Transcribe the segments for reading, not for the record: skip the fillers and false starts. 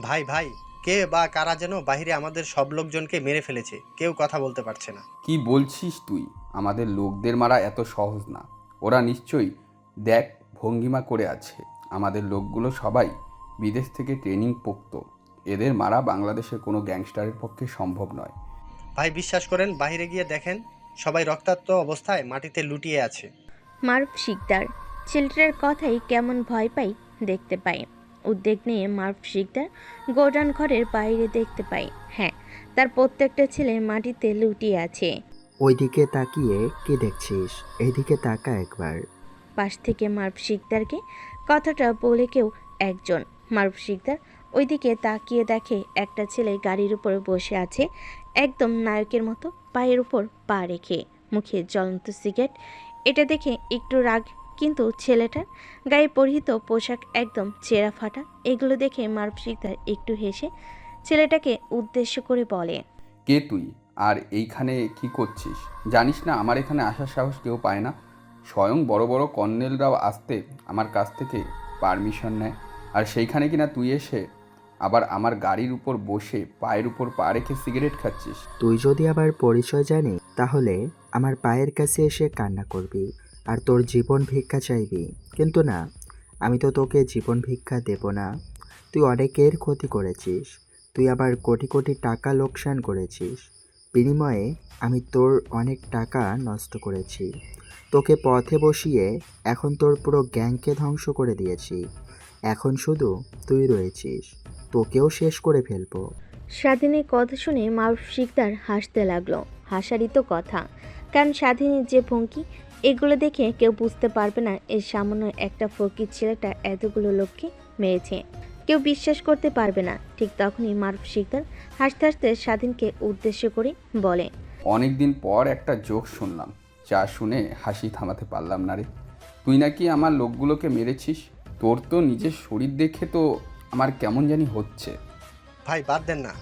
ভাই ভাই, কে বা কারা যেন বাইরে আমাদের সব লোকজনকে মেরে ফেলেছে, কেউ কথা বলতে পারছে না। কি বলছিস তুই? আমাদের লোকদের মারা এত সহজ না। ওরা নিশ্চয়ই দেখ ভঙ্গিমা করে আছে। আমাদের লোকগুলো সবাই বিদেশ থেকে ট্রেনিং পোক্ত। এদের মারা বাংলাদেশের কোনো গ্যাংস্টারের পক্ষে সম্ভব নয়। ভাই বিশ্বাস করেন, বাইরে গিয়ে দেখেন সবাই রক্তাক্ত অবস্থায় মাটিতে লুটিয়ে আছে। মারুফ শিকদার ছেলেটার কথাই কেমন ভয় পাই দেখতে পাই। উদ্বেগ নিয়ে মারুফ শিকদার গোডাউন ঘরের বাইরে দেখতে পাই, হ্যাঁ, তার প্রত্যেকটা ছেলে মাটিতে লুটিয়ে আছে। ওইদিকে তাকিয়ে কি দেখছিস? এইদিকে তাকা একবার। পাশ থেকে মারুফ শিকদারকে কথাটা বলে কেউ একজন। মারুফ শিকদার ওইদিকে তাকিয়ে দেখে একটা ছেলে গাড়ির উপর বসে আছে, একদম নায়কের মতো পায়ের উপর পা রেখে, মুখে জ্বলন্ত সিগারেট। এটা দেখে একটু রাগ, কিন্তু ছেলেটার গায়ে পরিহিত পোশাক একদম ছেঁড়া ফাটা। এগুলো দেখে মারুফ শিকদার একটু হেসে ছেলেটাকে উদ্দেশ্য করে বলে, কে তুই? আর এইখানে কি করছিস? জানিস না আমার এখানে আসার সাহস কেউ পায় না। স্বয়ং বড় বড় কর্নেলরাও আসতে আমার কাছ থেকে পারমিশন নেয়। আর সেইখানে কিনা তুই এসে আবার আমার গাড়ির উপর বসে পায়ের উপর পা রেখে সিগারেট খাচ্ছিস। তুই যদি আবার পরিচয় জানিস তাহলে আমার পায়ের কাছে এসে কান্না করবি আর তোর জীবন ভিক্ষা চাইবি। কিন্তু না, আমি তো তোকে জীবন ভিক্ষা দেব না। তুই অনেকের ক্ষতি করেছিস, তুই আবার কোটি কোটি টাকা লোকসান করেছিস। বিনিময়ে আমি তোর অনেক টাকা নষ্ট করেছি, তোকে পথে বসিয়ে এখন তোর পুরো গ্যাংকে ধ্বংস করে দিয়েছি। এখন শুধু তুই রয়েছিস, তোকেও শেষ করে ফেলবো। স্বাধীনের কথা শুনে মারুফ শিকদার হাসতে লাগলো। হাসারই তো কথা, কারণ স্বাধীনের যে ভঙ্গি, এগুলো দেখে কেউ বুঝতে পারবে না এই সামান্য একটা ফকির ছেলেটা এতগুলো লোককে মেরেছে। কেউ বিশ্বাস করতে পারবে না। ঠিক তখনই মারুফ শিকদার হাসতে হাসতে স্বাধীনকে উদ্দেশ্য করে বলে, অনেক দিন পর একটা জোক শুনলাম, যা শুনে হাসি থামাতে পারলাম না রে। তুই নাকি আমার লোকগুলোকে মেরেছিস। তোর তো নিজের শরীর দেখে তো আমার কেমন জানি হচ্ছে। ভাই বাদ দেন না,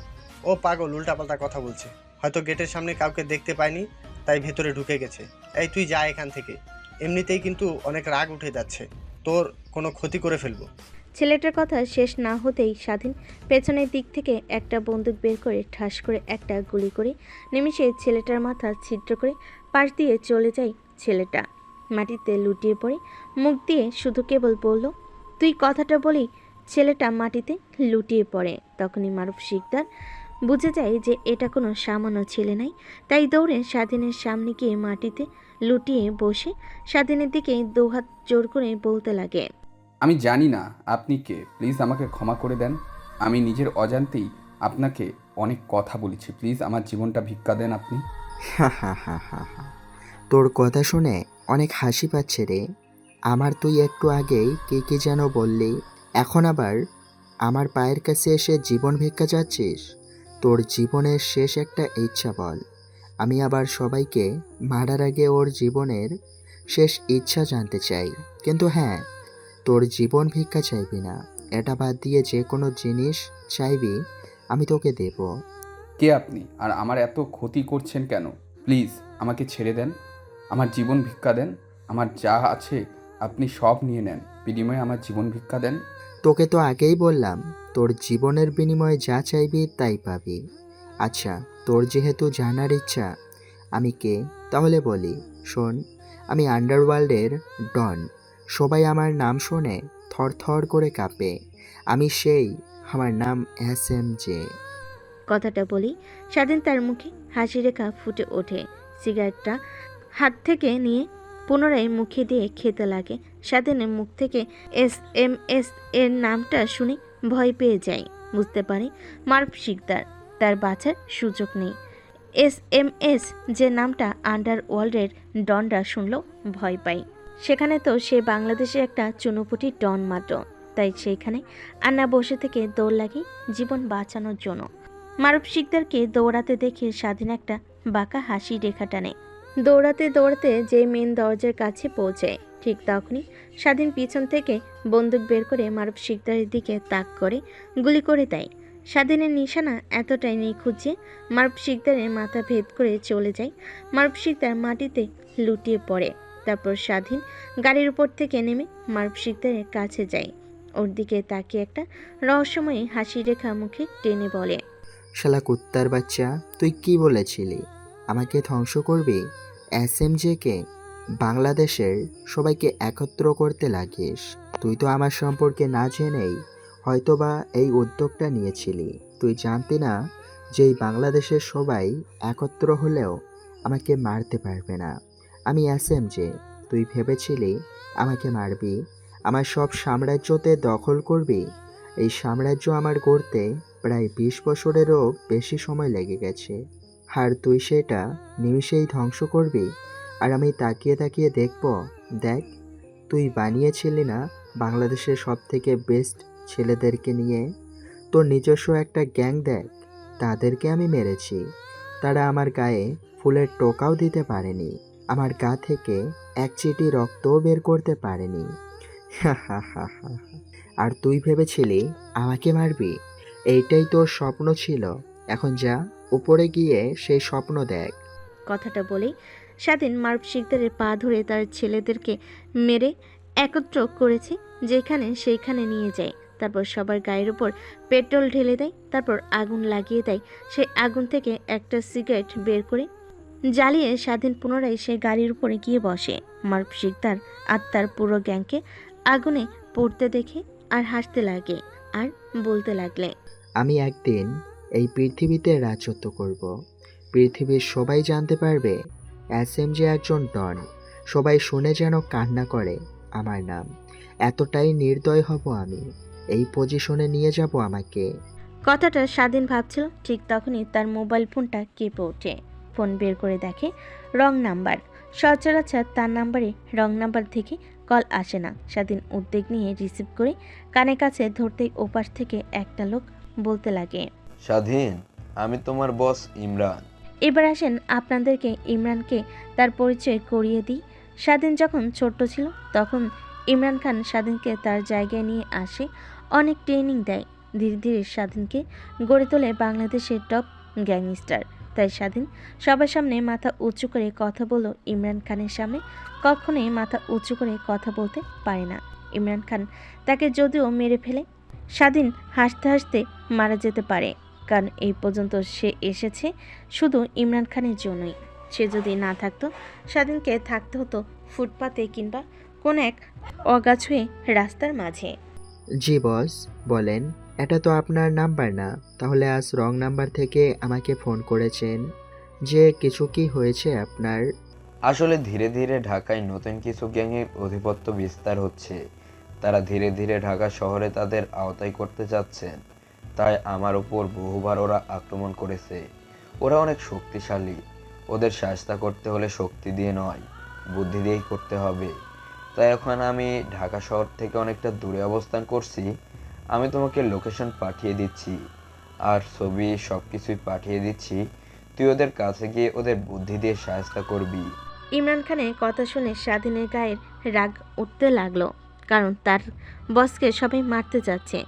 ও পাগল, উল্টাপাল্টা কথা বলছে। হয়তো গেটের সামনে কাউকে দেখতে পায়নি, তাই ভেতরে ঢুকে গেছে। এই তুই যা এখান থেকে, এমনিতেই কিন্তু অনেক রাগ উঠে যাচ্ছে, তোর কোনো ক্ষতি করে ফেলবো। ছেলেটার কথা শেষ না হতেই স্বাধীন পেছনের দিক থেকে একটা বন্দুক বের করে ঠাস করে একটা গুলি করে নিমিষে ছেলেটার মাথা ছিদ্র করে পাশ দিয়ে চলে যায়। ছেলেটা মাটিতে লুটিয়ে পড়ে মুখ দিয়ে শুধু কেবল বলল, তুই কথাটা বলি ছেলেটা মাটিতে লুটিয়ে পড়ে। তখনই মারুফ শিকদার বুঝে যায় যে এটা কোনো সামান্য ছেলে নাই, তাই দৌড়ে স্বাধীনের সামনে গিয়ে মাটিতে লুটিয়ে বসে স্বাধীনের দিকে দুহাত জোর করে বলতে লাগে, আমি জানি না আপনি কে, প্লিজ আমাকে ক্ষমা করে দেন। আমি নিজের অজান্তেই আপনাকে অনেক কথা বলেছি, প্লিজ আমার জীবনটা ভিক্ষা দেন আপনি। হা হা হা হা হা। তোর কথা শুনে অনেক হাসি পাচ্ছে রে। আমার তুই একটু আগেই কে কে যেন বললি, এখন আবার আমার পায়ের কাছে এসে জীবন ভিক্ষা চাচ্ছিস? তোর জীবনের শেষ একটা ইচ্ছা বল। আমি আবার সবাইকে মারার আগে ওর জীবনের শেষ ইচ্ছা জানতে চাই। কিন্তু হ্যাঁ, তোর জীবন ভিক্ষা চাইবি না, এটা বাদ দিয়ে যে কোনো জিনিস চাইবি আমি তোকে দেব। কে আপনি আর আমার এত ক্ষতি করছেন কেন? প্লিজ আমাকে ছেড়ে দেন, আমার জীবন ভিক্ষা দেন। আমার যা আছে আপনি সব নিয়ে নেন, বিনিময়ে আমার জীবন ভিক্ষা দেন। তোকে তো আগেই বললাম, তোর জীবনের বিনিময়ে যা চাইবি তাই পাবি। আচ্ছা, তোর যেহেতু জানার ইচ্ছা আমি কে, তাহলে বলি শোন। আমি আন্ডারওয়ার্ল্ডের ডন। সবাই আমার নাম শুনে থর থর করে কাঁপে। আমি সেই, আমার নাম SMJ। কথাটা বলি স্বাধীন তার মুখে হাসি রেখা ফুটে ওঠে। সিগারেটটা হাত থেকে নিয়ে পুনরায় মুখে দিয়ে খেতে লাগে। স্বাধীনের মুখ থেকে SMS এর নামটা শুনে ভয় পেয়ে যায়। বুঝতে পারে মারুফ শিকদার, তার বাঁচার সুযোগ নেই। SMS যে নামটা আন্ডারওয়ার্ল্ডের ডনরা শুনলো ভয় পায়। সেখানে তো সে বাংলাদেশের একটা চুনোপুটি ডন মাত্র, তাই সেইখানে আন্না বসে থেকে দৌড় লাগে জীবন বাঁচানোর জন্য। মারুফ শিকদারকে দৌড়াতে দেখে স্বাধীন একটা বাঁকা হাসি রেখা টানে। দৌড়াতে দৌড়াতে যে মেন দরজার কাছে পৌঁছায়, ঠিক তখনই স্বাধীন পিছন থেকে বন্দুক বের করে মারুফ শিকদারের দিকে তাক করে গুলি করে দেয়। স্বাধীনের নিশানা এতটাই নিখুঁত যে মারুফ শিকদারের মাথা ভেদ করে চলে যায়। মারুফ শিকদার মাটিতে লুটিয়ে পড়ে। তারপর স্বাধীন গাড়ির উপর থেকে নেমে মারুফ শিকদারের কাছে যায়। ওর দিকে তাকিয়ে একটা রহস্যময়ী হাসি রেখা মুখে টেনে বলে, শালা কুত্তার বাচ্চা, তুই কি বলেছিলি? আমাকে ধ্বংস করবি? এসএমজেকে বাংলাদেশের সবাইকে একত্র করতে লাগিস। তুই তো আমার সম্পর্কে না জেনেই হয়তোবা এই উদ্যোগটা নিয়েছিলি। তুই জানতি না যে এই বাংলাদেশের সবাই একত্র হলেও আমাকে মারতে পারবে না। আমি এসএমজে, তুই ভেবেছিলি আমাকে মারবি, আমার সব সাম্রাজ্যতে দখল করবি। এই সাম্রাজ্য আমার গড়তে প্রায় 20 বছরেরও বেশি সময় লেগে গেছে, আর তুই সেটা নিমিষেই ধ্বংস করবি। আর আমি তাকিয়ে তাকিয়ে দেখব। দেখ, তুই বানিয়েছিলি না বাংলাদেশের সব থেকে বেস্ট ছেলেদেরকে নিয়ে তোর নিজস্ব একটা গ্যাং। দেখ, তাদেরকে আমি মেরেছি। তারা আমার গায়ে ফুলের টোকাও দিতে পারেনি, আমার গা থেকে এক চিটি রক্তও বের করতে পারেনি। আর তুই ভেবেছিলি আমাকে মারবি? এইটাই তোর স্বপ্ন ছিল। এখন যা, উপরে গিয়ে সেই স্বপ্ন দেখ। কথাটা বলেই স্বাধীন মার্ব শিকদারের পা ধরে তার ছেলেদেরকে মেরে একত্র করেছে যেখানে সেইখানে নিয়ে যায়। তারপর সবার গায়ের উপর পেট্রোল ঢেলে দেয়, তারপর আগুন লাগিয়ে দেয়। সেই আগুন থেকে একটা সিগারেট বের করে জ্বালিয়ে স্বাধীন পুনরায় সে গাড়ির উপরে গিয়ে বসে। মার্ব শিকদার আর তার পুরো গ্যাংকে আগুনে পড়তে দেখে আর হাসতে লাগে আর বলতে লাগলে, আমি একদিন এই পৃথিবীতে রাজত্ব করব। পৃথিবীর সবাই জানতে পারবে এসএমজে একজন ডন। সবাই শুনে যেন কান্না করে আমার নাম। এতটাই নির্দয় হব আমি। এই পজিশনে নিয়ে যাব আমাকে। কথাটা স্বাধীন ভাবছিল, ঠিক তখনই তার মোবাইল ফোনটা কেঁপে ওঠে। ফোন বের করে দেখে রং নাম্বার। সচরাচর তার নাম্বারে রং নাম্বার থেকে কল আসে না। স্বাধীন উদ্বেগ নিয়ে রিসিভ করে কানে কাছে ধরতেই ওপাশ থেকে একটা লোক বলতে লাগে, স্বাধীন, আমি তোমার বস ইমরান। এবার আসেন আপনাদেরকে ইমরানকে তার পরিচয় করিয়ে দিই। স্বাধীন যখন ছোট্ট ছিল তখন ইমরান খান স্বাধীনকে তার জায়গায় নিয়ে আসে, অনেক ট্রেনিং দেয়। ধীরে ধীরে স্বাধীনকে গড়ে তোলে বাংলাদেশের টপ গ্যাংস্টার। তাই স্বাধীন সবার সামনে মাথা উঁচু করে কথা বলল, ইমরান খানের সামনে কখনোই মাথা উঁচু করে কথা বলতে পারে না। ইমরান খান তাকে যদিও মেরে ফেলে, স্বাধীন হাসতে হাসতে মারা যেতে পারে, কারণ এই পর্যন্ত সে এসেছে শুধু ইমরান খানের জন্যই। সে যদি না থাকতো, স্বাধীনকে থাকতে হতো ফুটপাতে কিংবা কোন এক অগাছুয়ে রাস্তার মাঝে। জি বস, বলেন। এটা তো আপনার নাম্বার না, তাহলে আজ রং নাম্বার থেকে আমাকে ফোন করেছেন যে? কিছু কি হয়েছে আপনার? আসলে ধীরে ধীরে ঢাকায় নতুন কিছু গ্যাংয়ের আধিপত্য বিস্তার হচ্ছে। তারা ধীরে ধীরে ঢাকা শহরে তাদের আওতায় করতে চাচ্ছেন। তাই আমার উপর বহুবার ওরা আক্রমণ করেছে। ওরা অনেক শক্তিশালী। ওদের শাস্তা করতে হলে শক্তি দিয়ে নয়, বুদ্ধি দিয়েই করতে হবে। তাই এখন আমি ঢাকা শহর থেকে অনেকটা দূরে অবস্থান করছি। আমি তোমাকে লোকেশন পাঠিয়ে দিচ্ছি আর ছবি সব কিছুই পাঠিয়ে দিচ্ছি। তুই ওদের কাছে গিয়ে ওদের বুদ্ধি দিয়ে শাস্তা করবি। ইমরান খানের কথা শুনে স্বাধীনের গায়ের রাগ উঠতে লাগলো, কারণ তার বসকে সবাই মারতে যাচ্ছে।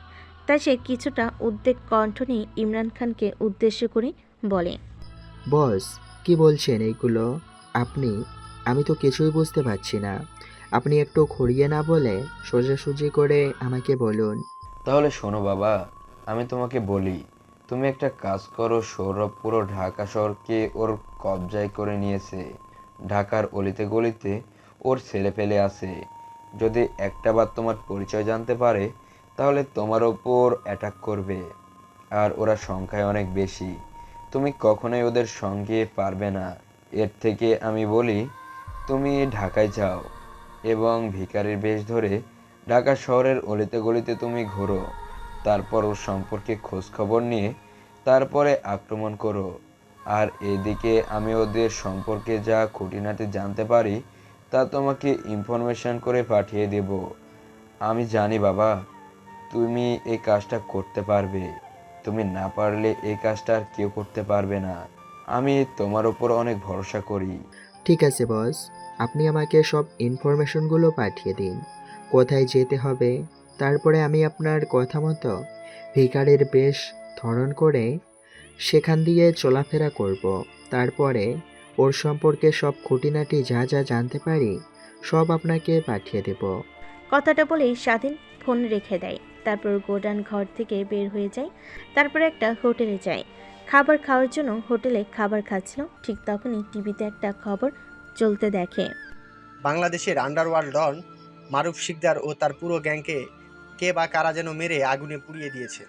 তাই সে কিছুটা উদ্বেগ কণ্ঠ নিয়ে ইমরান খানকে উদ্দেশ্য করে বলে, বস, কি বলছেন এইগুলো আপনি? আমি তো কিছুই বুঝতে পারছি না। আপনি একটু ঘুরিয়ে না বলে সোজাসুজি করে আমাকে বলুন। তাহলে শোনো বাবা, আমি তোমাকে বলি, তুমি একটা কাজ করো। সৌরভ পুরো ঢাকা শহরকে ওর কবজায় করে নিয়েছে। ঢাকার অলিতে গলিতে ওর ছেলে পেলে আছে। যদি একটা বার তোমার পরিচয় জানতে পারে তাহলে তোমার ওপর অ্যাটাক করবে। আর ওরা সংখ্যায় অনেক বেশি, তুমি কখনোই ওদের সঙ্গে পারবে না। এর থেকে আমি বলি তুমি ঢাকায় যাও এবং ভিখারির বেশ ধরে ঢাকা শহরের অলিতে গলিতে তুমি ঘোরো। তারপর ওর সম্পর্কে খোঁজ খবর নিয়ে তারপরে আক্রমণ করো। আর এদিকে আমি ওদের সম্পর্কে যা খুঁটিনাটি জানতে পারি তা তোমাকে ইনফরমেশন করে পাঠিয়ে দেব। আমি জানি বাবা, তুমি এই কাজটা করতে পারবে। তুমি না পারলে এই কাজটা আর কেউ করতে পারবে না। আমি তোমার উপর অনেক ভরসা করি। ঠিক আছে বস, আপনি আমাকে সব ইনফরমেশনগুলো পাঠিয়ে দিন, কোথায় যেতে হবে। তারপরে আমি আপনার কথা মতো ভিখারির বেশ ধারণ করে সেখান দিয়ে চলাফেরা করব। তারপরে ওর সম্পর্কে সব খুঁটিনাটি যা যা জানতে পারি সব আপনাকে পাঠিয়ে দেব। কথাটা বলেই স্বাধীন ফোন রেখে দেয়। তারপর গোডাউন ঘর থেকে বের হয়ে যায়। তারপর একটা হোটেলে যায়। খাবার খাওয়ার জন্য হোটেলে খাবার খাচ্ছিল, ঠিক তখনই টিভিতে একটা খবর চলতে দেখে। বাংলাদেশের আন্ডারওয়ার্ল্ড ডন মারুফ শিকদার ও তার পুরো গ্যাংকে কে বা কারা যেন মেরে আগুনে পুড়িয়ে দিয়েছে।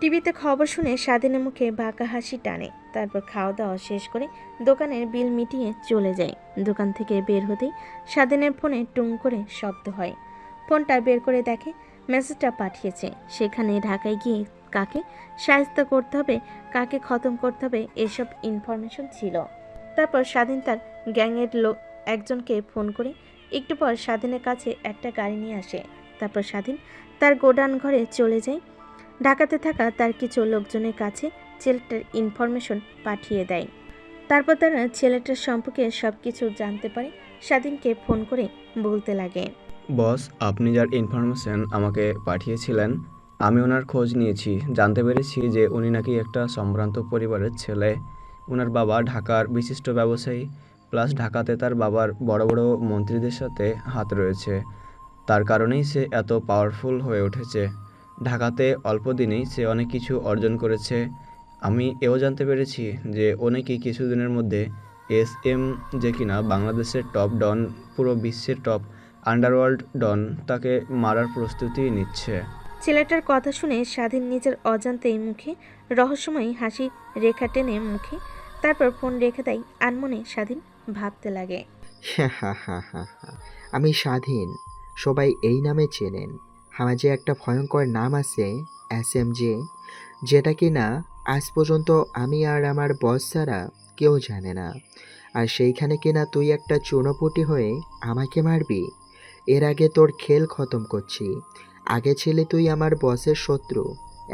টিভিতে খবর শুনে স্বাধীনের মুখে বাঁকা হাসি টানে। তারপর খাওয়া দাওয়া শেষ করে দোকানের বিল মিটিয়ে চলে যায়। দোকান থেকে বের হতেই স্বাধীনের ফোনে টুং করে শব্দ হয়। ফোনটা বের করে দেখে মেসেজটা পাঠিয়েছে। সেখানে ঢাকায় গিয়ে কাকে সাহায্য করতে হবে, কাকে খতম করতে হবে, এসব ইনফরমেশন ছিল। তারপর স্বাধীন তার গ্যাংয়ের লোক একজনকে ফোন করে একটু পর স্বাধীনের কাছে একটা গাড়ি নিয়ে আসে। তারপর স্বাধীন তার গোডাউন ঘরে চলে যায়। ঢাকাতে থাকা তার কিছু লোকজনের কাছে ছেলেটার ইনফরমেশন পাঠিয়ে দেয়। তারপর তারা ছেলেটার সম্পর্কে সব কিছু জানতে পারে। স্বাধীনকে ফোন করে বলতে লাগে, বস, আপনি যার ইনফরমেশন আমাকে পাঠিয়েছিলেন, আমি ওনার খোঁজ নিয়েছি। জানতে পেরেছি যে উনি নাকি একটা সম্ভ্রান্ত পরিবারের ছেলে। ওনার বাবা ঢাকার বিশিষ্ট ব্যবসায়ী, প্লাস ঢাকাতে তার বাবার বড় বড় মন্ত্রীদের সাথে হাত রয়েছে। তার কারণেই সে এত পাওয়ারফুল হয়ে উঠেছে। ঢাকাতে অল্প দিনেই সে অনেক কিছু অর্জন করেছে। আমি এও জানতে পেরেছি যে ও নাকি কিছুদিনের মধ্যে SM যে কিনা বাংলাদেশের টপ ডন, পুরো বিশ্বের টপ আন্ডারওয়ার্ল্ড ডন, তাকে মারার প্রস্তুতি নিচ্ছে। ছেলেটার কথা শুনে স্বাধীন নিজের অজান্তেই মুখে রহস্যময়ী হাসি রেখা টেনে মুখে। তারপর ফোন রেখে দেয়। আনমনে স্বাধীন ভাবতে লাগে, আমি স্বাধীন, সবাই এই নামে চেনেন। আমার যে একটা ভয়ঙ্কর নাম আছে, SMJ, যেটা কি না আজ পর্যন্ত আমি আর আমার বস ছাড়া কেউ জানে না। আর সেইখানে কিনা তুই একটা চুনোপুটি হয়ে আমাকে মারবি। এর আগে তোর খেল খতম করছি। আগে ছেলে তুই আমার বসের শত্রু,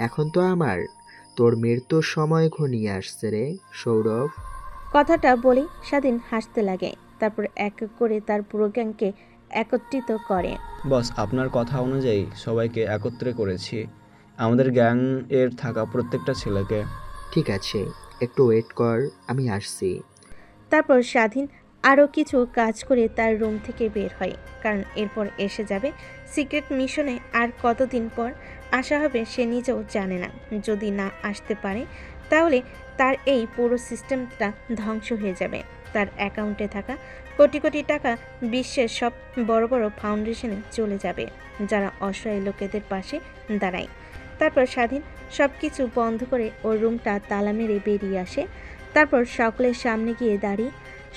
এখন তো আমার তোর মৃত্যুর সময় ঘনিয়ে আসছে রে সৌরভ। কথাটা বলেই স্বাধীন হাসতে লাগে। তারপর এক এক করে তার পুরো গ্যাংকে একত্রিত করে। বস, আপনার কথা অনুযায়ী সবাইকে একত্রে করেছি, আমাদের গ্যাং এর থাকা প্রত্যেকটা ছেলেকে। ঠিক আছে, একটু ওয়েট কর, আমি আসছি। তারপর স্বাধীন আরও কিছু কাজ করে তার রুম থেকে বের হয়, কারণ এরপর এসে যাবে সিক্রেট মিশনে। আর কতদিন পর আসা হবে সে নিজেও জানে না। যদি না আসতে পারে তাহলে তার এই পুরো সিস্টেমটা ধ্বংস হয়ে যাবে। তার অ্যাকাউন্টে থাকা কোটি কোটি টাকা বিশ্বের সব বড় বড় ফাউন্ডেশনে চলে যাবে, যারা অসহায় লোকেদের পাশে দাঁড়ায়। তারপর স্বাধীন সব কিছু বন্ধ করে ওর রুমটা তালা মেরে বেরিয়ে আসে। তারপর সকলের সামনে গিয়ে দাঁড়িয়ে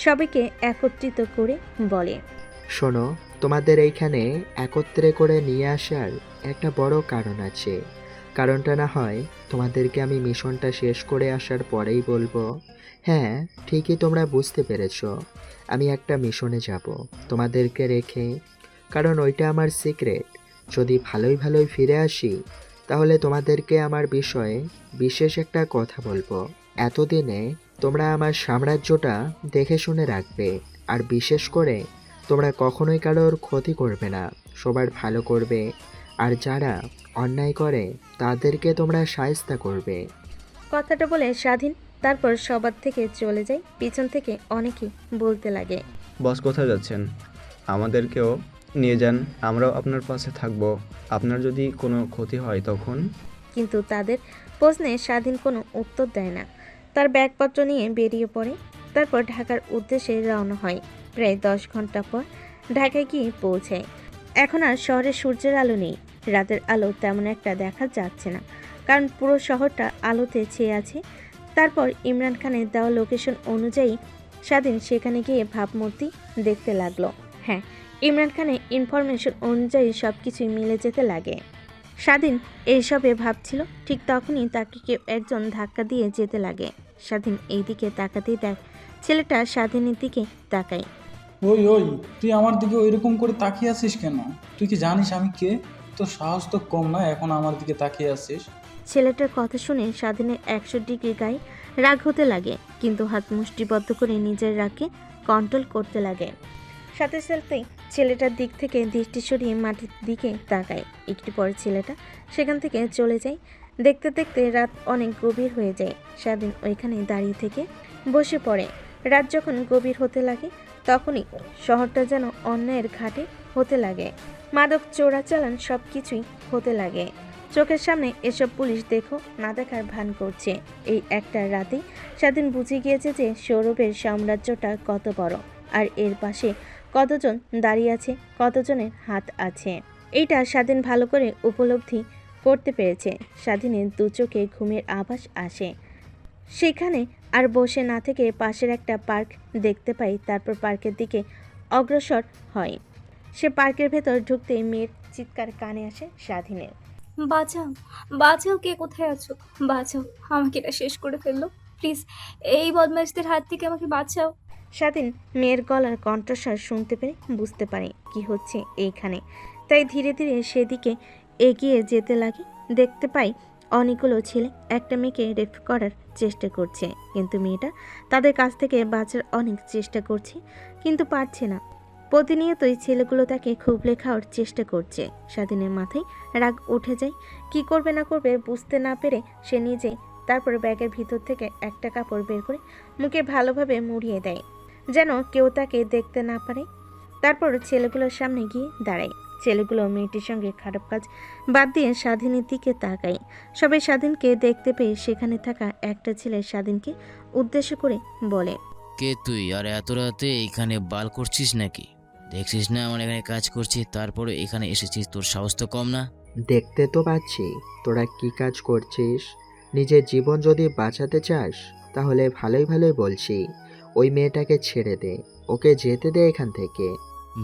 সবাইকে একত্রিত করে বলে, শোনো, তোমাদের এইখানে একত্রে করে নিয়ে আসার একটা বড় কারণ আছে। কারণটা না হয় তোমাদেরকে আমি মিশনটা শেষ করে আসার পরেই বলবো। হ্যাঁ, ঠিকই তোমরা বুঝতে পেরেছো। আমি একটা মিশনে যাব তোমাদেরকে রেখে, কারণ ওইটা আমার সিক্রেট। যদি ভালোই ভালোই ফিরে আসি তাহলে তোমাদেরকে আমার বিষয়ে বিশেষ একটা কথা বলবো। এতদিনে তোমরা আমার সাম্রাজ্যটা দেখে শুনে রাখবে, আর বিশেষ করে তোমরা কখনোই কারোর ক্ষতি করবে না, সবার ভালো করবে। আর যারা অন্যায় করে তাদেরকে তোমরা শায়েস্তা করবে। কথাটা বলে স্বাধীন তারপর সবার থেকে চলে যায়। পিছন থেকে অনেকেই বলতে লাগে, বস, কোথায় যাচ্ছেন? আমাদেরকেও নিয়ে যান, আমরাও আপনার পাশে থাকবো। আপনার যদি কোনো ক্ষতি হয় তখন। কিন্তু তাদের প্রশ্নে স্বাধীন কোনো উত্তর দেয় না। তার ব্যাগপত্র নিয়ে বেরিয়ে পড়ে। তারপর ঢাকার উদ্দেশ্যে রওনা হয়। প্রায় 10 ঘন্টা পর ঢাকায় গিয়ে পৌঁছায়। এখন আর শহরে সূর্যের আলো নেই, রাতের আলো তেমন একটা দেখা যাচ্ছে না, কারণ পুরো শহরটা আলোতে ছেয়ে আছে। তারপর ইমরান খানের দেওয়া লোকেশন অনুযায়ী স্বাধীন সেখানে গিয়ে ভাবমূর্তি দেখতে লাগলো। হ্যাঁ, ইমরান খানের ইনফরমেশন অনুযায়ী সব কিছুই মিলে যেতে লাগে। স্বাধীন এইসবে ভাবছিল, ঠিক তখনই তাকে কেউ একজন ধাক্কা দিয়ে যেতে লাগে। স্বাধীন এই দিকে তাকাতেই দেখ ছেলেটা স্বাধীনের দিকে তাকায়। ওই ওই, তুই আমার দিকে ওইরকম করে তাকিয়ে আছিস কেন? তুই কি জানিস আমি কে? তোর সাহস তো কম না, এখন আমার দিকে তাকিয়ে আছিস। ছেলেটার কথা শুনে স্বাধীনের 100 ডিগ্রি গায়ে রাগ হতে লাগে, কিন্তু হাত মুষ্টিবদ্ধ করে নিজের রাগকে কন্ট্রোল করতে লাগে। সাথে সাথেই ছেলেটার দিক থেকে দৃষ্টি সরিয়ে মাটির দিকে তাকায়। একটু পরে ছেলেটা সেখান থেকে চলে যায়। দেখতে দেখতে রাত অনেক গভীর হয়ে যায়। স্বাধীন ওইখানে দাঁড়িয়ে থেকে বসে পড়ে। রাত যখন গভীর হতে লাগে তখনই শহরটা যেন অন্যায়ের ঘাটে হতে লাগে। মাদক চোরাচালান সব কিছুই হতে লাগে। চোখের সামনে এসব পুলিশ দেখো না দেখার ভান করছে। এই একটা রাতেই স্বাধীন বুঝে গিয়েছে যে সৌরভের সাম্রাজ্যটা কত বড়, আর এর পাশে কতজন দাঁড়িয়ে আছে, কতজনের হাত আছে। এইটা স্বাধীন ভালো করে উপলব্ধি করতে পেরেছে। স্বাধীনের দু চোখে ঘুমের আভাস আসে। সেখানে আর বসে না থেকে পাশের একটা পার্ক দেখতে পাই। তারপর পার্কের দিকে অগ্রসর হয়। সে পার্কের ভেতর ঢুকতেই মেয়ের চিৎকার কানে আসে স্বাধীনের। বাঁচাও, বাঁচাও, কে কোথায় আছো? বাঁচাও, আমাকে এটা শেষ করে ফেললো, প্লিজ এই বদমাইশদের হাত থেকে আমাকে বাঁচাও। স্বাধীন মেয়ের গলার কণ্ঠস্বর শুনতে পেরে বুঝতে পারে কি হচ্ছে এইখানে। তাই ধীরে ধীরে সেদিকে এগিয়ে যেতে লাগে। দেখতে পাই অনেকগুলো ছেলে একটা মেয়েকে রেপ করার চেষ্টা করছে, কিন্তু মেয়েটা তাদের কাছ থেকে বাঁচার অনেক চেষ্টা করছে, কিন্তু পারছে না। প্রতিনিয়তই ছেলেগুলো তাকে খুবলে খাওয়ার চেষ্টা করছে। স্বাধীনের মাথায় রাগ উঠে যায়। কি করবে না করবে বুঝতে না পেরে সে নিজেই তারপর ব্যাগের ভিতর থেকে একটা কাপড় বের করে মুখে ভালোভাবে মুড়িয়ে দেয়, যেন কেউ তাকে দেখতে না পারে। তারপর ছেলেগুলোর সামনে গিয়ে দাঁড়ায়। ছেলেগুলো মেয়েটির সঙ্গে খারাপ কাজ বাদ দিয়ে স্বাধীনের দিকে তাকায়। সবাই স্বাধীনকে দেখতে পেয়ে সেখানে থাকা একটা ছেলে স্বাধীনকে উদ্দেশ্য করে বলে, কে তুই? আর এত রাতে এখানে বাল করছিস নাকি? দেখছিস না আমার এখানে কাজ করছি, তারপরে এখানে এসেছিস, তোর সাহস তো কম না? দেখতে তো পাচ্ছি তোরা কি কাজ করছিস। নিজের জীবন যদি বাঁচাতে চাস তাহলে ভালোই ভালোই বলছি, ওই মেয়েটাকে ছেড়ে দে, ওকে যেতে দে এখান থেকে।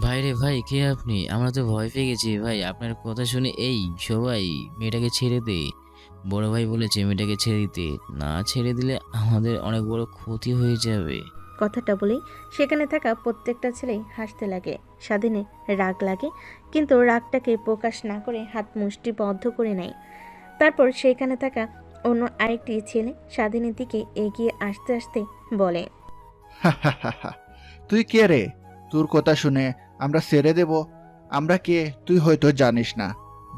ভাই রে ভাই, কে আপনি? আমরা তো ভয় পেয়ে গেছি ভাই, আপনার কথা শুনে এই সবাই মেয়েটাকে ছেড়ে দে। বড় ভাই বলেছে মেয়েটাকে ছেড়ে দিতে, না ছেড়ে দিলে আমাদের অনেক বড় ক্ষতি হয়ে যাবে। কথাটা বলেই সেখানে থাকা প্রত্যেকটা ছেলেই হাসতে লাগে। স্বাধীনের রাগ লাগে, কিন্তু রাগটাকে প্রকাশ না করে হাত মুষ্টি বদ্ধ করে নেয়। তারপর সেখানে থাকা অন্য আরেকটি ছেলে স্বাধীনের দিকে এগিয়ে আসতে আসতে বলে, তুই কে রে? তোর কথা শুনে আমরা ছেড়ে দেব? আমরা কে তুই হয়তো জানিস না।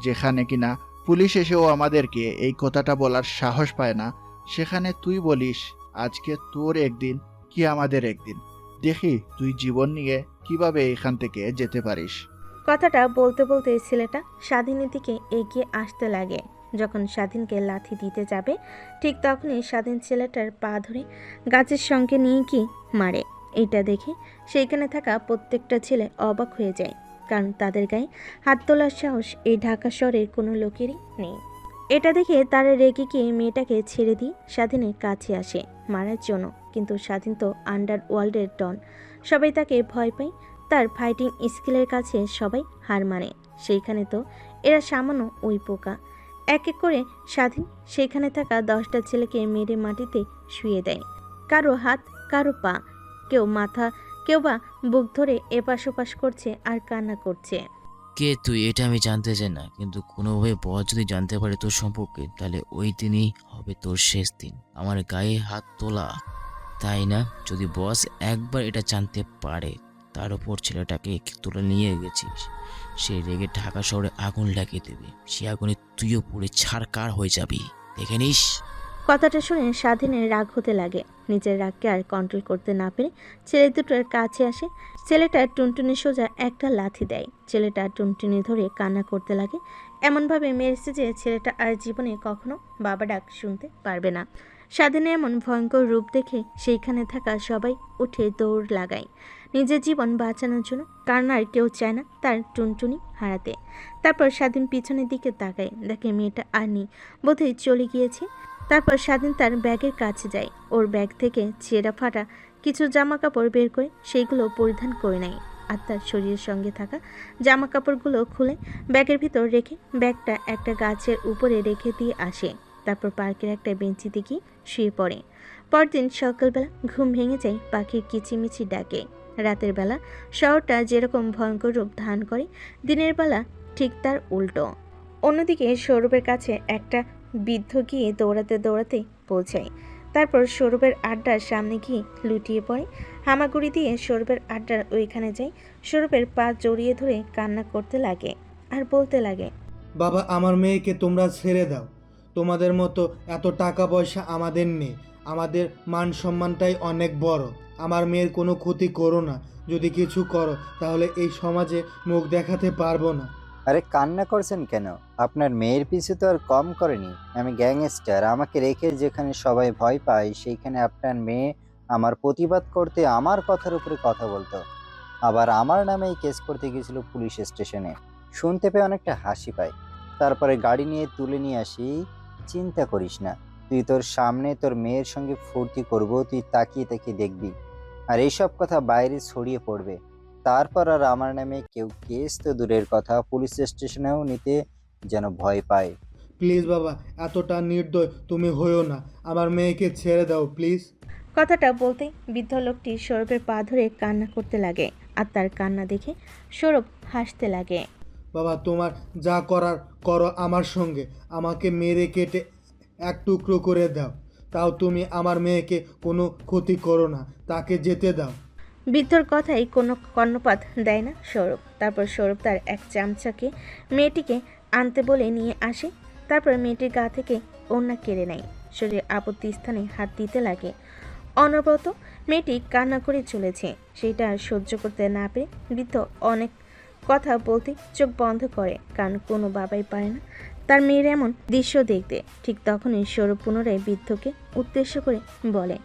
যেখানে কিনা পুলিশ এসেও আমাদেরকে এই কথাটা বলার সাহস পায় না, সেখানে তুই বলিস আজকে তোর একদিন কি আমাদের একদিন। দেখি তুই জীবন নিয়ে কিভাবে এখান থেকে যেতে পারিস। কথাটা বলতে বলতে ছেলেটা স্বাধীনের দিকে এগিয়ে আসতে লাগে। যখন স্বাধীনকে লাথি দিতে যাবে ঠিক তখনই স্বাধীন ছেলেটার পা ধরে গাছের সঙ্গে নিয়ে গিয়ে মারে। এইটা দেখে সেইখানে থাকা প্রত্যেকটা ছেলে অবাক হয়ে যায়, কারণ তাদের গায়ে হাত তোলার সাহস এই ঢাকা শহরের কোনো লোকেরই নেই। এটা দেখে তারা রেগে গিয়ে মেয়েটাকে ছেড়ে দিয়ে স্বাধীনের কাছে আসে মারার জন্য, কিন্তু স্বাধীন তো আন্ডারওয়ার্ল্ডের ডন, সবাই তাকে ভয় পায়। তার ফাইটিং স্কিলের কাছে সবাই হার মানে। সেইখানে তো এরা সামান্য ওই পোকা। এক এক করে স্বাধীন সেখানে থাকা 10টা ছেলেকে মেরে মাটিতে শুয়ে দেয়। কারো হাত, কারো পা, কেউ মাথা, কেউ বা বুক ধরে এপাশ ওপাশ করছে আর কান্না করছে। কে তুই এটা আমি জানতে চাই না, কিন্তু কোনোভাবে বস যদি জানতে পারে তোর সম্পর্কে, তাহলে ওই দিনই হবে তোর শেষ দিন। আমার গায়ে হাত তোলা, তাই না? যদি বস একবার এটা জানতে পারে তার ওপর ছেলেটাকে তুলে নিয়ে গেছিস, সে রেগে ঢাকা শহরে আগুন লাগিয়ে দেবে। সে আগুনে তুইও পুড়ে ছারকার হয়ে যাবি, দেখে নিস। কথাটা শুনে স্বাধীনের রাগ হতে লাগে। নিজের রাগকে আর কন্ট্রোল করতে না পেরে ছেলে দুটোর কাছে আসে। ছেলেটা টুনটুনি সোজা একটা লাথি দেয়। ছেলেটা টুনটুনি ধরে কান্না করতে লাগে, এমনভাবে মেরেছে যে ছেলেটা আর জীবনে কখনো বাবা ডাক শুনতে পারবে না। স্বাধীনের এমন ভয়ঙ্কর রূপ দেখে সেইখানে থাকা সবাই উঠে দৌড় লাগায় নিজের জীবন বাঁচানোর জন্য, কারণ আর কেউ চায় না তার টুনটুনি হারাতে। তারপর স্বাধীন পিছনের দিকে তাকায়, দেখে মেয়েটা আর নেই, বোধহয় চলে গিয়েছে। তারপর স্বাধীন তার ব্যাগের কাছে যায়, ওর ব্যাগ থেকে ছেঁড়া ফাটা কিছু জামা কাপড় বের করে সেইগুলো পরিধান করে নেয়, আর তার শরীরের সঙ্গে থাকা জামা কাপড়গুলো খুলে ব্যাগের ভিতর রেখে ব্যাগটা একটা গাছের উপরে রেখে দিয়ে আসে। তারপর পার্কের একটা বেঞ্চিতে গিয়ে শুয়ে পড়ে। পরদিন সকালবেলা ঘুম ভেঙে যায় পাখির কিচিমিচি ডাকে। রাতের বেলা শহরটা যেরকম ভয়ঙ্কর রূপ ধারণ করে, দিনের বেলা ঠিক তার উল্টো। অন্যদিকে সৌরভের কাছে একটা বৃদ্ধ গিয়ে দৌড়াতে দৌড়াতে পৌঁছায়। তারপর সৌরভের আড্ডার সামনে গিয়ে লুটিয়ে পড়ে। হামাগুড়ি দিয়ে সৌরভের আড্ডার ওইখানে যায়। সৌরভের পা জড়িয়ে ধরে কান্না করতে লাগে আর বলতে লাগে, বাবা, আমার মেয়েকে তোমরা ছেড়ে দাও। তোমাদের মতো এত টাকা পয়সা আমাদের নেই, আমাদের মান সম্মানটাই অনেক বড়। আমার মেয়ের কোনো ক্ষতি করো না, যদি কিছু করো তাহলে এই সমাজে মুখ দেখাতে পারবো না। আরে কান্না করছেন কেন? আপনার মেয়ের পিছু তো আর কম করেনি। আমি গ্যাংস্টার, আমাকে রেখে যেখানে সবাই ভয় পায় সেইখানে আপনার মেয়ে আমার প্রতিবাদ করতে আমার কথার উপরে কথা বলতো, আবার আমার নামেই কেস করতে গেছিল পুলিশ স্টেশনে। শুনতে পেয়ে অনেকটা হাসি পায়। তারপরে গাড়ি নিয়ে তুলে নিয়ে আসি। চিন্তা করিস না, তুই তোর সামনে তোর মেয়ের সঙ্গে ফুর্তি করব, তুই তাকিয়ে তাকিয়ে দেখবি। আর এইসব কথা বাইরে ছড়িয়ে পড়বে, তারপর আর আমার নামে কেউ কেস তো দূরের কথা, পুলিশ স্টেশনেও নিতে যেন ভয় পায়। প্লিজ বাবা, এতটা নির্দয় তুমি হইও না, আমার মেয়েকে ছেড়ে দাও প্লিজ। কথাটা বলতে বৃদ্ধ লোকটি সৌরভের পা ধরে কান্না করতে লাগে, আর তার কান্না দেখে সৌরভ হাসতে লাগে। বাবা, তোমার যা করার করো আমার সঙ্গে, আমাকে মেরে কেটে এক টুকরো করে দাও, তাও তুমি আমার মেয়েকে কোনো ক্ষতি করো না, তাকে যেতে দাও। বৃদ্ধর কথাই কোনো কর্ণপাত দেয় না সৌরভ। তারপর সৌরভ তার এক চামচাকে মেয়েটিকে আনতে বলে নিয়ে আসে। তারপর মেয়েটির গা থেকে ওড়না কেড়ে নেয়, শরীরের আপত্তি স্থানে হাত দিতে লাগে। অনবরত মেয়েটি কান্না করে চলেছে। সেটা আর সহ্য করতে না পেরে বৃদ্ধ অনেক কথা বলতে চোখ বন্ধ করে, কারণ কোনো বাবাই পারে না তার মেয়ের এমন দৃশ্য দেখতে। ঠিক তখনই সৌরভ পুনরায় বৃদ্ধকে উদ্দেশ্য করে বলে,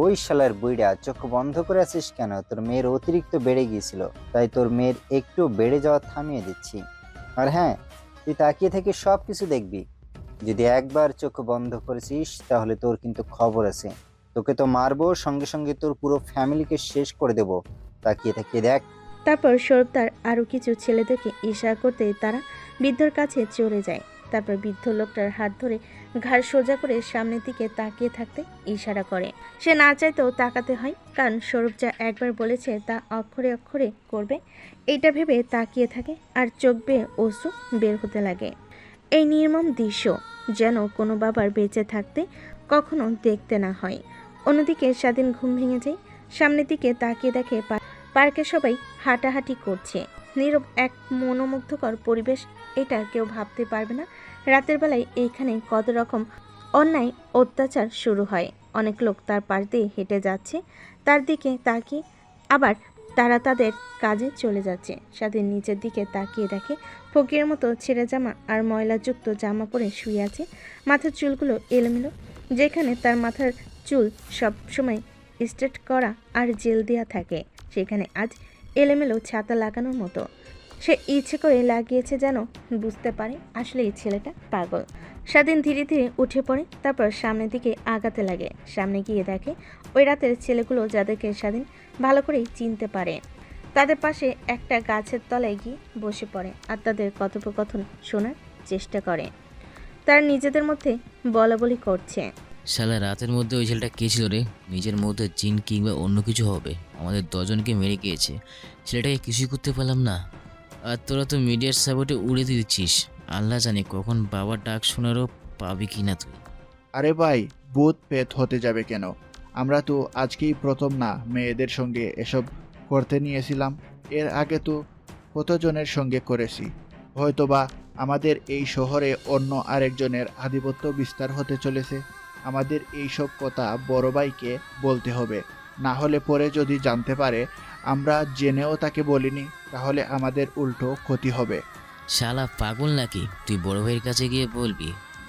ওই শালার বুইড়া, চোখ বন্ধ করে আছিস কেন? তোর মেয়ের অতিরিক্ত বেড়ে গিয়েছিল, তাই তোর মেয়ের একটু বেড়ে যাওয়া থামিয়ে দিচ্ছি। আর হ্যাঁ, তুই তাকিয়ে থেকে সব কিছু দেখবি। যদি একবার চোখ বন্ধ করেছিস তাহলে তোর কিন্তু খবর আছে। তোকে তো মারবো, সঙ্গে সঙ্গে তোর পুরো ফ্যামিলিকে শেষ করে দেব। তাকিয়ে তাকিয়ে দেখ। তারপর সৌরভ তার আরও কিছু ছেলেদেরকে ইশারা করতে তারা বৃদ্ধর কাছে চলে যায়। তারপর বৃদ্ধ লোকটার হাত ধরে ঘাড় সোজা করে সামনের দিকে তাকিয়ে থাকতে ইশারা করে। সে না চাইতেও তাকাতে হয়, কারণ সৌরভ যা একবার বলেছে তা অক্ষরে অক্ষরে করবে, এইটা ভেবে তাকিয়ে থাকে, আর চোখ বেয়ে অশ্রু বের হতে লাগে। এই নির্মম দৃশ্য যেন কোনো বাবার বেঁচে থাকতে কখনো দেখতে না হয়। অন্যদিকে স্বাধীন ঘুম ভেঙে যায়। সামনের দিকে তাকিয়ে দেখে পার্কে সবাই হাঁটাহাঁটি করছে। নীরব এক মনোমুগ্ধকর পরিবেশ, এটা কেউ ভাবতে পারবে না রাতের বেলায় এইখানে কত রকম অন্যায় অত্যাচার শুরু হয়। অনেক লোক তার পাশ দিয়ে হেঁটে যাচ্ছে, তার দিকে তাকিয়ে আবার তারা তাদের কাজে চলে যাচ্ছে। স্বাধীন নিচের দিকে তাকিয়ে দেখে ফকিরের মতো ছেঁড়া জামা আর ময়লাযুক্ত জামা পরে শুয়ে আছে। মাথার চুলগুলো এলোমেলো, যেখানে তার মাথার চুল সব সময় স্ট্রেট করা আর জেল দেওয়া থাকে, সেখানে আজ এলোমেলো ছাতা লাগানোর মতো। সে ইচ্ছে করে লাগিয়েছে যেন বুঝতে পারে আসলে এই ছেলেটা পাগল। স্বাধীন ধীরে ধীরে উঠে পড়ে, তারপর সামনের দিকে আগাতে লাগে। সামনে গিয়ে দেখে ওই রাতের ছেলেগুলো যাদেরকে স্বাধীন ভালো করেই চিনতে পারে, তাদের পাশে একটা গাছের তলায় গিয়ে বসে পড়ে আর তাদের কথোপকথন শোনার চেষ্টা করে। তারা নিজেদের মধ্যে বলাবলি করছে, শালা রাতের মধ্যে ওই ছেলেটা কে ছিল রে? নিজের মধ্যে জিন কিংবা অন্য কিছু হবে, আমাদের 10 জনকে মেরে গিয়েছে, ছেলেটাকে কিছুই করতে পারলাম না। আর তোরা তো মিডিয়ার সাপোর্টে উড়ে দিচ্ছিস, আল্লাহ জানে কখন বাবার ডাক শোনারও পাবি কি না তুই। আরে ভাই, ভূত পেত হতে যাবে কেন? আমরা তো আজকেই প্রথম না মেয়েদের সঙ্গে এসব করতে নিয়েছিলাম। এর আগে তো কতজনের সঙ্গে করেছি। হয়তোবা আমাদের এই শহরে অন্য আরেকজনের আধিপত্য বিস্তার হতে চলেছে। আমাদের এই সব কথা বড় ভাইকে বলতে হবে, না হলে পরে যদি জানতে পারে আমরা জেনেও তাকে বলিনি, তাহলে আমাদের উল্টো ক্ষতি হবে। শালা পাগল নাকি? তুই বড় ভাইয়ের কাছে গিয়ে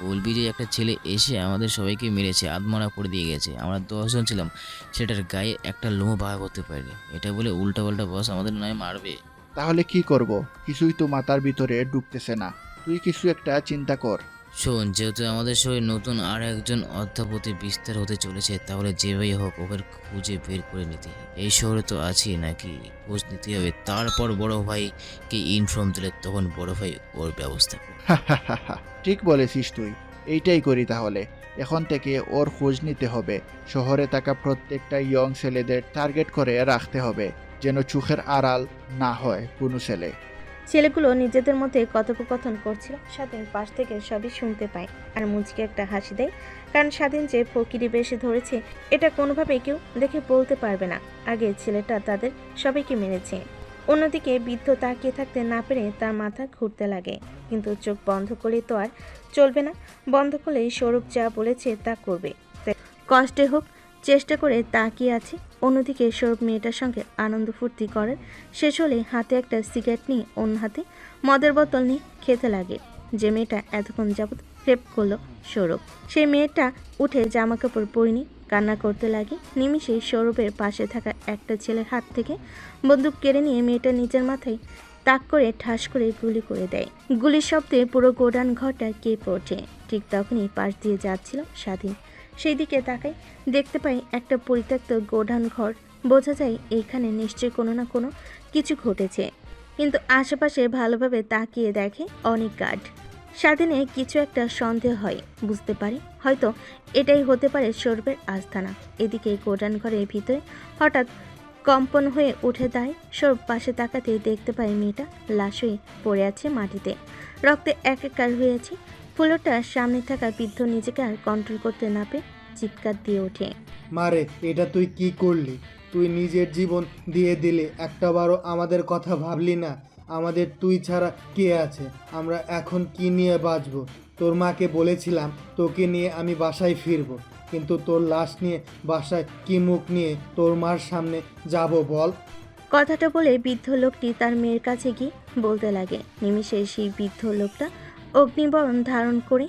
বলবি যে একটা ছেলে এসে আমাদের সবাইকে মেরেছে, আধমরা করে দিয়ে গেছে, আমরা 10 জন ছিলাম, সেটার গায়ে একটা লোমও বাঘা করতে পারিনি, এটা বলে উল্টাপাল্টা বস আমাদের নয় মারবে। তাহলে কি করব? কিছুই তো মাথার ভিতরে ঢুকতেছে না। তুই কিছু একটা চিন্তা কর। শোন, যেহেতু আমাদের শহরে নতুন আর একজন অধ্যাপতি বিস্তার হতে চলেছে, তাহলে যেভাবেই হোক ওকে খুঁজে বের করে নিতে হবে। এই শহরে তো আছি নাকি, খোঁজ নিতে হবে, তারপর বড় ভাইকে ইনফর্ম দিলে তখন বড় ভাই ওর ব্যবস্থা করবে। ঠিক বলেছিস তুই, এইটাই করি তাহলে। এখন থেকে ওর খোঁজ নিতে হবে। শহরে থাকা প্রত্যেকটা ইয়ং ছেলেদের টার্গেট করে রাখতে হবে, যেন চোখের আড়াল না হয় কোনো ছেলে। ছেলেগুলো নিজেদের মধ্যে কথোপকথন করছিল। স্বাধীন পাশ থেকে সবই শুনতে পায় আর মুচকে একটা হাসি দেয়, কারণ স্বাধীন যে ফকিরি বেশে ধরেছে এটা কোনোভাবে কেউ দেখে বলতে পারবে না আগে ছেলেটা তাদের সবাইকে মেরেছে। অন্যদিকে বৃদ্ধ তাকিয়ে থাকতে না পেরে তার মাথা ঘুরতে লাগে, কিন্তু চোখ বন্ধ করলে তো আর চলবে না। বন্ধ করলেই সৌরভ যা বলেছে তা করবে, তাই কষ্টে হোক চেষ্টা করে তাকিয়ে আছে অন্যদিকে সৌরভ মেয়েটার সঙ্গে আনন্দ ফুর্তি করার শেষ হলে হাতে একটা সিগারেট নিয়ে অন্য হাতে মদের বোতল নিয়ে খেতে লাগে। যে মেয়েটা এতক্ষণ যাবৎ রেপ করলো সৌরভ, সেই মেয়েটা উঠে জামা কাপড় পরিনি কান্না করতে লাগে। নিমিষেই সৌরভের পাশে থাকা একটা ছেলের হাত থেকে বন্দুক কেড়ে নিয়ে মেয়েটা নিজের মাথায় তাক করে ঠাস করে গুলি করে দেয়। গুলির শব্দে পুরো গোডাউন ঘরটা কেঁপে ওঠে। ঠিক তখনই পাশ দিয়ে যাচ্ছিল স্বাধীন, সেই দিকে তাকাই দেখতে পাই একটা পরিত্যক্ত গোডাউন ঘর। বোঝা যায় এইখানে নিশ্চয়ই কোনো না কোনো কিছু ঘটেছে, কিন্তু আশেপাশে ভালোভাবে তাকিয়ে দেখে অনেক গার্ড। স্বাধীনে কিছু একটা সন্দেহ হয়, বুঝতে পারি হয়তো এটাই হতে পারে সৌরভের আস্তানা। এদিকে গোডাউন ঘরের ভিতরে হঠাৎ কম্পন হয়ে উঠে দাঁড়ায়। সৌরভ পাশে তাকাতে দেখতে পায় মেয়েটা লাশ হয়ে পড়ে আছে মাটিতে, রক্তে একাকার হয়েছে। ফ্লোরটার সামনে থাকা বৃদ্ধ নিজেকে আর কন্ট্রোল করতে না পেরে চিৎকার দিয়ে ওঠে। মারে, এটা তুই কি করলি? তুই নিজের জীবন দিয়ে দিলি, একটাবারও আমাদের কথা ভাবলি না। আমাদের তুই ছাড়া কে আছে? আমরা এখন কি নিয়ে বাঁচবো? তোর মাকে বলেছিলাম তোকে নিয়ে আমি বাসায় ফিরবো, কিন্তু তোর লাশ নিয়ে বাসায় কি মুখ নিয়ে তোর মার সামনে যাব বল? কথাটা বলে বৃদ্ধ লোকটি তার মেয়ের কাছে গিয়ে বলতে লাগে। নিমিষে সেই বৃদ্ধ লোকটা অগ্নিবরণ ধারণ করে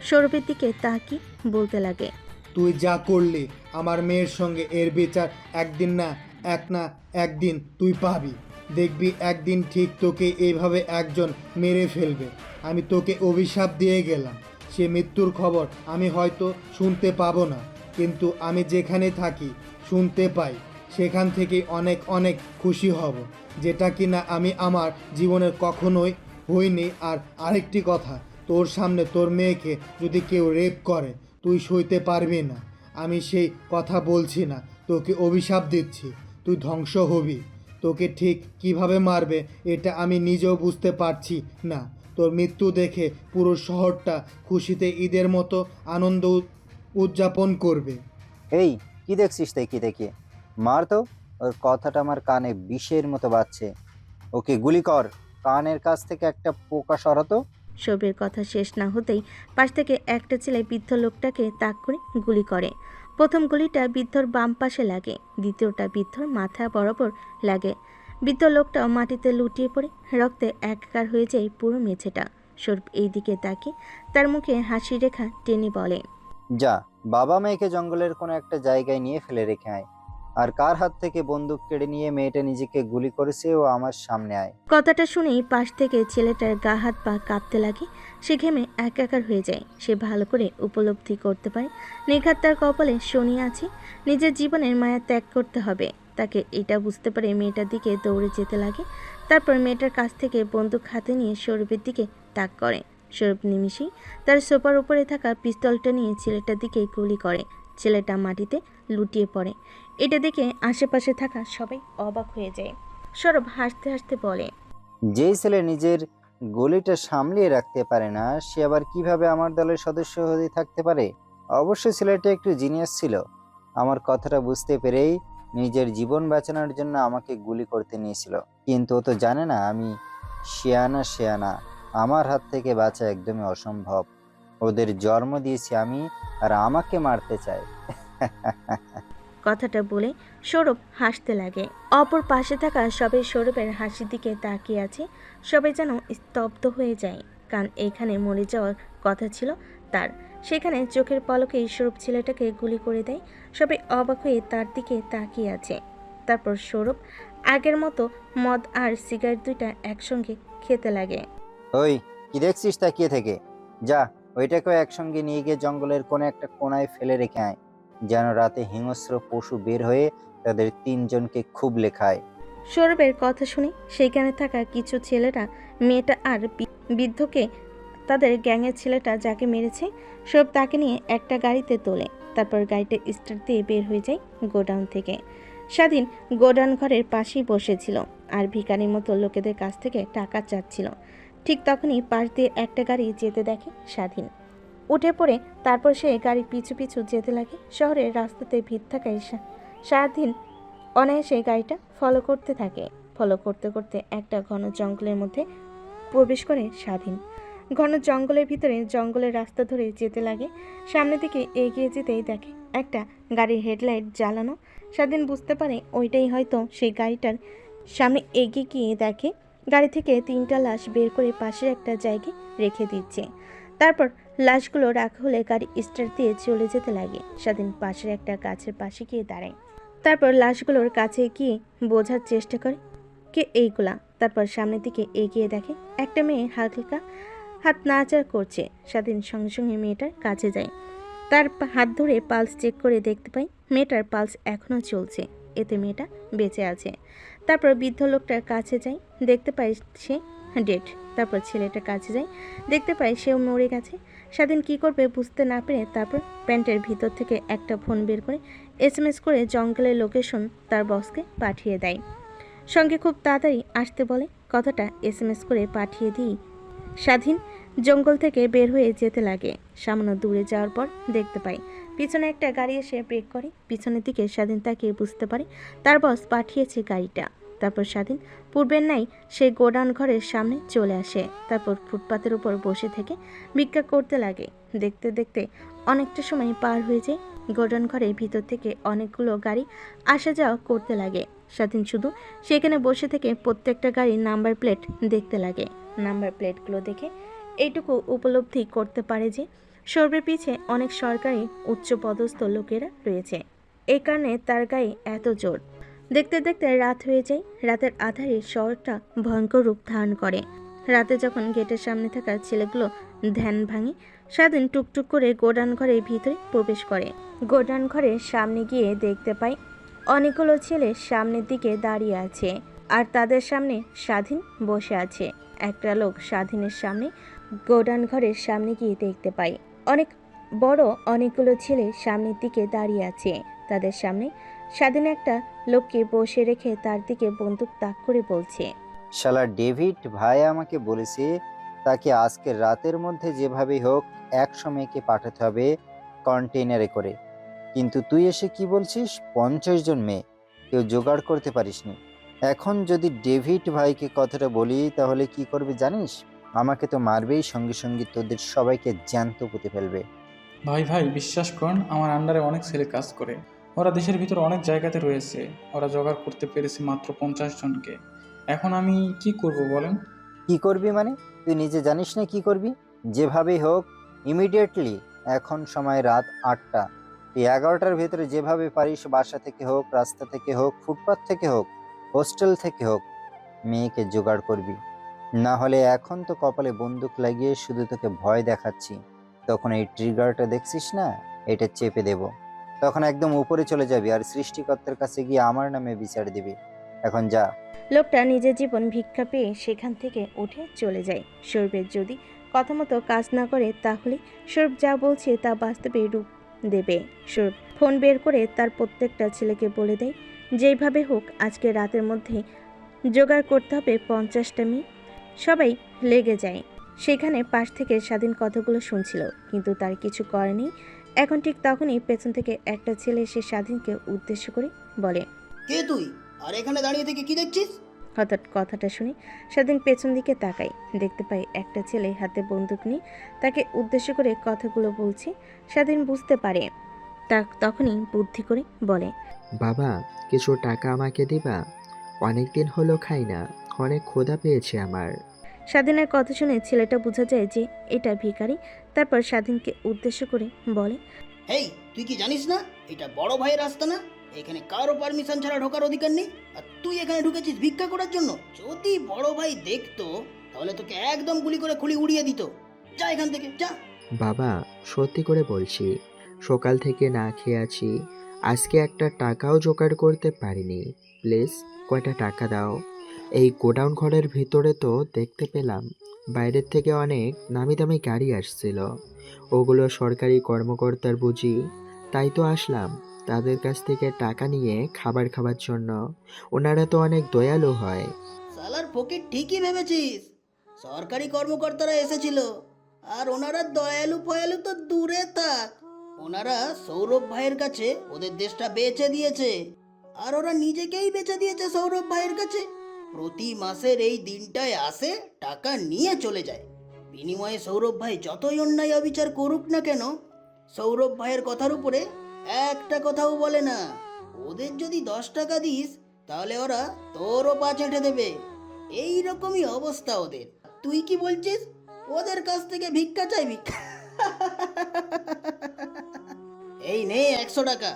সৌরভের দিকে তাকিয়ে বলতে লাগে, তুই যা করলি আমার মেয়ের সঙ্গে এর বিচার একদিন না একদিন তুই পাবি। দেখবি একদিন ঠিক তোকে এইভাবে একজন মেরে ফেলবে। আমি তোকে অভিশাপ দিয়ে গেলাম, সে মৃত্যুর খবর আমি হয়তো শুনতে পাবো না, কিন্তু আমি যেখানে থাকি শুনতে পাই, সেখান থেকে অনেক অনেক খুশি হব, যেটা কিনা আমি আমার জীবনের কখনোই হইনি। আর আরেকটি কথা, তোর সামনে তোর মেয়েকে যদি কেউ রেপ করে তুই সইতে পারবি না। আমি সেই কথা বলছি না, তোকে অভিশাপ দিচ্ছি, তুই ধ্বংস হবি। তোকে ঠিক কিভাবে মারবে এটা আমি নিজেও বুঝতে পারছি না। তোর মৃত্যু দেখে পুরো শহরটা খুশিতে ঈদের মতো আনন্দ উদযাপন করবে। এই কি দেখছিস তাই কি দেখে? মার তো, ওর কথাটা আমার কানে বিষের মতো বাজছে। ওকে গুলি কর, কানের কাছ থেকে একটা পোকা সরাতো। সৌরভের কথা শেষ না হতেই পাশ থেকে একটা ছেলে বৃদ্ধ লোকটাকে তাক করে গুলি করে। প্রথম গুলিটা বৃদ্ধর বাম পাশে লাগে, দ্বিতীয়টা বৃদ্ধর মাথা বরাবর লাগে। বৃদ্ধ লোকটা মাটিতে লুটিয়ে পড়ে রক্তে একাকার হয়ে যায় পুরো মেঝেটা। সৌরভ এই দিকে তাকিয়ে তার মুখে হাসি রেখা টেনে বলে, যা, বাবা মেয়েকে জঙ্গলের কোনো একটা জায়গায় নিয়ে ফেলে রেখে আয়। আর কার হাত থেকে বন্দুক কেড়ে নিয়ে মেয়েটা নিজেকে গুলি করেছে ও আমার সামনে আয়। কথাটা শুনেই পাশ থেকে ছেলেটার গা হাত পা কাঁপতে লাগে। সে ঘেমে একাকার হয়ে যায়। সে ভালো করে উপলব্ধি করতে পারে নিঘাত তার কপালে শনি আছে, নিজের জীবনের মায়া ত্যাগ করতে হবে তাকে। এটা বুঝতে পারে মেয়েটার দিকে দৌড়ে যেতে লাগে। তারপর মেয়েটার কাছ থেকে বন্দুক হাতে নিয়ে সৌরভের দিকে তাক করে। সৌরভ নিমিষেই তার সোফার উপরে থাকা পিস্তলটা নিয়ে ছেলেটার দিকে গুলি করে। ছেলেটা মাটিতে লুটিয়ে পড়ে। এটা দেখে আশেপাশে থাকা সবাই অবাক হয়ে যায়। সৌরভ হাসতে হাসতে বলে, যেই ছেলে নিজের গলিটা সামলিয়ে রাখতে পারে না, সে আবার কিভাবে আমার দলের সদস্য হয়ে থাকতে পারে? অবশ্যই ছেলেটা একটু জিনিয়াস ছিল। আমার কথাটা বুঝতে পেরেই নিজের জীবন বাঁচানোর জন্য আমাকে গুলি করতে নিয়েছিল, কিন্তু ও তো জানে না আমি শেয়ানা। আমার হাত থেকে বাঁচা একদমই অসম্ভব। ওদের জন্ম দিয়েছি আমি, আর আমাকে মারতে চায়। কথাটা বলে সৌরভ হাসতে লাগে। অপর পাশে থাকা সবাই সৌরভের হাসির দিকে তাকিয়ে আছে। সবাই যেন স্তব্ধ হয়ে যায়, কারণ এখানে মরে যাওয়ার কথা ছিল তার। সেখানে চোখের পলকেই সৌরভ ছেলেটাকে গুলি করে দেয়। সবাই অবাক হয়ে তার দিকে তাকিয়ে আছে। তারপর সৌরভ আগের মতো মদ আর সিগারেট দুইটা একসঙ্গে খেতে লাগে। ওই কি দেখছিস তাকিয়ে থেকে? যা, ওইটাকেও একসঙ্গে নিয়ে গিয়ে জঙ্গলের কোনো একটা কোনায় ফেলে রেখে আয়, যেন রাতে হিংস্র পশু বের হয়ে তাদের তিনজনকে খুব লেখায়। সৌরভের কথা শুনে সেখানে থাকা কিছু ছেলেরা মেয়েটা আর বৃদ্ধকে, তাদের গ্যাংয়ের ছেলেটা যাকে মেরেছে, সৌরভ তাকে নিয়ে একটা গাড়িতে তোলে। তারপর গাড়িটা স্টার্ট দিয়ে বের হয়ে যায় গোডাউন থেকে। স্বাধীন গোডাউন ঘরের পাশেই বসেছিল আর ভিখারির মতো লোকেদের কাছ থেকে টাকা চাচ্ছিল। ঠিক তখনই পাশ দিয়ে একটা গাড়ি যেতে দেখে স্বাধীন। উঠে পড়ে তারপর সে গাড়ির পিছু পিছু যেতে লাগে। শহরের রাস্তাতে ভিড় থাকায় স্বাধীন অনায়াসে গাড়িটা ফলো করতে থাকে। ফলো করতে করতে একটা ঘন জঙ্গলের মধ্যে প্রবেশ করে স্বাধীন। ঘন জঙ্গলের ভিতরে জঙ্গলের রাস্তা ধরে যেতে লাগে। সামনের দিকে এগিয়ে যেতেই দেখে একটা গাড়ির হেডলাইট জ্বালানো। স্বাধীন বুঝতে পারে ওইটাই হয়তো সেই গাড়িটার সামনে এগিয়ে গিয়ে দেখে গাড়ি থেকে 3টা লাশ বের করে পাশের একটা জায়গায় রেখে দিচ্ছে। তারপর লাশগুলো রাখা হলে গাড়ি স্টার্ট দিয়ে চলে যেতে লাগে। স্বাধীন পাশের একটা গাছের পাশে গিয়ে দাঁড়ায়। তারপর লাশগুলোর কাছে গিয়ে বোঝার চেষ্টা করে কে এইগুলা। তারপর সামনের দিকে এগিয়ে দেখে একটা মেয়ে হালকা হাত নাড়াচাড়া করছে। স্বাধীন সঙ্গে সঙ্গে মেয়েটার কাছে যায়। তার হাত ধরে পালস চেক করে দেখতে পায় মেয়েটার পালস এখনও চলছে, এতে মেয়েটা বেঁচে আছে। তারপর বৃদ্ধ লোকটার কাছে যায়, দেখতে পায় সে ডেড। তারপর ছেলেটার কাছে যায়, দেখতে পায় সেও মরে গেছে। স্বাধীন কী করবে বুঝতে না পেরে তারপর প্যান্টের ভিতর থেকে একটা ফোন বের করে SMS করে জঙ্গলের লোকেশন তার বসকে পাঠিয়ে দেয়। সঙ্গে খুব তাড়াতাড়ি আসতে বলে। কথাটা SMS করে পাঠিয়ে দিই স্বাধীন জঙ্গল থেকে বের হয়ে যেতে লাগে। সামান্য দূরে যাওয়ার পর দেখতে পায় পিছনে একটা গাড়ি এসে ব্রেক করে। পিছনের দিকে স্বাধীন তাকিয়ে বুঝতে পারে তার বস পাঠিয়েছে গাড়িটা। তারপর স্বাধীন পূর্বের নাই সেই গোডাউন ঘরের সামনে চলে আসে। তারপর ফুটপাতের উপর বসে থেকে ভিক্ষা করতে লাগে। দেখতে দেখতে অনেকটা সময় পার হয়ে যায়। গোডাউন ঘরের ভিতর থেকে অনেকগুলো গাড়ি আসা যাওয়া করতে লাগে। স্বাধীন শুধু সেখানে বসে থেকে প্রত্যেকটা গাড়ির নাম্বার প্লেট দেখতে লাগে। নাম্বার প্লেটগুলো দেখে এইটুকু উপলব্ধি করতে পারে যে সর্বের পিছে অনেক সরকারি উচ্চপদস্থ লোকেরা রয়েছে। এই কারণে তার গায়ে এত জোর। দেখতে দেখতে রাত হয়ে যায়। রাতের আধারে শহরটা ভয়ঙ্কর রূপ ধারণ করে। রাতে যখন গেটের সামনে থাকা ছেলেগুলো ধ্যান ভাঙে, স্বাধীন টুকটুক করে গোডাউন ঘরের ভিতরে প্রবেশ করে। গোডাউন ঘরের সামনে গিয়ে দেখতে পায় অনেকগুলো ছেলে সামনের দিকে দাঁড়িয়ে আছে আর তাদের সামনে স্বাধীন বসে আছে। একটা লোক স্বাধীনের সামনে গোডাউন ঘরের সামনে গিয়ে দেখতে পায় অনেক বড় অনেকগুলো ছেলে সামনের দিকে দাঁড়িয়ে আছে। তাদের সামনে স্বাধীন একটা লোককে বসে রেখে তার দিকে বন্দুক তাক করে বলছে, শালা ডেভিড ভাই আমাকে বলেছে তাকে আজকে রাতের মধ্যে যেভাবেই হোক 100 মেয়েকে পাঠাতে হবে কন্টেইনারে করে। কিন্তু তুই এসে কি বলছিস 50 জন মেয়ে কেউ জোগাড় করতে পারিসনি। এখন যদি ডেভিড ভাইকে কথাটা বলি তাহলে কি করবে জানিস? আমাকে তো মারবেই, সঙ্গে সঙ্গে তোদের সবাইকে জ্যান্ত পুঁতে ফেলবে। ভাই ভাই বিশ্বাস করুন, আমার আন্ডারে অনেক ছেলে কাজ করে। ওরা দেশের ভিতর অনেক জায়গাতে রয়েছে। ওরা জোগাড় করতে পেরেছে মাত্র 50 জনকে। এখন আমি কি করব বলেন? কি করবি মানে? তুই নিজে জানিস না কি করবি? যেভাবেই হোক ইমিডিয়েটলি, এখন সময় রাত 8টা, তুই 11টার ভেতরে যেভাবে পারিস বাসা থেকে হোক, রাস্তা থেকে হোক, ফুটপাথ থেকে হোক, হোস্টেল থেকে হোক মেয়েকে জোগাড় করবি। না হলে এখন তো কপালে বন্দুক লাগিয়ে শুধু তোকে ভয় দেখাচ্ছি, তখন এই ট্রিগারটা দেখছিস না, এটা চেপে দেব, তখন একদম উপরে চলে যাবি আর সৃষ্টিকর্তার কাছে গিয়ে আমার নামে বিচার দিবি। এখন যা। লোকটা নিজের জীবন ভিক্ষা পেয়ে সেখান থেকে উঠে চলে যায়। সৌরভের যদি কথা মতো কাজ না করে তাহলে সৌরভ যা বলছে তা বাস্তবে রূপ দেবে। সৌরভ ফোন বের করে তার প্রত্যেকটা ছেলেকে বলে দেয় যেইভাবে হোক আজকে রাতের মধ্যে জোগাড় করতে হবে 50টা মেয়ে। সবাই লেগে যায়। সেখানে পাশ থেকে স্বাধীন কথাগুলো শুনছিল, কিন্তু তার কিছু করেনি। এখন ঠিক তখনই পেছন থেকে একটা ছেলে এসে স্বাধীনকে উদ্দেশ্য করে বলে, কে তুই? আর এখানে দাঁড়িয়ে থেকে কি দেখছিস? হঠাৎ কথাটা শুনে স্বাধীন পেছন দিকে তাকায়। দেখতে পায় একটা ছেলে হাতে বন্দুক নিয়ে তাকে উদ্দেশ্য করে কথাগুলো বলছে। স্বাধীন বুঝতে পারে। তা তখনই বুদ্ধি করে বলে, বাবা কিছু টাকা আমাকে দিবা? অনেক দিন হলো খাই না, অনেক ক্ষুধা পেয়েছে আমার। স্বাধীনের কথা শুনে ছেলেটা বোঝা যায় যে এটা ভিখারি। তারপর স্বাধীনকে উদ্দেশ্য করে বলে, হেই, তুই কি জানিস না এটা বড় ভাইয়ের রাস্তা না? এখানে কারো পারমিশন ছাড়া ঢোকার অধিকার নেই। আর তুই এখানে ঢুকেছিস ভিক্ষা করার জন্য? যদি বড় ভাই দেখতো তাহলে তোকে একদম গুলি করে খুলি উড়িয়ে দিত। যা এখান থেকে যা। বাবা সত্যি করে বলছি, সকাল থেকে না খেয়ে আছি, আজকে একটা টাকাও জোগাড় করতে পারিনি। প্লিজ কয়টা টাকা দাও। এই গোডাউন ঘরের ভিতরে তো দেখতে পেলাম বাইরের থেকে অনেক নামি দামি গাড়ি আসছিল, ওগুলো সরকারি কর্মকর্তার বুঝি, তাই তো আসলাম তাদের কাছ থেকে টাকা নিয়ে খাবার খাওয়ার জন্য। ওনারা তো অনেক দয়ালু হয়। সালার ফকির ঠিকই ভেবেছিস। সরকারি কর্মকর্তারা এসেছিল, আর ওনারা দয়ালু ফয়ালু তো দূরে থাক, ওনারা সৌরভ ভাইয়ের কাছে ওদের দেশটা বেচে দিয়েছে। আর ওরা নিজেকেই বেচে দিয়েছে সৌরভ ভাইয়ের কাছে। প্রতি মাসের এই দিনটায় আসে, টাকা নিয়ে চলে যায়। বিনিময়ে সৌরভ ভাই যতই অন্যায় অবিচার করুক না কেন, সৌরভ ভাইয়ের কথার উপরে একটা কথাও বলে না। ওদের যদি 10 টাকা দিস তাহলে ওরা তোরও পা চেটে দেবে। এই রকমই অবস্থা ওদের। তুই কি বলছিস ওদের কাছ থেকে ভিক্ষা চাইবি? এই নে 100 টাকা,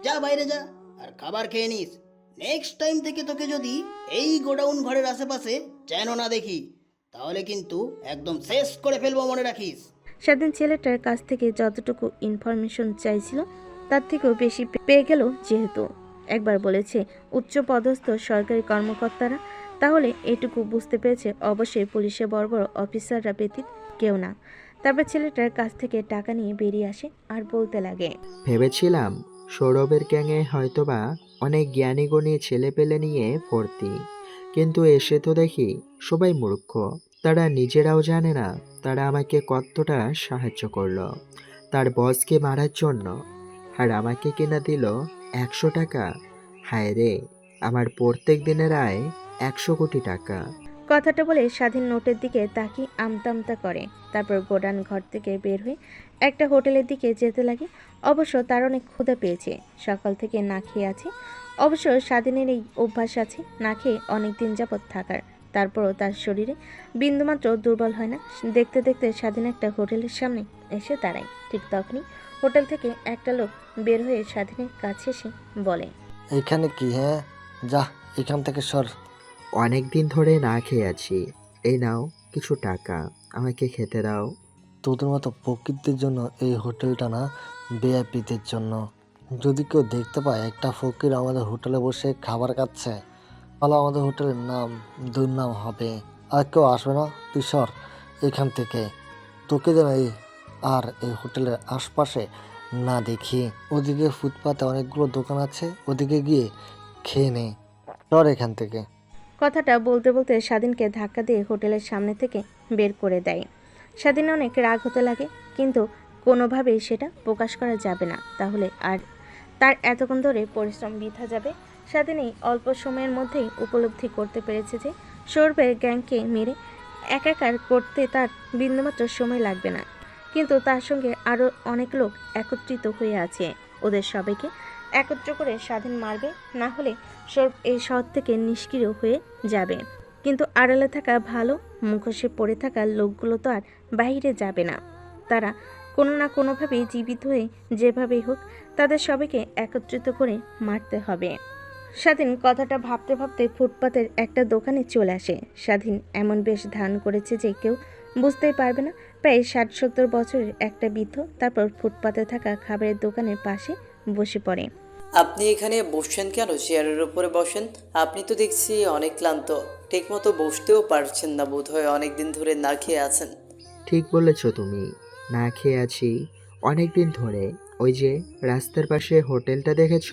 যা বাইরে যা আর খাবার খেয়ে নিস। নেক্সট টাইম থেকে তোকে যদি এই গোডাউন ঘরের আশেপাশে যেন না দেখি, তাহলে কিন্তু একদম শেষ করে ফেলবো, মনে রাখিস। স্বাধীন ছেলেটার কাছ থেকে যতটুকু ইনফরমেশন চাইছিল তার থেকেও বেশি পেয়ে গেল। যেহেতু একবার বলেছে উচ্চ পদস্থ সরকারি কর্মকর্তারা, তাহলে এটুকু বুঝতে পেরেছে অবশ্যই পুলিশের বড় বড় অফিসাররা ব্যতীত কেউ না। তারপর ছেলেটার কাছ থেকে টাকা নিয়ে বেরিয়ে আসে আর বলতে লাগে, ভেবেছিলাম সৌরভের গ্যাংয়ে হয়তোবা অনেক জ্ঞানী গুণী ছেলেপেলে নিয়ে ভর্তি, কিন্তু এসে তো দেখি সবাই মূর্খ। তারা নিজেরাও জানে না তারা আমাকে কতটা সাহায্য করলো তার বসকে মারার জন্য, আর আমাকে কিনা দিল 100 টাকা। হায় রে, আমার প্রত্যেক দিনের আয় 100 কোটি টাকা। কথাটা বলে স্বাধীন নোটের দিকে তাকিয়ে আমতা আমতা করে। তারপর গোডাউন ঘর থেকে বের হয়ে একটা হোটেলের দিকে যেতে লাগে। অবশ্য তার অনেক ক্ষুধা পেয়েছে, সকাল থেকে না খেয়ে আছে। অবশ্য স্বাধীনের এই অভ্যাস আছে না খেয়ে অনেক দিন যাবৎ থাকার। তারপরও তার শরীরে বিন্দুমাত্র দুর্বল হয় না। দেখতে দেখতে স্বাধীন একটা হোটেলের সামনে এসে দাঁড়ায়। ঠিক তখনই হোটেল থেকে একটা লোক বের হয়ে স্বাধীনের কাছে এসে বলে, এইখানে কি? হ্যাঁ, যা এখান থেকে সর। অনেক দিন ধরে না খেয়ে আছি, এই নাও কিছু টাকা, আমাকে খেতে দাও। তোদের মতো প্রকৃতির জন্য এই হোটেলটা না ভিআইপিদের জন্য। যদি কেউ দেখতে পায় একটা ফকির আমাদের হোটেলে বসে খাবার খাচ্ছে, তাহলে আমাদের হোটেলের নাম দুর্নাম হবে, আর কেউ আসবে না। তুই সর এখান থেকে, তোকে যেন এই হোটেলের আশপাশে না দেখি। ওদিকে ফুটপাতে অনেকগুলো দোকান আছে, ওদিকে গিয়ে খেয়ে নে, সর এখান থেকে। কথাটা বলতে বলতে স্বাধীনকে ধাক্কা দিয়ে হোটেলের সামনে থেকে বের করে দেয়। স্বাধীন অনেক রাগ হতে লাগে, কিন্তু কোনোভাবেই সেটা প্রকাশ করা যাবে না, তাহলে আর তার এতক্ষণ ধরে পরিশ্রম বৃথা যাবে। স্বাধীন এই অল্প সময়ের মধ্যেই উপলব্ধি করতে পেরেছে যে সৌরভের গ্যাংকে মেরে একাকার করতে তার বিন্দুমাত্র সময় লাগবে না। কিন্তু তার সঙ্গে আরও অনেক লোক একত্রিত হয়ে আছে। ওদের সবাইকে একত্র করে স্বাধীন মারবে, না হলে সৌরভ এই শহর থেকে নিষ্ক্রিয় হয়ে যাবে। কিন্তু আড়ালে থাকা ভালো মুখোশে পড়ে থাকা লোকগুলো তো আর বাইরে যাবে না। তারা কোনো না কোনোভাবেই জীবিত হয়ে যেভাবেই হোক তাদের সবাইকে একত্রিত করে মারতে হবে। স্বাধীন কথাটা ভাবতে ভাবতে ফুটপাতের একটা দোকানে চলে আসে। স্বাধীন এমন বেশ ধারণ করেছে যে কেউ বুঝতেই পারবে না। প্রায় 60-70 বছরের একটা বৃদ্ধ তারপর ফুটপাতে থাকা খাবারের দোকানের পাশে বসে পড়ে। আপনি এখানে বসছেন কেন? চেয়ারের উপরে বসেন। আপনি তো দেখছি অনেক ক্লান্ত, ঠিকমতো বসতেও পারছেন না, বোধহয় অনেক দিন ধরে না খেয়ে আছেন। ঠিক বলেছ তুমি, না খেয়ে আছি অনেক দিন ধরে। ওই যে রাস্তার পাশে হোটেলটা দেখেছ,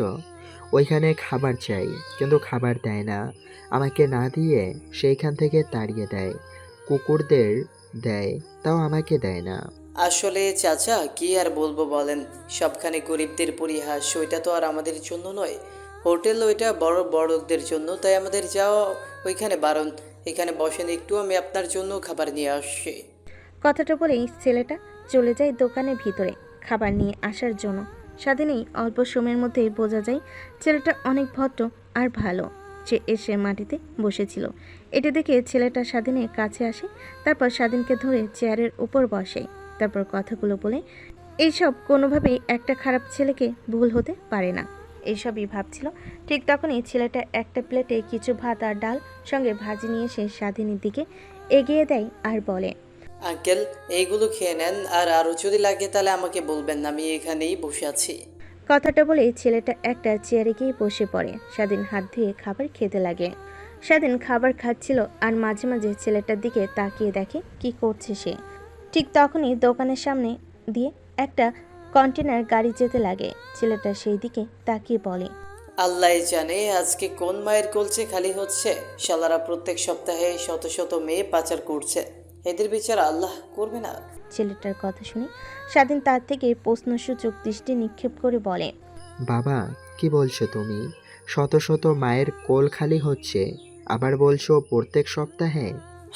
ওইখানে খাবার চাই, কিন্তু খাবার দেয় না। আমাকে না দিয়ে সেইখান থেকে তাড়িয়ে দেয়, কুকুরদের দেয়, তাও আমাকে দেয় না। আসলে চাচা কি আর বলবো বলেন, সবখানে গরিবদের পরিহাস। ওইটা তো আর আমাদের জন্য নয়, হোটেল ওইটা বড় বড়দের জন্য, তাই আমাদের যাওয়া ওইখানে বারণ। এখানে বসেন একটু, আমি আপনার জন্য খাবার নিয়ে আসছি। কথাটা বলেই ছেলেটা চলে যায় দোকানের ভিতরে খাবার নিয়ে আসার জন্য। স্বাধীনই অল্প সময়ের মধ্যেই বোঝা যায় ছেলেটা অনেক ভদ্র আর ভালো। সে এসে মাটিতে বসেছিল, এটা দেখে ছেলেটা স্বাধীনের কাছে আসে। তারপর স্বাধীনকে ধরে চেয়ারের উপর বসে। তারপর কথাগুলো বলে, এইসব কোনোভাবেই একটা খারাপ ছেলেকে ভুল হতে পারে না। এইসবই ভাবছিল, ঠিক তখনই ছেলেটা একটা প্লেটে কিছু ভাত আর ডাল সঙ্গে ভাজি নিয়ে এসে স্বাধীনের দিকে এগিয়ে দেয় আর বলে, আঙ্কেল এইগুলো খেয়ে নেন, আর আরও যদি লাগে তাহলে আমাকে বলবেন, আমি এখানেই বসে আছি। কথাটা বলে ছেলেটা একটা চেয়ারে গিয়ে বসে পড়ে। স্বাধীন হাত ধুয়ে খাবার খেতে লাগে। স্বাধীন খাবার খাচ্ছিল আর মাঝে মাঝে ছেলেটার দিকে তাকিয়ে দেখে কি করছে সে। ঠিক তখনই দোকানের সামনে দিয়ে একটা কন্টেনার গাড়ি যেতে লাগে। ছেলেটা সেই দিকে তাকিয়ে বলে, আল্লাহ জানে আজকে কোন মায়ের কোলছে খালি হচ্ছে। শালারা প্রত্যেক সপ্তাহে শত শত মেয়ে পাচার করছে, এদের বিচার আল্লাহ করবে না? ছেলেটার কথা শুনে স্বাধীন তার থেকে প্রশ্নসূচক দৃষ্টি নিক্ষেপ করে বলে, বাবা কি বলছো তুমি? শত শত মায়ের কোল খালি হচ্ছে, আবার বলছো প্রত্যেক সপ্তাহে?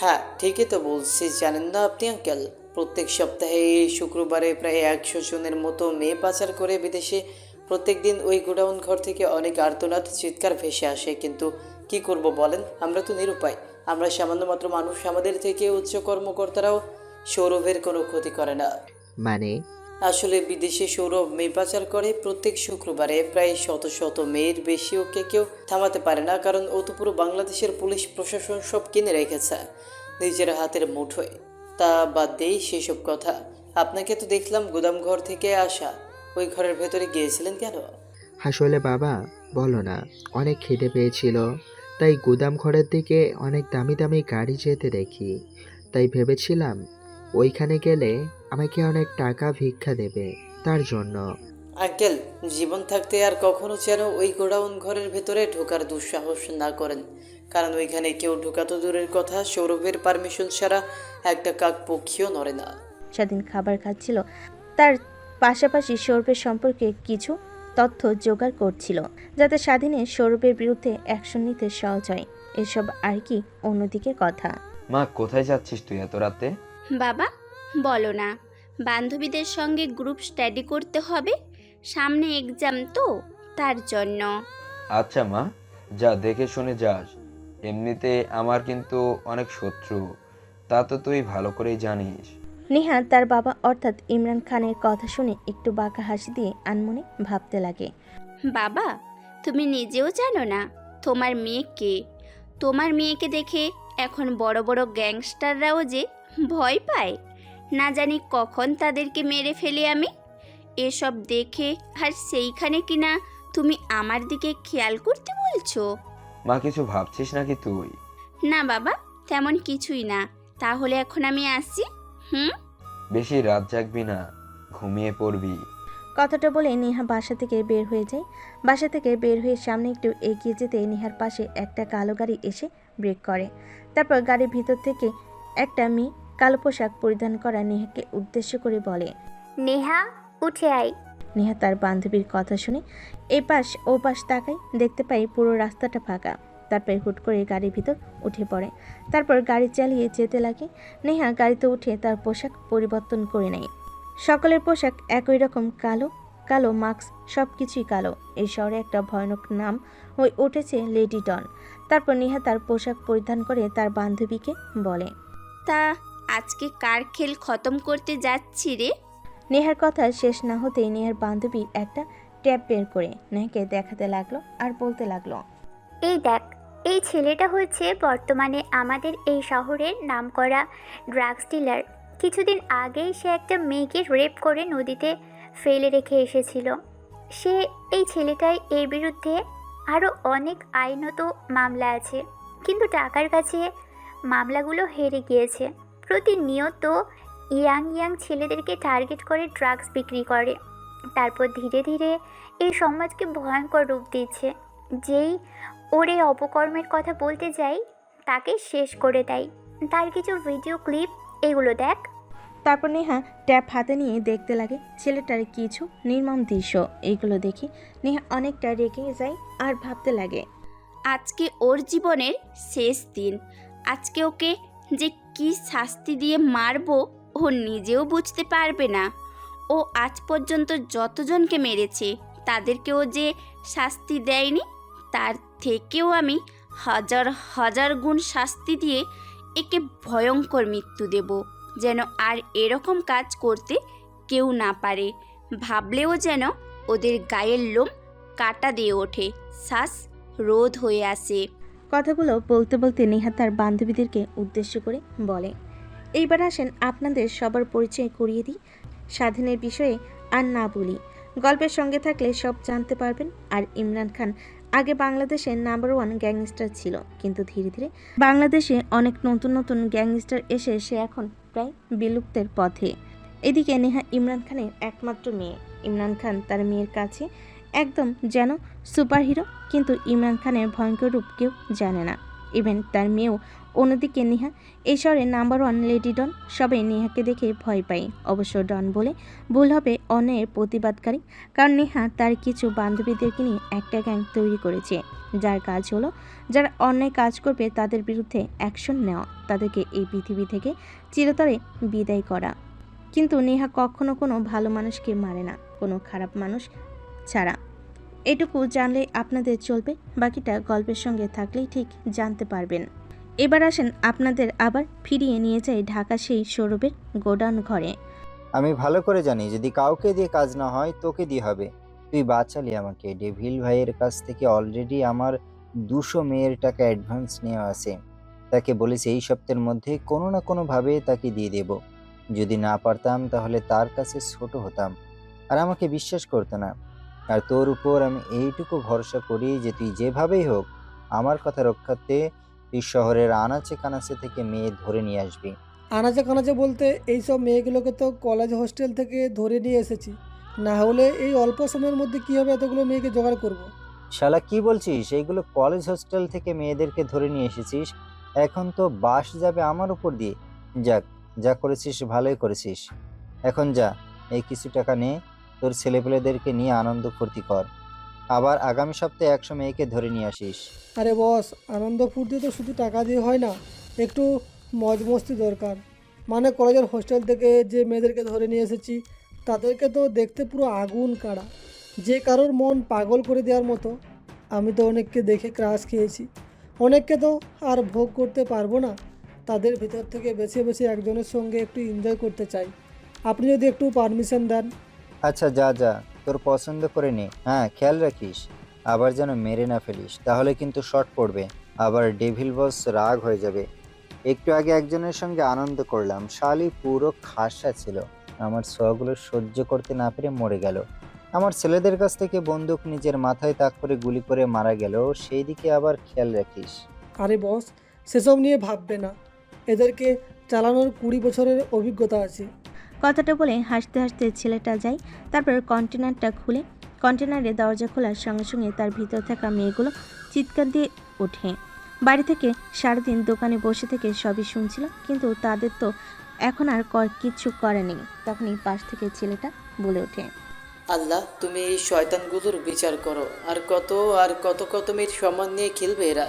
হ্যাঁ ঠিকই তো বলছি, জানেন না আপনি আঙ্কেল? প্রত্যেক সপ্তাহে শুক্রবারে প্রায় 100 জনের মতো মেয়ে পাচার করে বিদেশে প্রত্যেকদিন ওই গোডাউন ঘর থেকে অনেক আর্তনাদ চিৎকার ভেসে আসে, কিন্তু কি করব বলেন, আমরা তো নিরুপায়। আমরা সামান্য মাত্র মানুষ, আমাদের থেকে উচ্চ কর্মকর্তারাও সৌরভের কোনো ক্ষতি করে না। মানে? আসলে বিদেশে সৌরভ মেয়ে পাচার করে প্রত্যেক শুক্রবারে প্রায় শত শত মেয়ের বেশি। ওকে কেউ থামাতে পারে না, কারণ ও তো পুরো বাংলাদেশের পুলিশ প্রশাসন সব কিনে রেখেছে নিজের হাতের মুঠোয়। তা বাদ দেই সেসব কথা। আপনাকে তো দেখলাম গুদামঘর থেকে আসা, ওই ঘরের ভেতরে গিয়েছিলেন কেন? আসলে বাবা, বলো না, অনেক খিদে পেয়েছিল, তাই গুদাম ঘরের দিকে অনেক দামি দামি গাড়ি যেতে দেখি, তাই ভেবেছিলাম ওইখানে গেলে আমাকে অনেক টাকা ভিক্ষা দেবে, তার জন্য। আঙ্কেল, জীবন থাকতে আর কখনো যেন ওই গোডাউন ঘরের ভেতরে ঢোকার দুঃসাহস না করেন, কারণ ওইখানে কেউ ঢোকা তো দূরের কথা, সৌরভের পারমিশন ছাড়া একটা কাক পক্ষীও নড়ে না। স্বাধীন খাবার খাচ্ছিল, তার পাশাপাশি সৌরভের সম্পর্কে কিছু তথ্য জোগাড় করছিল, যাতে স্বাধীনের সৌরভের বিরুদ্ধে অ্যাকশন নিতে সহজ হয়। এসব আর কি অন্যদিকে কথা। মা, কোথায় যাচ্ছিস তুই এত রাতে? বাবা, বলো না, বান্ধবীদের সঙ্গে গ্রুপ স্টাডি করতে হবে, সামনে এক্সাম তো, তার জন্য। আচ্ছা মা, যা দেখে শুনে যাস। এমনিতে আমার কিন্তু অনেক শত্রু, তা তো তুই ভালো করেই জানিস। নেহা তার বাবা অর্থাৎ ইমরান খানের কথা শুনে একটু বাঁকা হাসি দিয়ে আনমনে ভাবতে লাগে। বাবা, তুমি নিজেও জানো না তোমার মেয়ে কে। তোমার মেয়েকে দেখে এখন বড় বড় গ্যাংস্টাররাও যে ভয় পায়, না জানি কখন তাদেরকে মেরে ফেলে আমি। এসব দেখে আর সেইখানে কিনা তুমি আমার দিকে খেয়াল করতে বলছো? মা, কিছু ভাবছিস নাকি তুই? না বাবা, তেমন কিছুই না। তাহলে এখন আমি আসি। বেশি রাত জাগবি না, ঘুমিয়ে পড়বি। কথাটা বলে নেহা বাসা থেকে বের হয়ে যায়। বাসা থেকে বের হয়ে সামনে একটু এগিয়ে যেতে নেহার পাশে একটা কালো গাড়ি এসে ব্রেক করে। তারপর গাড়ির ভিতর থেকে একটা মেয়ে কালো পোশাক পরিধান করা নেহাকে উদ্দেশ্য করে বলে, নেহা, উঠে আয়। নেহা তার বান্ধবীর কথা শুনে এই পাশ ও পাশ তাকায়, দেখতে পাই পুরো রাস্তাটা ফাঁকা। তারপর হুট করে গাড়ির ভিতর উঠে পড়ে। তারপর গাড়ি চালিয়ে যেতে লাগে। নেহা গাড়িতে উঠে তার পোশাক পরিবর্তন করে নেয়। সকলের পোশাক একই রকম, কালো কালো মাস্ক, সব কিছুই কালো। এই শহরে একটা ভয়ানক নাম হয়ে উঠেছে লেডি ডন। তারপর নেহা তার পোশাক পরিধান করে তার বান্ধবীকে বলে, তা আজকে কার খেল খতম করতে যাচ্ছি রে? নেহার কথা শেষ না হতেই নেহার বান্ধবী একটা ট্যাব বের করে নেহাকে দেখাতে লাগলো আর বলতে লাগলো, এই দেখ, এই ছেলেটা হচ্ছে বর্তমানে আমাদের এই শহরের নামকরা ড্রাগস ডিলার। কিছুদিন আগেই সে একটা মেয়েকে রেপ করে নদীতে ফেলে রেখে এসেছিল। এই ছেলেটাই এর বিরুদ্ধে আরও অনেক আইনত মামলা আছে, কিন্তু টাকার কাছে মামলাগুলো হেরে গিয়েছে। প্রতিনিয়ত ইয়াং ছেলেদেরকে টার্গেট করে ড্রাগস বিক্রি করে, তারপর ধীরে ধীরে এই সমাজকে ভয়ঙ্কর রূপ দিচ্ছে। যেই ওর এই অপকর্মের কথা বলতে যাই, তাকে শেষ করে দেয়। তার কিছু ভিডিও ক্লিপ এগুলো দেখ। তারপর নেহা ট্যাব হাতে নিয়ে দেখতে লাগে ছেলেটার কিছু নির্মম দৃশ্য। এইগুলো দেখি নেহা অনেকটা রেগে যায় আর ভাবতে লাগে, আজকে ওর জীবনের শেষ দিন। আজকে ওকে যে কি শাস্তি দিয়ে মারবো ও নিজেও বুঝতে পারবে না। ও আজ পর্যন্ত যতজনকে মেরেছে তাদেরকেও যে শাস্তি দেয়নি, তার থেকেও আমি হাজার হাজার গুণ শাস্তি দিয়ে একে ভয়ঙ্কর মৃত্যু দেব, যেন আর এরকম কাজ করতে কেউ না পারে। ভাবলেও যেন ওদের গায়ের লোম কাটা দিয়ে ওঠে, শ্বাস রোধ হয়ে আসে। কথাগুলো বলতে বলতে নেহা তার বান্ধবীদেরকে উদ্দেশ্য করে বলে, এইবার আসেন আপনাদের সবার পরিচয় করিয়ে দিই। স্বাধীনের বিষয়ে আর না বলি, গল্পের সঙ্গে থাকলে সব জানতে পারবেন। আর ইমরান খান আগে বাংলাদেশের নাম্বার 1 গ্যাংস্টার ছিল, কিন্তু ধীরে ধীরে বাংলাদেশে অনেক নতুন নতুন গ্যাংস্টার এসে সে এখন প্রায় বিলুপ্তের পথে। এদিকে নেহা ইমরান খানের একমাত্র মেয়ে। ইমরান খান তার মেয়ের কাছে একদম যেন সুপারহিরো, কিন্তু ইমরান খানের ভয়ঙ্কর রূপ কেউ জানে না, ইভেন তার মেয়েও। অন্যদিকে নেহা এই শহরের নাম্বার 1 লেডি ডন। সবাই নেহাকে দেখে ভয় পায়। অবশ্য ডন বলে ভুল হবে, অন্যায়ের প্রতিবাদকারী। কারণ নেহা তার কিছু বান্ধবীদেরকে নিয়ে একটা গ্যাং তৈরি করেছে, যার কাজ হলো যারা অন্যায় কাজ করবে তাদের বিরুদ্ধে অ্যাকশন নেওয়া, তাদেরকে এই পৃথিবী থেকে চিরতরে বিদায় করা। কিন্তু নেহা কখনো কোনো ভালো মানুষকে মারে না, কোনো খারাপ মানুষ ছাড়া। এটুকু জানলে আপনাদের চলবে, বাকিটা গল্পের সঙ্গে থাকলেই ঠিক জানতে পারবেন। এবার আসেন আপনাদের আবার ফিরিয়ে নিয়ে যাই ঢাকা সেই সৌরভের গোডাউন ঘরে। আমি ভালো করে জানি যদি কাউকে দিয়ে কাজ না হয় তোকে দিয়ে হবে। তুই বাঁচালি আমাকে। ডেভিল ভাইয়ের কাছ থেকে অলরেডি আমার 200 মেয়ের টাকা অ্যাডভান্স নেওয়া আছে। তাকে বলেছি এই সপ্তাহের মধ্যে কোনো না কোনোভাবে তাকে দিয়ে দেব। যদি না পারতাম তাহলে তার কাছে ছোট হতাম আর আমাকে বিশ্বাস করতো না। আর তোর উপর আমি এইটুকু ভরসা করি যে তুই যেভাবেই হোক আমার কথা রক্ষার্থে তুই শহরের আনাচে কানাচে থেকে মেয়ে ধরে নিয়ে আসবি। আনাচে কানাচে বলতে এইসব মেয়েগুলোকে তো কলেজ হোস্টেল থেকে ধরে নিয়ে এসেছি, না হলে এই অল্প সময়ের মধ্যে কীভাবে এতগুলো মেয়েকে জোগাড় করব। শালা কি বলছিস? এইগুলো কলেজ হোস্টেল থেকে মেয়েদেরকে ধরে নিয়ে এসেছিস, এখন তো বাস যাবে আমার উপর দিয়ে। যাক, যা করেছিস ভালোই করেছিস। এখন যা, এই কিছু টাকা নে, তোর ছেলেপেলেদেরকে নিয়ে আনন্দ ফুর্তি কর। আবার আগামী সপ্তাহে 100 মেয়েকে ধরে নিয়ে আসিস। আরে বস, আনন্দ ফুর্তি তো শুধু টাকা দিয়ে হয় না, একটু মজ মস্তি দরকার। মানে কলেজের হোস্টেল থেকে যে মেয়েদেরকে ধরে নিয়ে এসেছি তাদেরকে তো দেখতে পুরো আগুন কাড়া, যে কারোর মন পাগল করে দেওয়ার মতো। আমি তো অনেককে দেখে ক্রাশ খেয়েছি, অনেককে তো আর ভোগ করতে পারবো না। তাদের ভিতর থেকে বেছে বেছে একজনের সঙ্গে একটু এনজয় করতে চাই। আপনি যদি একটু পারমিশন দেন। আচ্ছা যা যা, তোর পছন্দ করে নে। হ্যাঁ, খেয়াল রাখিস আবার যেন মেরে না ফেলিস, তাহলে কিন্তু শর্ট পড়বে, আবার ডেভিল বস রাগ হয়ে যাবে। একটু আগে একজনের সঙ্গে আনন্দ করলাম, শালি পুরো খাসা ছিল। আমার ছোঁয়াগুলো সহ্য করতে না পেরে মরে গেল। আমার ছেলেদের কাছ থেকে বন্দুক নিজের মাথায় তাক করে গুলি করে মারা গেল, সেই দিকে আবার খেয়াল রাখিস। আরে বস, সেসব নিয়ে ভাববে না, এদেরকে চালানোর 20 বছরের অভিজ্ঞতা আছে। কথাটা বলে হাসতে হাসতে ছেলেটা যায়। তারপর কন্টেনারটা খুলে কন্টেনারের দরজা খোলার সঙ্গে সঙ্গে তার ভিতর থাকা মেয়েগুলো চিৎকার দিয়ে ওঠে। বাড়ি থেকে সারাদিন দোকানে বসে থেকে সবই শুনছিল, কিন্তু তাদের তো এখন আর কিচ্ছু করে নেই। তখনই পাশ থেকে ছেলেটা বলে ওঠে, আল্লাহ, তুমি এই শয়তানগুলোর বিচার করো। আর কত কত মেয়ের সম্মান নিয়ে খেলবে এরা,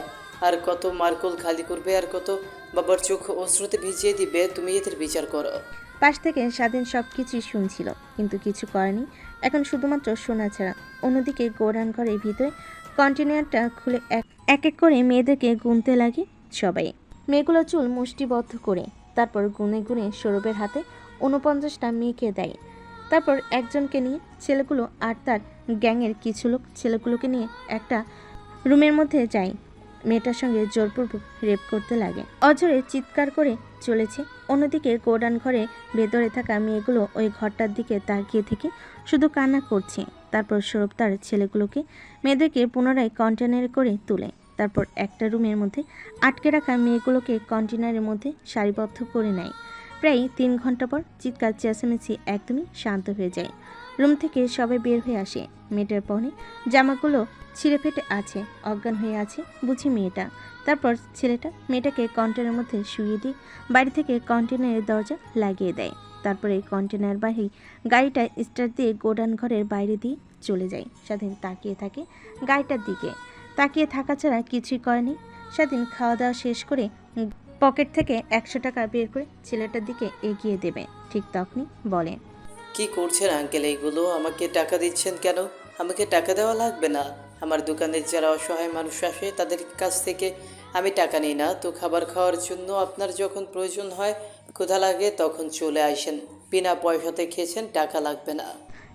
আর কত মার্কল খালি করবে, আর কত বাবার চোখ অশ্রুতে ভিজিয়ে দিবে। তুমি এদের বিচার করো। পাশ থেকে স্বাধীন সব কিছুই শুনছিল, কিন্তু কিছু করেনি। এখন শুধুমাত্র শোনা ছাড়া। অন্যদিকে গোডাউন ঘরের ভিতরে কন্টেনারটা খুলে এক এক করে মেয়েদেরকে গুনতে লাগে সবাই। মেয়েগুলো চুল মুষ্টিবদ্ধ করে তারপর গুনে গুনে সৌরভের হাতে 49টা মেয়েকে দেয়। তারপর একজনকে নিয়ে ছেলেগুলো আর তার গ্যাংয়ের কিছু লোক ছেলেগুলোকে নিয়ে একটা রুমের মধ্যে যায়। মেয়েটার সঙ্গে জোরপূর্বক রেপ করতে লাগে। অঝরে চিৎকার করে চলেছে। অন্যদিকে গোডাউন ঘরে ভেতরে থাকা মেয়েগুলো ওই ঘরটার দিকে তাকিয়ে থেকে শুধু কান্না করছে। তারপর সৌরভ তার ছেলেগুলোকে মেয়েদেরকে পুনরায় কন্টেনারে করে তুলে। তারপর একটা রুমের মধ্যে আটকে রাখা মেয়েগুলোকে কন্টেনারের মধ্যে সারিবদ্ধ করে নেয়। প্রায় 3 ঘন্টা পর চিৎকার চেঁচামেচি একদমই শান্ত হয়ে যায়। রুম থেকে সবাই বের হয়ে আসে। মেয়েটার পরনে জামাগুলো ছিঁড়ে ফেটে আছে, অজ্ঞান হয়ে আছে বুঝি মেয়েটা। তারপর ছেলেটা মেয়েটাকে কন্টেনারের মধ্যে শুইয়ে দিয়ে বাড়ি থেকে কন্টেনারের দরজা লাগিয়ে দেয়। তারপরে কন্টেনার বাহিনী গাড়িটা স্টার্ট দিয়ে গোডাউন ঘরের বাইরে দিয়ে চলে যায়। স্বাধীন তাকিয়ে থাকে গাড়িটার দিকে। তাকিয়ে থাকা ছাড়া কিছুই করেনি। স্বাধীন খাওয়া দাওয়া শেষ করে পকেট থেকে 100 টাকা বের করে ছেলেটার দিকে এগিয়ে দেবে। ঠিক তখনই বলে, কি করছেন আঙ্কেল এইগুলো? আমাকে টাকা দিচ্ছেন কেন? আমাকে টাকা দেওয়া লাগবে না। আমার দোকানের যারা অসহায় মানুষ আসে তাদের কাছ থেকে আমি টাকা নিই না। তো খাবার খাওয়ার জন্য আপনার যখন প্রয়োজন হয়, ক্ষুধা লাগে, তখন চলে আসেন। বিনা পয়সাতে খেয়েছেন, টাকা লাগবে না।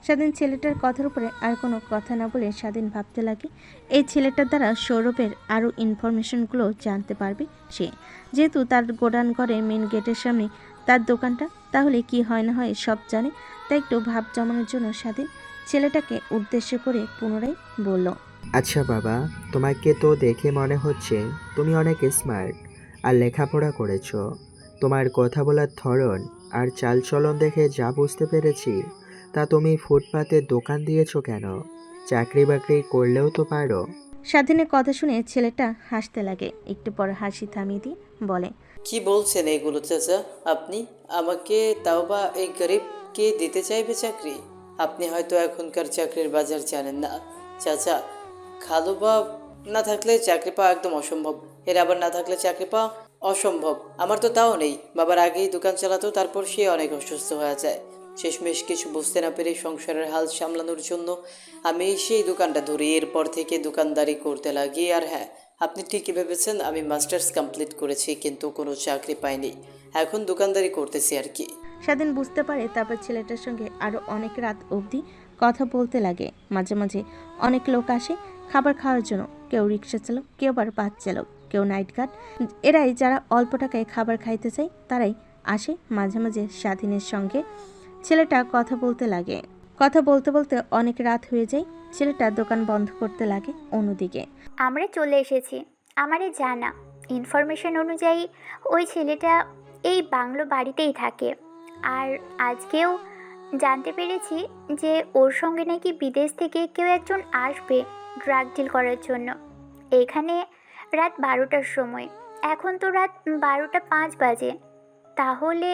স্বাধীন ছেলেটার কথার উপরে আর কোনো কথা না বলে স্বাধীন ভাবতে লাগে এই ছেলেটার দ্বারা সৌরভের আরও ইনফরমেশনগুলো জানতে পারবে সে। যেহেতু তার গোডাউন ঘরের মেন গেটের সামনে তার দোকানটা, তাহলে কি হয় না হয় সব জানে। তাই একটু ভাব জমানোর জন্য স্বাধীন ছেলেটাকে উদ্দেশ্য করে পুনরায় বলল, আচ্ছা বাবা, তোমাকে তো দেখে মনে হচ্ছে তুমি অনেক স্মার্ট আর লেখাপড়া করেছো। তোমার কথা বলার ধরন আর চালচলন দেখে যা বুঝতে পেরেছি, তা তুমি ফুটপাতে দোকান দিয়েছো কেন? চাকরি বাকরি করলেও তো পারো। স্বাধীনের কথা শুনে ছেলেটা হাসতে লাগে। একটু পর হাসি থামিয়ে দিয়ে বলে, কি বলছেন এগুলো চাচা? আপনি আমাকে, তাও বা এই গরিবকে দিতে চাইবে চাকরি? আপনি হয়তো এখনকার চাকরির বাজার জানেন না চাচা। খালু বাপ না থাকলে চাকরি পাওয়া একদম অসম্ভব, এর আবার না থাকলে চাকরি পাওয়া অসম্ভব। আমার তো তাও নেই। বাবার আগেই দোকান চালাতো, তারপর সে অনেক অসুস্থ হয়ে যায়। শেষমেশ কিছু বুঝতে না পেরে সংসারের হাল সামলানোর জন্য আমি সেই দোকানটা ধরি। এরপর থেকে দোকানদারি করতে লাগি। আর হ্যাঁ, আপনি ঠিকই ভেবেছেন, আমি মাস্টার্স কমপ্লিট করেছি কিন্তু কোনো চাকরি পাইনি। এখন দোকানদারি করতেছি আর কি। স্বাধীন বুঝতে পারে, তারপর ছেলেটার সঙ্গে আরও অনেক রাত অবধি কথা বলতে লাগে। মাঝে মাঝে অনেক লোক আসে খাবার খাওয়ার জন্য, কেউ রিক্সা চালক, কেউ আবার বাস চালক, কেউ নাইট গার্ড। এরাই যারা অল্প টাকায় খাবার খাইতে চায় তারাই আসে মাঝে মাঝে স্বাধীনের সঙ্গে। ছেলেটা কথা বলতে লাগে। কথা বলতে বলতে অনেক রাত হয়ে যায়। ছেলেটা দোকান বন্ধ করতে লাগে। অন্যদিকে আমরা চলে এসেছি। আমারই জানা ইনফরমেশন অনুযায়ী ওই ছেলেটা এই বাংলো বাড়িতেই থাকে। আর আজকেও জানতে পেরেছি যে ওর সঙ্গে নাকি বিদেশ থেকে কেউ একজন আসবে ড্রাগ ডিল করার জন্য। এখানে রাত 12টার সময়, এখন তো রাত 12টা 5 বাজে। তাহলে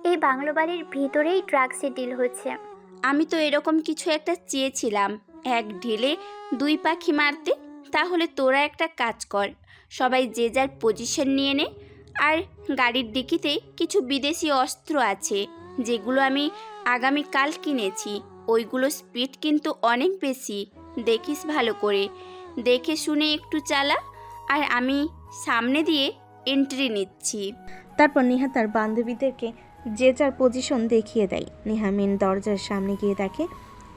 এই বাংলো বাড়ির ভিতরেই ড্রাগসের ডিল হচ্ছে। আমি তো এরকম কিছু একটা চেয়েছিলাম, এক ঢিলে 2 পাখি মারতে। তাহলে তোরা একটা কাজ কর, সবাই যে যার পজিশন নিয়ে নে। আর গাড়ির ডিকিতে কিছু বিদেশি অস্ত্র আছে যেগুলো আমি আগামীকাল কিনেছি। ওইগুলো স্পিড কিন্তু অনেক বেশি, দেখিস ভালো করে, দেখে শুনে একটু চালা। আর আমি সামনে দিয়ে এন্ট্রি নিচ্ছি। তারপর নিহা তার বান্ধবীদেরকে যে যার পজিশন দেখিয়ে দেয়। নিহা মেন দরজার সামনে গিয়ে দেখে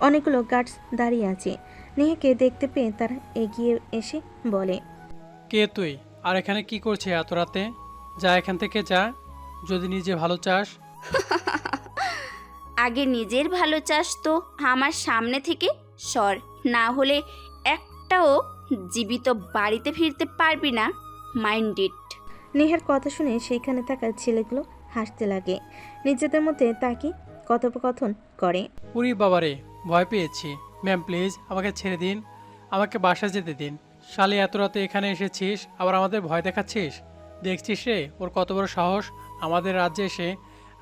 অনেকগুলো গার্ডস দাঁড়িয়ে আছে। নিহাকে দেখতে পেয়ে তারা এগিয়ে এসে বলে, কে তুই? আর এখানে কি করছে এত রাতে? যা এখান থেকে যা, যদি নিজে ভালো চাস। আগে নিজের ভালো চাস তো আমার সামনে থেকে সর, না হলে একটাও জীবিত বাড়িতে ফিরতে পারবি না। Mind it. নিহার কথা শুনে সেইখানে থাকা ছেলেগুলো হাসতে লাগে। নিজেদের মধ্যে তাকে কথোপকথন করে। উরি বাবারে, ভয় পেয়েছি। ম্যাম প্লিজ আমাকে ছেড়ে দিন, আমাকে বাসা যেতে দিন। শালি এত রাতে এখানে এসেছিস, আবার আমাদের ভয় দেখাচ্ছিস? দেখছিস রে ওর কত বড় সাহস, আমাদের রাজ্যে এসে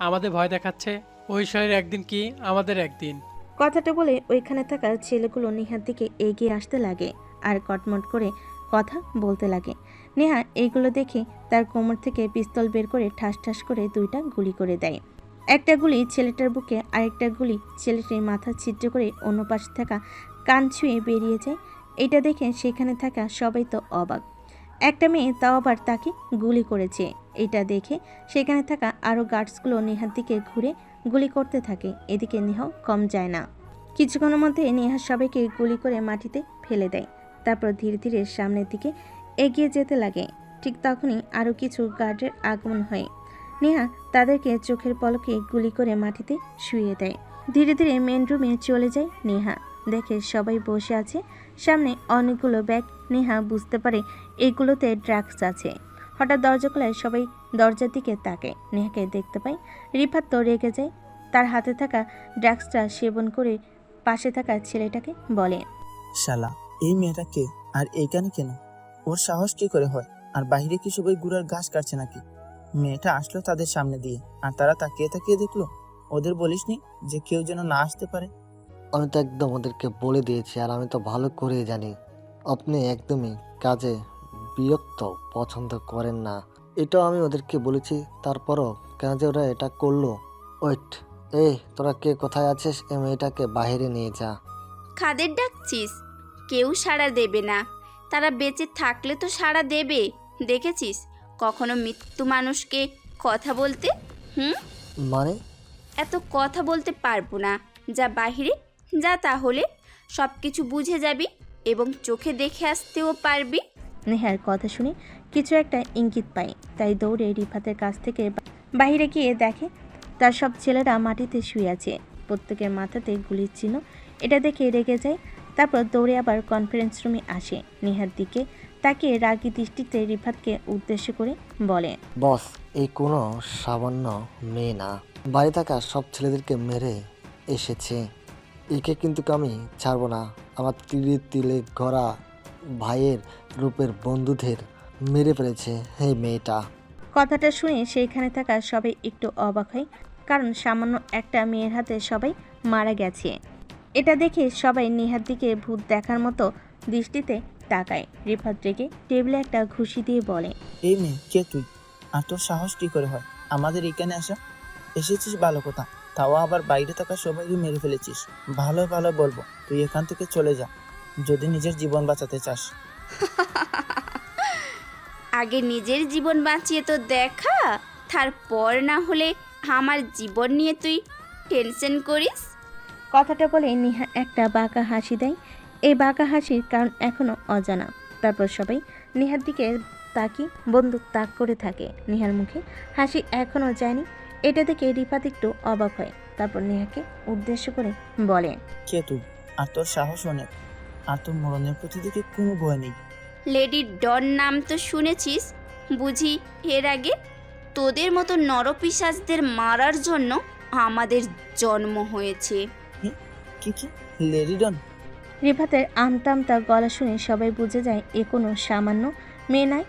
আমাদের ভয় দেখাচ্ছে। ওই শহরের একদিন কি আমাদের একদিন। কথাটা বলে ওইখানে থাকা ছেলেগুলো নিহার দিকে এগিয়ে আসতে লাগে আর কটমট করে কথা বলতে লাগে। নেহা এইগুলো দেখে তার কোমর থেকে পিস্তল বের করে ঠাস ঠাস করে 2টা গুলি করে দেয়। একটা গুলি ছেলেটার বুকে, আরেকটা গুলি ছেলেটির মাথা ছিদ্র করে অন্য পাশে থাকা কান ছুঁয়ে বেরিয়ে যায়। এটা দেখে সেখানে থাকা সবাই তো অবাক। একটা মেয়ে তাও আবার তাকে গুলি করেছে। এটা দেখে সেখানে থাকা আরও গার্ডসগুলো নেহার দিকে ঘুরে গুলি করতে থাকে। এদিকে নেহাও কম যায় না। কিছুক্ষণের মধ্যে নেহা সবাইকে গুলি করে মাটিতে ফেলে দেয়। তারপর ধীরে ধীরে সামনের দিকে এগিয়ে যেতে লাগে। ঠিক তখনই আরও কিছু গার্ডের আগমন হয়। নেহা তাদেরকে চোখের পলকে গুলি করে মাটিতে শুইয়ে দেয়। ধীরে ধীরে মেন রুমে চলে যায় নেহা। দেখে সবাই বসে আছে, সামনে অনেকগুলো ব্যাগ। নেহা বুঝতে পারে এইগুলোতে ড্রাগস আছে। হঠাৎ দরজা খোলায় সবাই দরজার দিকে তাকায়। নেহাকে দেখতে পায়। রিফাত তো রেগে যায়। তার হাতে থাকা ড্রাগসটা সেবন করে পাশে থাকা ছেলেটাকে বলে, শালা এই মেয়েটা কে আর এইখানে কেন? ওর সাহস কি করে হয়? আর বাইরে কি সবাই গুড়ার ঘাস কাটছে নাকি? মেয়েটা আসলো তাদের সামনে দিয়ে, আর তারা তাকিয়ে তাকিয়ে দেখলো। ওদের বলিসনি যে কেউ যেন না আসতে পারে? আমি তো একদম ওদেরকে বলে দিয়েছি, আর আমি তো ভালো করেই জানি আপনি একদমই কাজে বিরক্ত পছন্দ করেন না। এটাও আমি ওদেরকে বলেছি, তারপরও কেন যে ওরা এটা করলো। ওয়েট, এই তোরা কে কোথায় আছিস? এই মেয়েটাকে বাইরে নিয়ে যা। কাদের ডাকছিস? কেউ সাড়া দেবে না। তারা বেঁচে থাকলে তো সাড়া দেবে। দেখেছিস কখনো মৃত্যু মানুষকে কথা বলতে? মানে? এত কথা বলতে পারবো না। যা বাহিরে যা, তাহলে সব কিছু বুঝে যাবি এবং চোখে দেখে আসতেও পারবি। নেহার কথা শুনে কিছু একটা ইঙ্গিত পায়, তাই দৌড়ে রিফাতের কাছ থেকে বাইরে গিয়ে দেখে তার সব ছেলেরা মাটিতে শুয়ে আছে, প্রত্যেকের মাথাতে গুলির চিহ্ন। এটা দেখে রেগে যায়। তারপর দৌড়ে আবার কনফারেন্স রুমে আসে। নেহার দিকে তাকে রাগী দৃষ্টিতে রিফাতকে উদ্দেশ্য করে বলে, বস, এই কোনো সামান্য মেয়ে না, বাড়ি থাকা সব ছেলেদেরকে মেরে এসেছে। একে কিন্তু আমি ছাড়বো না। আমার তিলে তিলে গড়া ভাইয়ের রূপের বন্ধুদের মেরে ফেলেছে এই মেয়েটা। কথাটা শুনে সেইখানে থাকা সবাই একটু অবাক হয়, কারণ সামান্য একটা মেয়ের হাতে সবাই মারা গেছে। এটা দেখে সবাই নেহার দিকে ভূত দেখার মতো দৃষ্টিতে তাকায়। রিফাত রেগে টেবিলে একটা ঘুষি দিয়ে বলে, এই মেয়ে কে তুই? আর তোর সাহস কি করে হয় আমাদের এখানে আসা? এসেছিস ভালো কথা, তাও আবার বাইরে থাকা সবাইকে মেরে ফেলেছিস। ভালো ভালো বলবো, তুই এখান থেকে চলে যা যদি নিজের জীবন বাঁচাতে চাস। আগে নিজের জীবন বাঁচিয়ে তো দেখা, তারপর না হলে আমার জীবন নিয়ে তুই টেনশন করিস। কথাটা বলে নেহা একটা বাঁকা হাসি দেয়। এই বাঁকা হাসির কারণ এখনও অজানা। তারপর সবাই নেহার দিকে তাকিয়ে বন্দুক তাক করে থাকে। নেহার মুখে হাসি এখনও যায়নি। এটা দেখে রিফাত একটু অবাক হয়। তারপর নেহাকে উদ্দেশ্য করে বলে, কে তুই? আর তোর সাহস অনেক, আর তোর মরণের প্রতি দিকে কোনো ভয় নেই। লেডি ডন নাম তো শুনেছিস বুঝি এর আগে? তোদের মতো নরপিশাচদের মারার জন্য আমাদের জন্ম হয়েছে। কি কি লেডি ডন? রিফাতের আমতা আমতা গলা শুনে সবাই বুঝে যায় এ কোনো সামান্য মেয়ে নয়।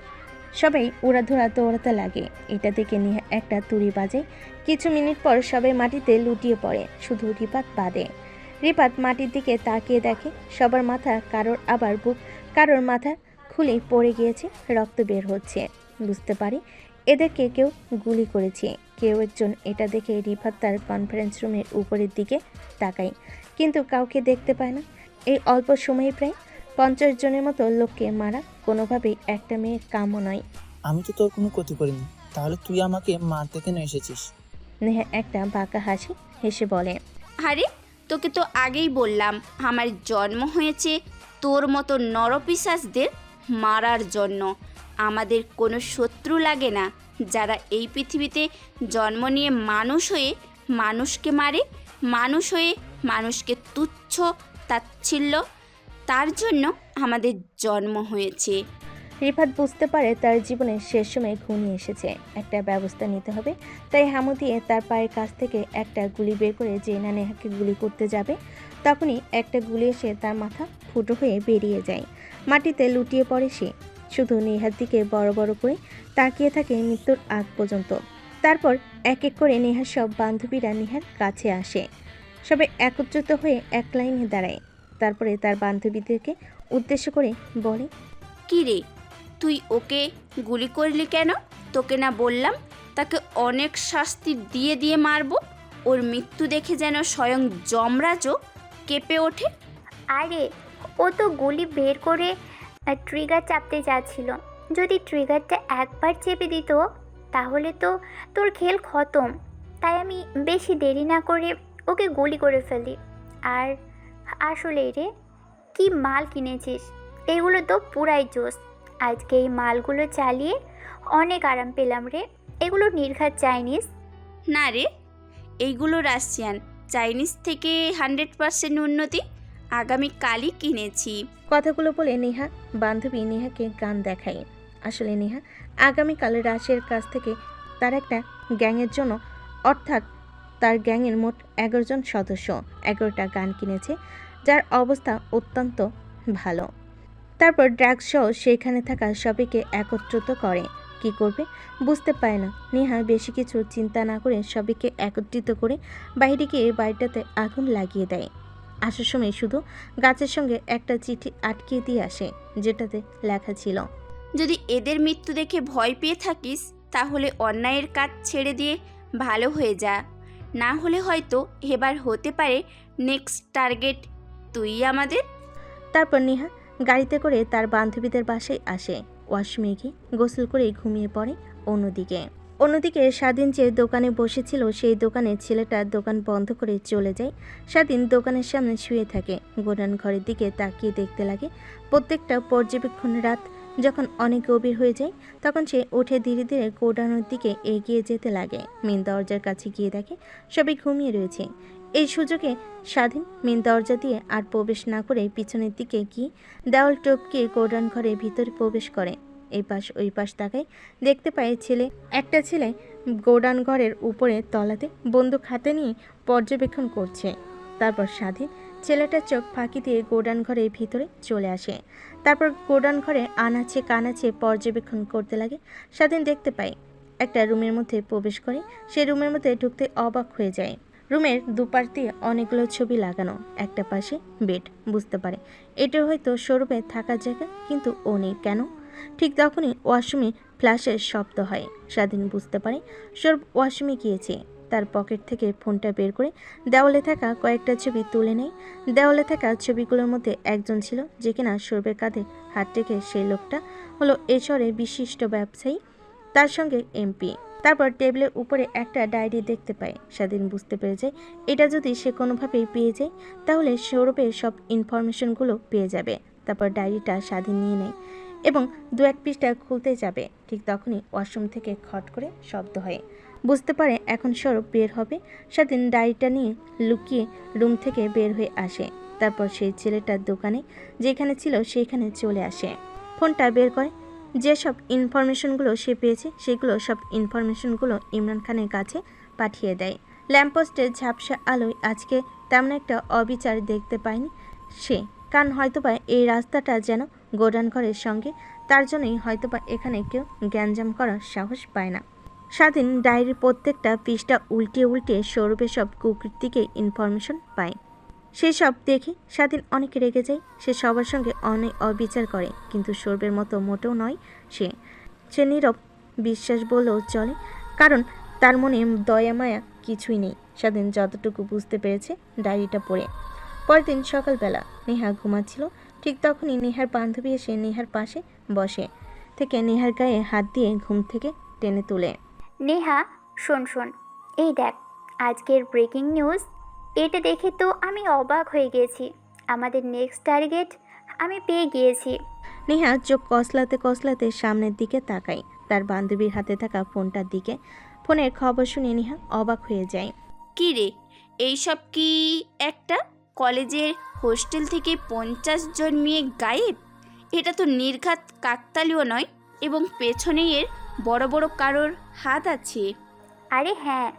সবাই উড়াধুরা দৌড়াতে লাগে। এটা দেখে নেহা একটা তুড়ি বাজে। কিছু মিনিট পর সবাই মাটিতে লুটিয়ে পড়ে, শুধু রিফাত বাদে। রিফাত মাটির দিকে তাকিয়ে দেখে সবার মাথা, কারোর আবার বুক, কারোর মাথা খুলে পড়ে গিয়েছে, রক্ত বের হচ্ছে। বুঝতে পারে এদেরকে কেউ গুলি করেছে। কেউ একজন। এটা দেখে রিফাত তার কনফারেন্স রুমের উপরের দিকে তাকায়, কিন্তু কাউকে দেখতে পায় না। এই অল্প সময়ে প্রায় 50 জনের মতো লোককে মারা কোনোভাবেই একটা মেয়ের কাম্য নয়। আমি তো তোর কোনো ক্ষতি করিনি, তাহলে তুই আমাকে মারতে কেন এসেছিস? নেহা একটা বাঁকা হাসি হেসে বলে, আরে তোকে তো আগেই বললাম আমার জন্ম হয়েছে তোর মতো নরপিশাচদের মারার জন্য। আমাদের কোনো শত্রু লাগে না যারা এই পৃথিবীতে জন্ম নিয়ে মানুষ হয়ে মানুষকে মারে, মানুষ হয়ে মানুষকে তুচ্ছ তাচ্ছিল্য, তার জন্য আমাদের জন্ম হয়েছে। রিফাত বুঝতে পারে তার জীবনের শেষ সময় ঘনিয়ে এসেছে, একটা ব্যবস্থা নিতে হবে। তাই হামু দিয়ে তার পায়ের কাছ থেকে একটা গুলি বের করে যে না নেহাকে গুলি করতে যাবে, তখনই একটা গুলি এসে তার মাথা ফুটো হয়ে বেরিয়ে যায়। মাটিতে লুটিয়ে পড়ে সে, শুধু নেহার দিকে বড় বড় করে তাকিয়ে থাকে মৃত্যুর আগ পর্যন্ত। তারপর এক এক করে নেহার সব বান্ধবীরা নেহার কাছে আসে। সবাই একত্রিত হয়ে এক লাইনে দাঁড়ায়। তারপরে তার বান্ধবীদেরকে উদ্দেশ্য করে বলে, কী রে, তুই ওকে গুলি করলি কেন? তোকে না বললাম তাকে অনেক শাস্তি দিয়ে দিয়ে মারবো? ওর মৃত্যু দেখে যেন স্বয়ং যমরাজও কেঁপে ওঠে। আরে ও তো গুলি বের করে ট্রিগার চাপতে যাচ্ছিল। যদি ট্রিগারটা একবার চেপে দিত তাহলে তো তোর খেল খতম। তাই আমি বেশি দেরি না করে ওকে গুলি করে ফেলি। আর আসলে রে, কি মাল কিনেছিস? এগুলো তো পুরাই জোস। আজকে এই মালগুলো চালিয়ে অনেক আরাম পেলাম রে। এগুলো নির্ঘাত চাইনিজ না রে, এইগুলো রাশিয়ান। চাইনিজ থেকে 100% উন্নতি। আগামীকালই কিনেছি। কথাগুলো বলে নেহা বান্ধবী নেহাকে গান দেখায়। আসলে নেহা আগামীকাল রাশিয়ার কাছ থেকে তার একটা গ্যাংয়ের জন্য, অর্থাৎ তার গ্যাংয়ের মোট 11 জন সদস্য 11টা গান কিনেছে, যার অবস্থা অত্যন্ত ভালো। তারপর ড্রাগস সহ সেইখানে থাকা সবাইকে একত্রিত করে। কি করবে বুঝতে পারে না। নেহা বেশি কিছু চিন্তা না করে সবাইকে একত্রিত করে বাইরে গিয়ে বাড়িটাতে আগুন লাগিয়ে দেয়। আসার সময় শুধু গাছের সঙ্গে একটা চিঠি আটকিয়ে দিয়ে আসে, যেটাতে লেখা ছিল, যদি এদের মৃত্যু দেখে ভয় পেয়ে থাকিস তাহলে অন্যায়ের কাজ ছেড়ে দিয়ে ভালো হয়ে যা, না হলে হয়তো এবার হতে পারে নেক্সট টার্গেট তুই আমাদের। তারপর নেহা গাড়িতে করে তার বান্ধবীদের বাসায় আসে। ওয়াশরুমে গিয়ে গোসল করে ঘুমিয়ে পড়ে। অন্যদিকে স্বাধীন যে দোকানে বসেছিল সেই দোকানের ছেলেটা দোকান বন্ধ করে চলে যায়। স্বাধীন দোকানের সামনে শুয়ে থাকে। গোডাউন ঘরের দিকে তাকিয়ে দেখতে লাগে। প্রত্যেকটা পর্যবেক্ষণ রাত যখন অনেক গভীর হয়ে যায় তখন সে উঠে ধীরে ধীরে গোডাউনের দিকে এগিয়ে যেতে লাগে। মেন দরজার কাছে গিয়ে দেখে সবাই ঘুমিয়ে রয়েছে। এই সুযোগে স্বাধীন মেন দরজা দিয়ে আর প্রবেশ না করে পিছনের দিকে গিয়ে দেওয়াল টপকে গোডাউন ঘরের ভিতরে প্রবেশ করে। এই পাশ ওই পাশ তাকায়, দেখতে পায় একটা ছেলে গোডাউন ঘরের উপরে তলাতে বন্দুক হাতে নিয়ে পর্যবেক্ষণ করছে। তারপর স্বাধীন ছেলেটার চোখ ফাঁকি দিয়ে গোডাউন ঘরের ভিতরে চলে আসে। তারপর গোডাউন ঘরে আনাচে কানাচে পর্যবেক্ষণ করতে লাগে। স্বাধীন দেখতে পায় একটা রুমের মধ্যে প্রবেশ করে। সে রুমের মধ্যে ঢুকতে অবাক হয়ে যায়। রুমের দুপাশ দিয়ে অনেকগুলো ছবি লাগানো, একটা পাশে বেড। বুঝতে পারে এটা হয়তো সৌরভের থাকার জায়গা, কিন্তু ও নেই কেন। ঠিক তখনই ওয়াশরুমে ফ্ল্যাশের শব্দ হয়। স্বাধীন বুঝতে পারে সৌরভ ওয়াশরুমে গিয়েছে। তার পকেট থেকে ফোনটা বের করে দেওয়ালে থাকা কয়েকটা ছবি তুলে নেয়। দেওয়ালে থাকা ছবিগুলোর মধ্যে একজন ছিল যে কিনা সৌরভের কাঁধে হাত রেখে, সেই লোকটা হলো এ শহরের বিশিষ্ট ব্যবসায়ী, তার সঙ্গে এমপি। তারপর টেবিলের উপরে একটা ডায়েরি দেখতে পায়। স্বাধীন বুঝতে পেরে যায় এটা যদি সে কোনোভাবেই পেয়ে যায় তাহলে সৌরভের সব ইনফরমেশনগুলো পেয়ে যাবে। তারপর ডায়েরিটা স্বাধীন নিয়ে নেয় এবং 2-1 পৃষ্ঠা খুলতে যাবে। ঠিক তখনই ওয়াশরুম থেকে খট করে শব্দ হয়। বুঝতে পারে এখন সৌরভ বের হবে। স্বাধীন ডায়েরিটা নিয়ে লুকিয়ে রুম থেকে বের হয়ে আসে। তারপর সেই ছেলেটার দোকানে যেখানে ছিল সেইখানে চলে আসে। ফোনটা বের করে যেসব ইনফরমেশনগুলো সে পেয়েছে সেগুলো সব ইনফরমেশনগুলো ইমরান খানের কাছে পাঠিয়ে দেয়। ল্যাম্পপোস্টের ঝাপসা আলোয় আজকে তেমন একটা অবিচার দেখতে পায়নি সে, কারণ হয়তোবা এই রাস্তাটা যেন গোডাউন ঘরের সঙ্গে, তার জন্যই হয়তোবা এখানে কেউ গ্যাঞ্জাম করার সাহস পায় না। স্বাধীন ডায়েরির প্রত্যেকটা পৃষ্ঠা উল্টিয়ে উল্টিয়ে সৌরভের সব কুকৃতিকে ইনফরমেশন পায়। সেই সব দেখে স্বাধীন অনেক রেগে যায়। সে সবার সঙ্গে অনেক অবিচার করে, কিন্তু সৌরভের মতো মোটেও নয় সে নীরব বিশ্বাস বললেও চলে, কারণ তার মনে দয়া মায়া কিছুই নেই। স্বাধীন যতটুকু বুঝতে পেরেছে ডায়েরিটা পড়ে। পরের দিন সকালবেলা নেহা ঘুমাচ্ছিল। ঠিক তখনই নেহার বান্ধবী এসে নেহার পাশে বসে থেকে নেহার গায়ে হাত দিয়ে ঘুম থেকে টেনে তুলে। নেহা, শোন, এই দেখ আজকের ব্রেকিং নিউজ। এটা দেখে তো আমি অবাক হয়ে গেছি। আমাদের নেক্সট টার্গেট আমি পেয়ে গিয়েছি। নেহা চোখ কসলাতে কসলাতে সামনের দিকে তাকায়, তার বান্ধবীর হাতে থাকা ফোনটার দিকে। ফোনের খবর শুনে নেহা অবাক হয়ে যায়। কি রে, এইসব কি? একটা কলেজের হোস্টেল থেকে 50 জন মেয়ে গায়েব? এটা তো নির্ঘাত কাকতালীয় নয়, এবং পেছনেই এর বড় বড় কারোর হাত আছে। আরে হ্যাঁ,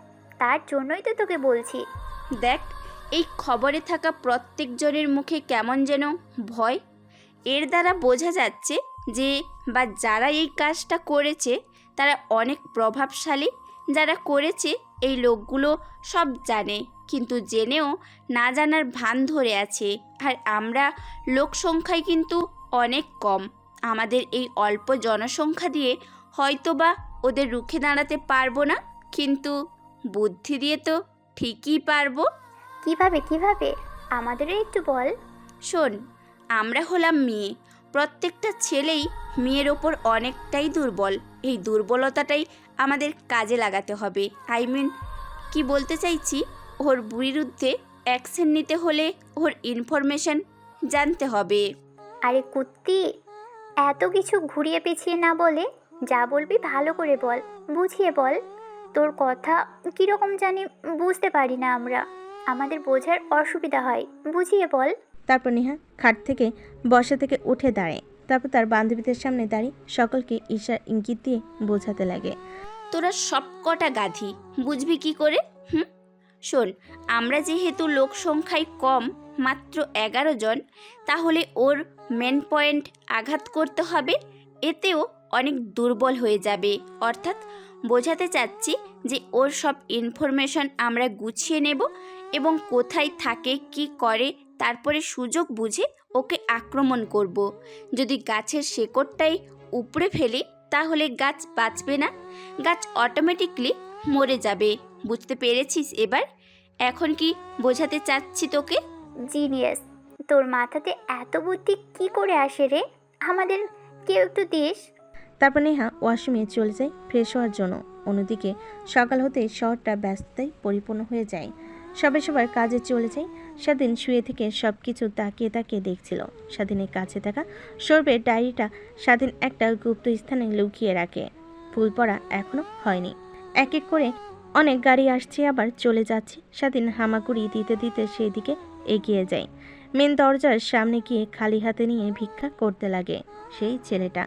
তার জন্যই তো তোকে বলছি। দেখ, এই খবরে থাকা প্রত্যেকজনের মুখে কেমন যেন ভয়। এর দ্বারা বোঝা যাচ্ছে যে বা যারা এই কাজটা করেছে তারা অনেক প্রভাবশালী। যারা করেছে এই লোকগুলো সব জানে, কিন্তু জেনেও না জানার ভান ধরে আছে। আর আমরা লোক সংখ্যায় কিন্তু অনেক কম। আমাদের এই অল্প জনসংখ্যা দিয়ে হয়তোবা ওদের রুখে দাঁড়াতে পারবো না, কিন্তু বুদ্ধি দিয়ে তো ঠিকই পারবো। কিভাবে আমাদেরও একটু বল। শোন, আমরা হলাম মেয়ে। প্রত্যেকটা ছেলেই মেয়ের ওপর অনেকটাই দুর্বল। এই দুর্বলতাটাই আমাদের কাজে লাগাতে হবে। কি বলতে চাইছি, ওর বিরুদ্ধে অ্যাকশন নিতে হলে ওর ইনফরমেশন জানতে হবে। আরে কুত্তি, এত কিছু ঘুরিয়ে পেছিয়ে না বলে যা বলবি ভালো করে বল, বুঝিয়ে বল। তোর কথা কীরকম জানি বুঝতে পারি না আমরা, আমাদের বোঝার অসুবিধা হয়, বুঝিয়ে বল। তারপর নেহা খাট থেকে বসা থেকে উঠে দাঁড়ায়। তারপর তার বান্ধবীদের সামনে দাঁড়িয়ে সকলকে ঈর্ষার ইঙ্গিত দিয়ে বোঝাতে লাগে। তোরা সব কটা গাধি, বুঝবি কি করে? শোন, আমরা যেহেতু লোক সংখ্যায় কম, মাত্র 11 জন, তাহলে ওর মেন পয়েন্ট আঘাত করতে হবে। এতেও অনেক দুর্বল হয়ে যাবে। অর্থাৎ বোঝাতে চাচ্ছি যে ওর সব ইনফরমেশন আমরা গুছিয়ে নেব এবং কোথায় থাকে, কি করে, তারপরে সুযোগ বুঝে ওকে আক্রমণ করব। যদি গাছের শেকড়টাই উপড়ে ফেলি তাহলে গাছ বাঁচবে না, গাছ অটোমেটিকলি মরে যাবে। বুঝতে পেরেছিস এবার? এখন কি বোঝাতে চাচ্ছি তোকে? জিনিয়াস, তোর মাথাতে এত বুদ্ধি কি করে আসে রে? আমাদের কেউ একটু দিস। তারপর নেহা ওয়াশরুমে চলে যায় ফ্রেশ হওয়ার জন্য। অন্যদিকে সকাল হতেই শহরটা ব্যস্ততায় পরিপূর্ণ হয়ে যায়। সবার কাজে চলে যায়। স্বাধীন শুয়ে থেকে সব কিছু তাকিয়ে তাকিয়ে দেখছিল। স্বাধীনের কাছে থাকা সৌরভের ডায়েরিটা স্বাধীন একটা গুপ্ত স্থানে লুকিয়ে রাখে। ফুল পড়া এখনো হয়নি। এক এক করে অনেক গাড়ি আসছে আবার চলে যাচ্ছে। স্বাধীন হামাগুড়ি দিতে দিতে সেই দিকে এগিয়ে যায়। মেন দরজার সামনে গিয়ে খালি হাতে নিয়ে ভিক্ষা করতে লাগে সেই ছেলেটা।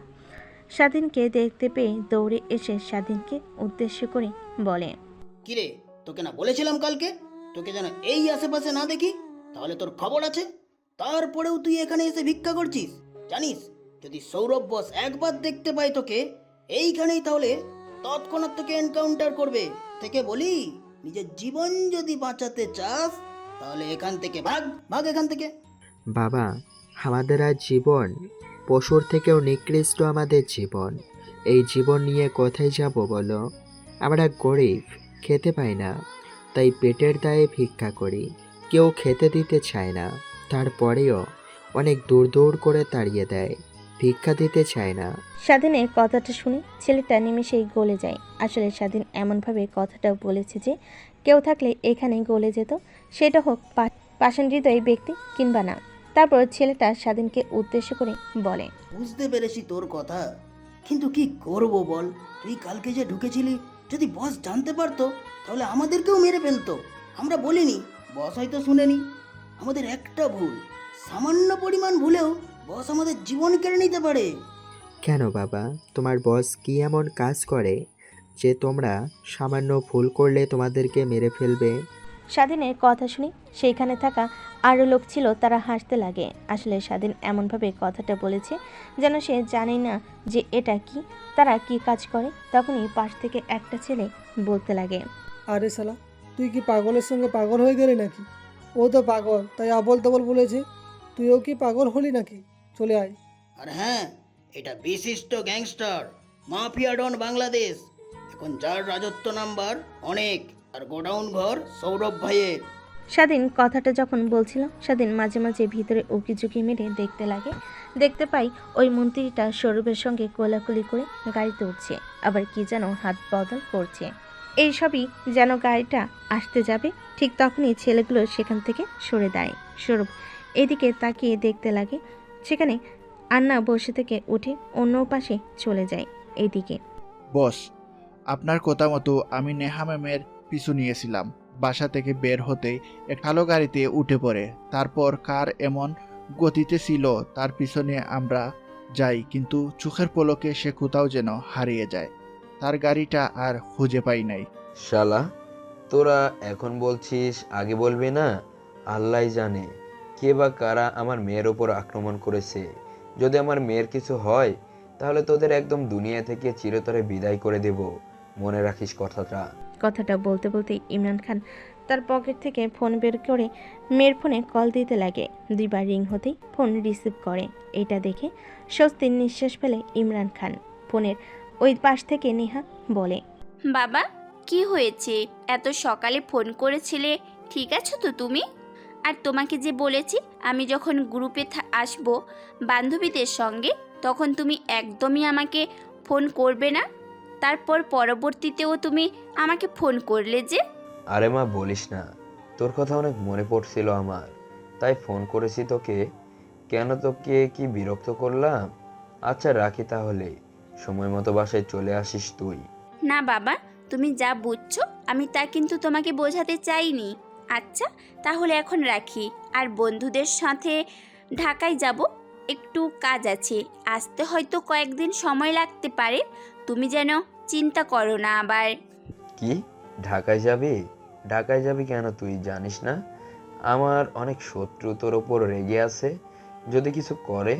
স্বাধীনকে দেখতে পেয়ে দৌড়ে এসে স্বাধীনকে উদ্দেশ্য করে বলে, কিরে, তোকে না বলেছিলাম কালকে তোকে যেন এই আশেপাশে না দেখি, তাহলে তোর খবর আছে। তারপরেও তুই এখানে এসে ভিক্ষা করছিস। জানিস, যদি সৌরভ বস একবার দেখতে পায় তোকে এইখানেই, তাহলে তৎক্ষণাৎ তোকে এনকাউন্টার করবে। থেকে বলি, নিজের জীবন যদি বাঁচাতে চাস তাহলে এখান থেকে ভাগ এখান থেকে। বাবা, আমাদের আর জীবন পশুর থেকেও নিকৃষ্ট আমাদের জীবন। এই জীবন নিয়ে কোথায় যাব বলো? আমরা গরিব, খেতে পাই না, তাই পেটের দায়ে ভিক্ষা করি। কেউ খেতে দিতে চায় না, তারপরেও অনেক দূর দূর করে তাড়িয়ে দেয়, ভিক্ষা দিতে চায় না। স্বাধীনের কথাটা শুনে ছেলেটা নিমেষেই গলে যায়। আসলে স্বাধীন এমনভাবে কথাটা বলেছে যে কেউ থাকলে এখানে গলে যেত, সেটা হোক পাষাণ হৃদয় ব্যক্তি কিংবা না। তারপর ছেলেটা স্বাধীনকে উদ্দেশ্য করে বলে, বুঝতে পেরেছি তোর কথা, কিন্তু কি করব বল? তুই কালকে যে ঢুকেছিলি, যদি বস জানতে পারতো তাহলে আমাদেরকেও মেরে ফেলতো। আমরা বলিনি, বস হয়তো শুনেনি। আমাদের একটা ভুল, সামান্য পরিমাণ ভুলেও বস আমাদের জীবন কেড়ে নিতে পারে। কেন বাবা, তোমার বস কি এমন কাজ করে যে তোমরা সামান্য ভুল করলে তোমাদেরকে মেরে ফেলবে? স্বাধীনের কথা শুনে সেইখানে থাকা আরও লোক ছিল, তারা হাসতে লাগে। আসলে স্বাধীন এমনভাবে কথাটা বলেছে যেন সে জানে না যে এটা কি, তারা কি কাজ করে। তখনই পাশ থেকে একটা ছেলে বলতে লাগে, আরে শালা, তুই কি পাগলের সঙ্গে পাগল হয়ে গেলি নাকি? ও তো পাগল, তাই আবল তাবল বলেছে। তুইও কি পাগল হলি নাকি? চলে আয়। আর হ্যাঁ, এটা বিশিষ্ট গ্যাংস্টার মাফিয়া ডন বাংলাদেশ। এখন যার রাজত্ব নাম্বার অনেক, আর গোডাউন ঘর সৌরভ ভাইয়ের। স্বাধীন কথাটা যখন বলছিল, স্বাধীন মাঝে মাঝে ভিতরে উকিঝুঁকি মেরে দেখতে লাগে। দেখতে পাই ওই মন্ত্রীটা সৌরভের সঙ্গে কোলাকুলি করে গাড়িতে উঠছে, আবার কি যেন হাত বদল করছে। এইসবই যেন গাড়িটা আসতে যাবে, ঠিক তখনই ছেলেগুলো সেখান থেকে সরে দাঁড়ায়। সৌরভ এদিকে তাকিয়ে দেখতে লাগে, সেখানে আন্না বসে থেকে উঠে অন্য পাশে চলে যায়। এইদিকে বস, আপনার কথা মতো আমি নেহা ম্যামের পিছু নিয়েছিলাম। বাসা থেকে বের হতেই এক কালো গাড়িতে উঠে পড়ে। তারপর কার এমন গতিতে ছিল তার পিছনে আমরা যাই, কিন্তু চোখের পলকে সে কোথাও যেন হারিয়ে যায়। তার গাড়িটা আর খুঁজে পাই নাই। শালা, তোরা এখন বলছিস, আগে বলবি না? আল্লাহ জানে কে বা কারা আমার মেয়ের ওপর আক্রমণ করেছে। যদি আমার মেয়ের কিছু হয় তাহলে তোদের একদম দুনিয়া থেকে চিরতরে বিদায় করে দেব, মনে রাখিস কথাটা। কথাটা বলতে বলতেই ইমরান খান তার পকেট থেকে ফোন বের করে মেয়ের ফোনে কল দিতে লাগে। দুইবার রিং হতেই ফোন রিসিভ করে। এটা দেখে স্বস্তির নিঃশ্বাস ফেলে ইমরান খান। ফোনের ওই পাশ থেকে নেহা বলে, বাবা, কি হয়েছে? এত সকালে ফোন করেছিলে, ঠিক আছো তো তুমি? আর তোমাকে যে বলেছি আমি যখন গ্রুপে আসবো বান্ধবীদের সঙ্গে, তখন তুমি একদমই আমাকে ফোন করবে না। তারপর পরবর্তীতেও তুমি আমাকে ফোন করলে যে। আরে মা, বলিস না, তোর কথা অনেক মনে পড়ছিল আমার, তাই ফোন করেছি তোকে। কেন, তোকে কি বিরক্ত করলাম? আচ্ছা রাখি তাহলে, সময় মতো বাসায় চলে আসিস তুই। না বাবা, তুমি যা বুঝছো আমি তা কিন্তু তোমাকে বোঝাতে চাইনি। আচ্ছা তাহলে এখন রাখি। আর বন্ধুদের সাথে ঢাকায় যাব, একটু কাজ আছে, আসতে হয়তো কয়েকদিন সময় লাগতে পারে। তুমি যেন চিন্তা করো না আবার। কি, ঢাকায় যাবি? ঢাকায় যাবি কেন? তুই জানিস না আমার অনেক শত্রু তোর ওপর রেগে আছে যদি কিছু করে?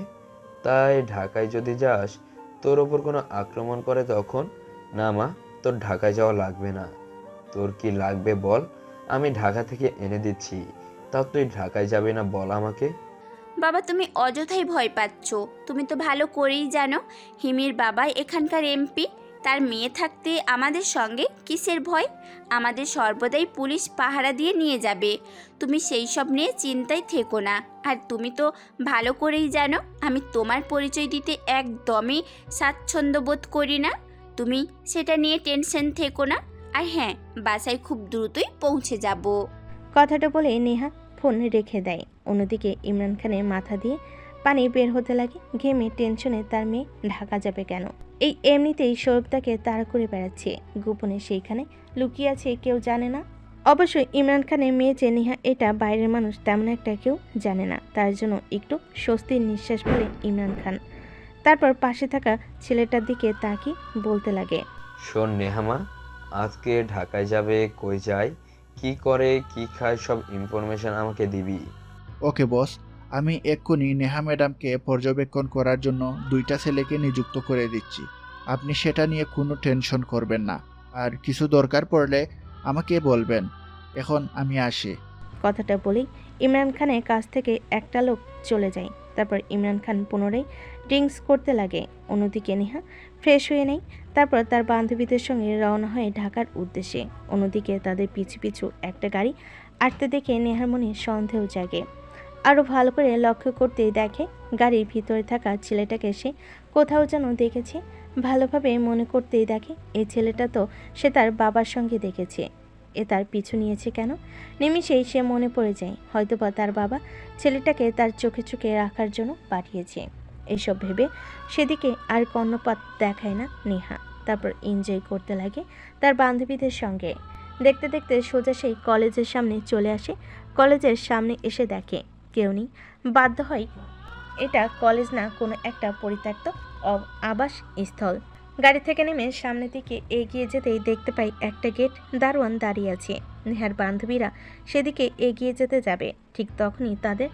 তাই ঢাকায় যদি যাস, তোর ওপর কোনো আক্রমণ করে তখন? না মা, তোর ঢাকায় যাওয়া লাগবে না। তোর কি লাগবে বল, আমি ঢাকা থেকে এনে দিচ্ছি। তাও তুই ঢাকায় যাবি না বল আমাকে? বাবা, তুমি অযথাই ভয় পাচ্ছ। তুমি তো ভালো করেই জানো হিমির বাবা এখানকার এমপি। তার মেয়ে থাকতে আমাদের সঙ্গে কিসের ভয়? আমাদের সর্বদাই পুলিশ পাহারা দিয়ে নিয়ে যাবে। তুমি সেই সব নিয়ে চিন্তায় থেকো না। আর তুমি তো ভালো করেই জানো আমি তোমার পরিচয় দিতে একদমই স্বাচ্ছন্দ্য বোধ করি না। তুমি সেটা নিয়ে টেনশন থেকো না। আর হ্যাঁ, বাসায় খুব দ্রুতই পৌঁছে যাব। কথাটা বলে নেহা ফোন রেখে দেয়। অন্যদিকে ইমরান খানের মাথা দিয়ে পানি বের হতে লাগে। ঘেমে টেনশনে তার মেয়ে ঢাকা যাবে কেন? এই এমনিতেই সৌরভ তাকে তাড়া করে বেড়াচ্ছে, গোপনে সেইখানে লুকিয়ে আছে, কেউ জানে না। অবশ্যই ইমরান খানের মেয়ে যে নেহা, এটা বাইরের মানুষ তেমন একটা কেউ জানে না। তার জন্য একটু স্বস্তির নিঃশ্বাস ফেলে ইমরান খান। তারপর পাশে থাকা ছেলেটার দিকে তাকিয়ে বলতে লাগে, শোন নেহামা, আজকে ঢাকায় যাবে, কই যায়, কি করে, কি খায়, সব ইনফরমেশন আমাকে দিবি। ওকে বস, আমি এক্ষুনি নেহা ম্যাডামকে পর্যবেক্ষণ করার জন্য 2টা ছেলেকে নিযুক্ত করে দিচ্ছি। আপনি সেটা নিয়ে কোনো টেনশন করবেন না। আর কিছু দরকার পড়লে আমাকে বলবেন। এখন আমি আসি। কথাটা বলেই ইমরান খানের কাছ থেকে একটা লোক চলে যায়। তারপর ইমরান খান পুনরায় ড্রিঙ্কস করতে লাগে। অন্যদিকে নেহা ফ্রেশ হয়ে নেয়। তারপর তার বান্ধবীদের সঙ্গে রওনা হয় ঢাকার উদ্দেশ্যে। অন্যদিকে তাদের পিছু পিছু একটা গাড়ি আসতে দেখে নেহার মনে সন্দেহ জাগে। আরও ভালো করে লক্ষ্য করতেই দেখে গাড়ির ভিতরে থাকা ছেলেটাকে সে কোথাও যেন দেখেছে। ভালোভাবে মনে করতেই দেখে এই ছেলেটা তো সে তার বাবার সঙ্গে দেখেছে। এ তার পিছু নিয়েছে কেন? নিমিষেই সে মনে পড়ে যায় হয়তোবা তার বাবা ছেলেটাকে তার চোখে চোখে রাখার জন্য পাঠিয়েছে। এইসব ভেবে সেদিকে আর কর্ণপাত দেখায় না নেহা। তারপর এনজয় করতে লাগে তার বান্ধবীদের সঙ্গে। দেখতে দেখতে সোজা সেই কলেজের সামনে চলে আসে। কলেজের সামনে এসে দেখে কেউ নেই। বাধ্য হয় এটা কলেজ না, কোনো একটা পরিত্যক্ত আবাস স্থল। গাড়ি থেকে নেমে সামনের দিকে এগিয়ে যেতেই দেখতে পাই একটা গেট দারোয়ান দাঁড়িয়ে আছে। নেহার বান্ধবীরা সেদিকে এগিয়ে যেতে যাবে, ঠিক তখনই তাদের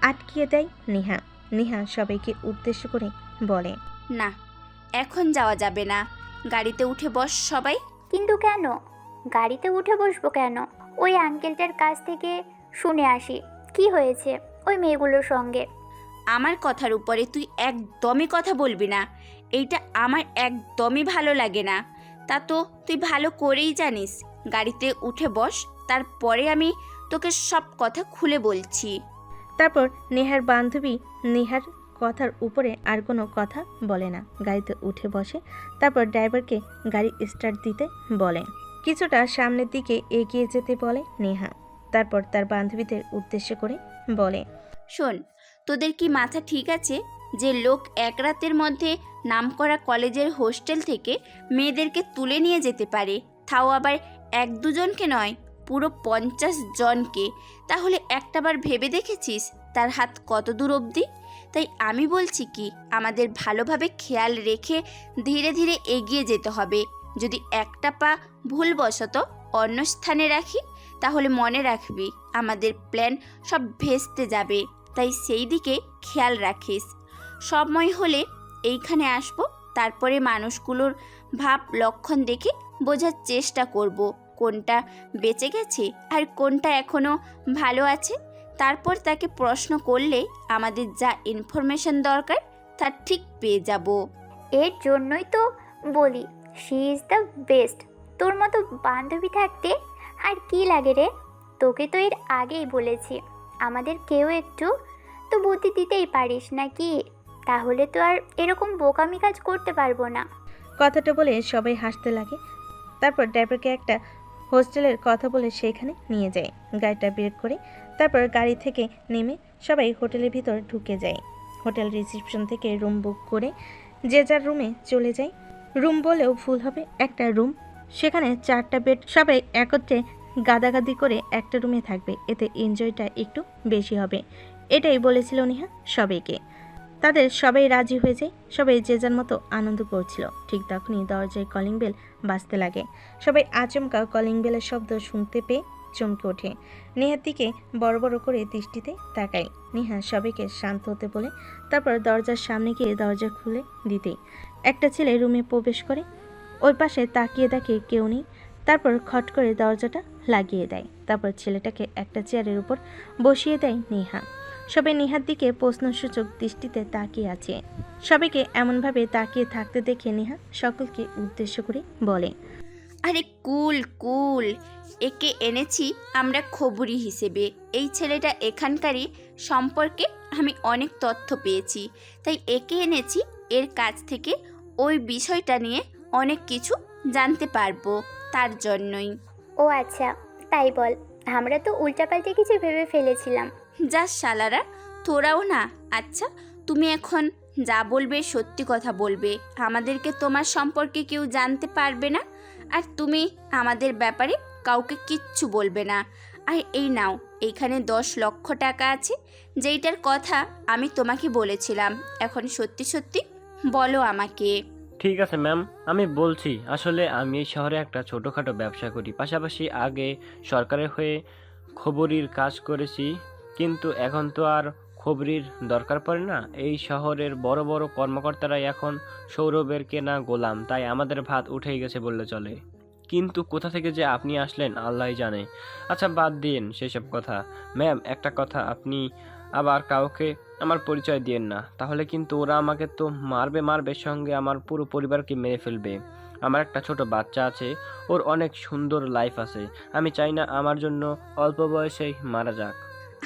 আটকিয়ে দেয় নেহা। নেহা সবাইকে উদ্দেশ্য করে বলে, না, এখন যাওয়া যাবে না, গাড়িতে উঠে বস সবাই। কিন্তু কেন? গাড়িতে উঠে বসবো কেন? ওই আঙ্কেলটার কাছ থেকে শুনে আসি কি হয়েছে ওই মেয়েগুলোর সঙ্গে। আমার কথার উপরে তুই একদমই কথা বলবি না, এইটা আমার একদমই ভালো লাগে না। তা তো তুই ভালো করেই জানিস। গাড়িতে উঠে বস, তারপরে আমি তোকে সব কথা খুলে বলছি। তারপর নেহার বান্ধবী নেহার কথার উপরে আর কোনো কথা বলে না, গাড়িতে উঠে বসে। তারপর ড্রাইভারকে গাড়ি স্টার্ট দিতে বলে। কিছুটা সামনের দিকে এগিয়ে যেতে বলে নেহা। তারপর তার বান্ধবীদের উদ্দেশ্য করে বলে, শোন, তোদের কি মাথা ঠিক আছে যে লোক এক রাতের মধ্যে নামকরা কলেজের হোস্টেল থেকে মেয়েদেরকে তুলে নিয়ে যেতে পারে, তাও আবার এক দুজনকে নয়, পুরো 50 জনকে? তাহলে একটাবার ভেবে দেখেছিস তার হাত কত দূর অবধি? তাই আমি বলছি কি, আমাদের ভালোভাবে খেয়াল রেখে ধীরে ধীরে এগিয়ে যেতে হবে। যদি একটা পা ভুলবশত অন্য স্থানে রাখি তাহলে মনে রাখবি আমাদের প্ল্যান সব ভেস্তে যাবে। তাই সেই দিকে খেয়াল রাখিস। সময় হলে এইখানে আসবো, তারপরে মানুষগুলোর ভাব লক্ষণ দেখে বোঝার চেষ্টা করব কোনটা বেঁচে গেছে আর কোনটা এখনও ভালো আছে। তারপর তাকে প্রশ্ন করলে আমাদের যা ইনফরমেশন দরকার তা ঠিক পেয়ে যাব। এর জন্যই তো বলি শি ইজ দ্য বেস্ট। তোর মতো বান্ধবী থাকতে আর কি লাগে রে? তোকে তো এর আগেই বলেছি আমাদের কেউ একটু তো বুদ্ধি দিতেই পারিস নাকি? তাহলে তো আর এরকম বোকামি কাজ করতে পারবো না। কথাটা বলে সবাই হাসতে লাগে। তারপর ড্রাইভারকে একটা হোস্টেলের কথা বলে সেখানে নিয়ে যায়। গাড়িটা বের করে তারপর গাড়ি থেকে নেমে সবাই হোটেলের ভিতর ঢুকে যায়। হোটেল রিসেপশন থেকে রুম বুক করে যে যার রুমে চলে যায়। রুম বলেও ভুল হবে, একটা রুম। সেখানে 4টা বেড, সবাই একত্রে গাদাগাদি করে একটা রুমে থাকবে, এতে এনজয়টা একটু বেশি হবে। এটাই বলেছিল নেহা সবাইকে। তাদের সবাই রাজি হয়ে যায়। সবাই যে যার মতো আনন্দ করছিল। ঠিক তখনই দরজায় কলিং বেল বাজতে লাগে। সবাই আচমকা কলিং বেলের শব্দ শুনতে পেয়ে চমকে ওঠে। নেহার দিকে বড় বড় করে দৃষ্টিতে তাকায়। নেহা সবাইকে শান্ত হতে বলে তারপর দরজার সামনে গিয়ে দরজা খুলে দিতেই একটা ছেলে রুমে প্রবেশ করে। ওই পাশে তাকিয়ে দেখে কেউ নেই। তারপর খট করে দরজাটা লাগিয়ে দেয়। তারপর ছেলেটাকে একটা চেয়ারের উপর বসিয়ে দেয় নেহা। সবাই নেহার দিকে প্রশ্নসূচক দৃষ্টিতে তাকিয়ে আছে। সবাইকে এমনভাবে তাকিয়ে থাকতে দেখে নেহা সকলকে উদ্দেশ্য করে বলে, আরে কুল কুল, একে এনেছি আমরা খবরি হিসেবে। এই ছেলেটা এখানকারই সম্পর্কে আমি অনেক তথ্য পেয়েছি, তাই একে এনেছি। এর কাছ থেকে ওই বিষয়টা নিয়ে অনেক কিছু জানতে পারবো, তার জন্যই। ও আচ্ছা, তাই বল। আমরা তো উল্টাপাল্টা কিছু ভেবে ফেলেছিলাম। যা শালারা, তোরাও না। আচ্ছা, তুমি এখন যা বলবে সত্যি কথা বলবে। আমাদেরকে তোমার সম্পর্কে কেউ জানতে পারবে না, আর তুমি আমাদের ব্যাপারে কাউকে কিচ্ছু বলবে না। আর এই নাও, এইখানে 10 লক্ষ টাকা আছে, যেইটার কথা আমি তোমাকে বলেছিলাম। এখন সত্যি সত্যি বলো আমাকে। ঠিক আছে ম্যাম, আমি বলছি। আসলে আমি এই শহরে একটা ছোটোখাটো ব্যবসা করি, পাশাপাশি আগে সরকারের হয়ে খবরির কাজ করেছি, কিন্তু এখন তো আর খবরির দরকার পড়ে না। এই শহরের বড় বড় কর্মকর্তারাই এখন সৌরভের কেনা গোলাম, তাই আমাদের ভাত উঠেই গেছে বললে চলে। কিন্তু কোথা থেকে যে আপনি আসলেন আল্লাহই জানে। আচ্ছা বাদ দিন সেসব কথা। ম্যাম একটা কথা, আপনি আবার কাউকে আমার পরিচয় দিয়েন না, তাহলে কিন্তু ওরা আমাকে তো মারবে সঙ্গে আমার পুরো পরিবারকে মেরে ফেলবে। আমার একটা ছোট বাচ্চা আছে, ওর অনেক সুন্দর লাইফ আছে, আমি চাই না আমার জন্য অল্প বয়সেই মারা যাক।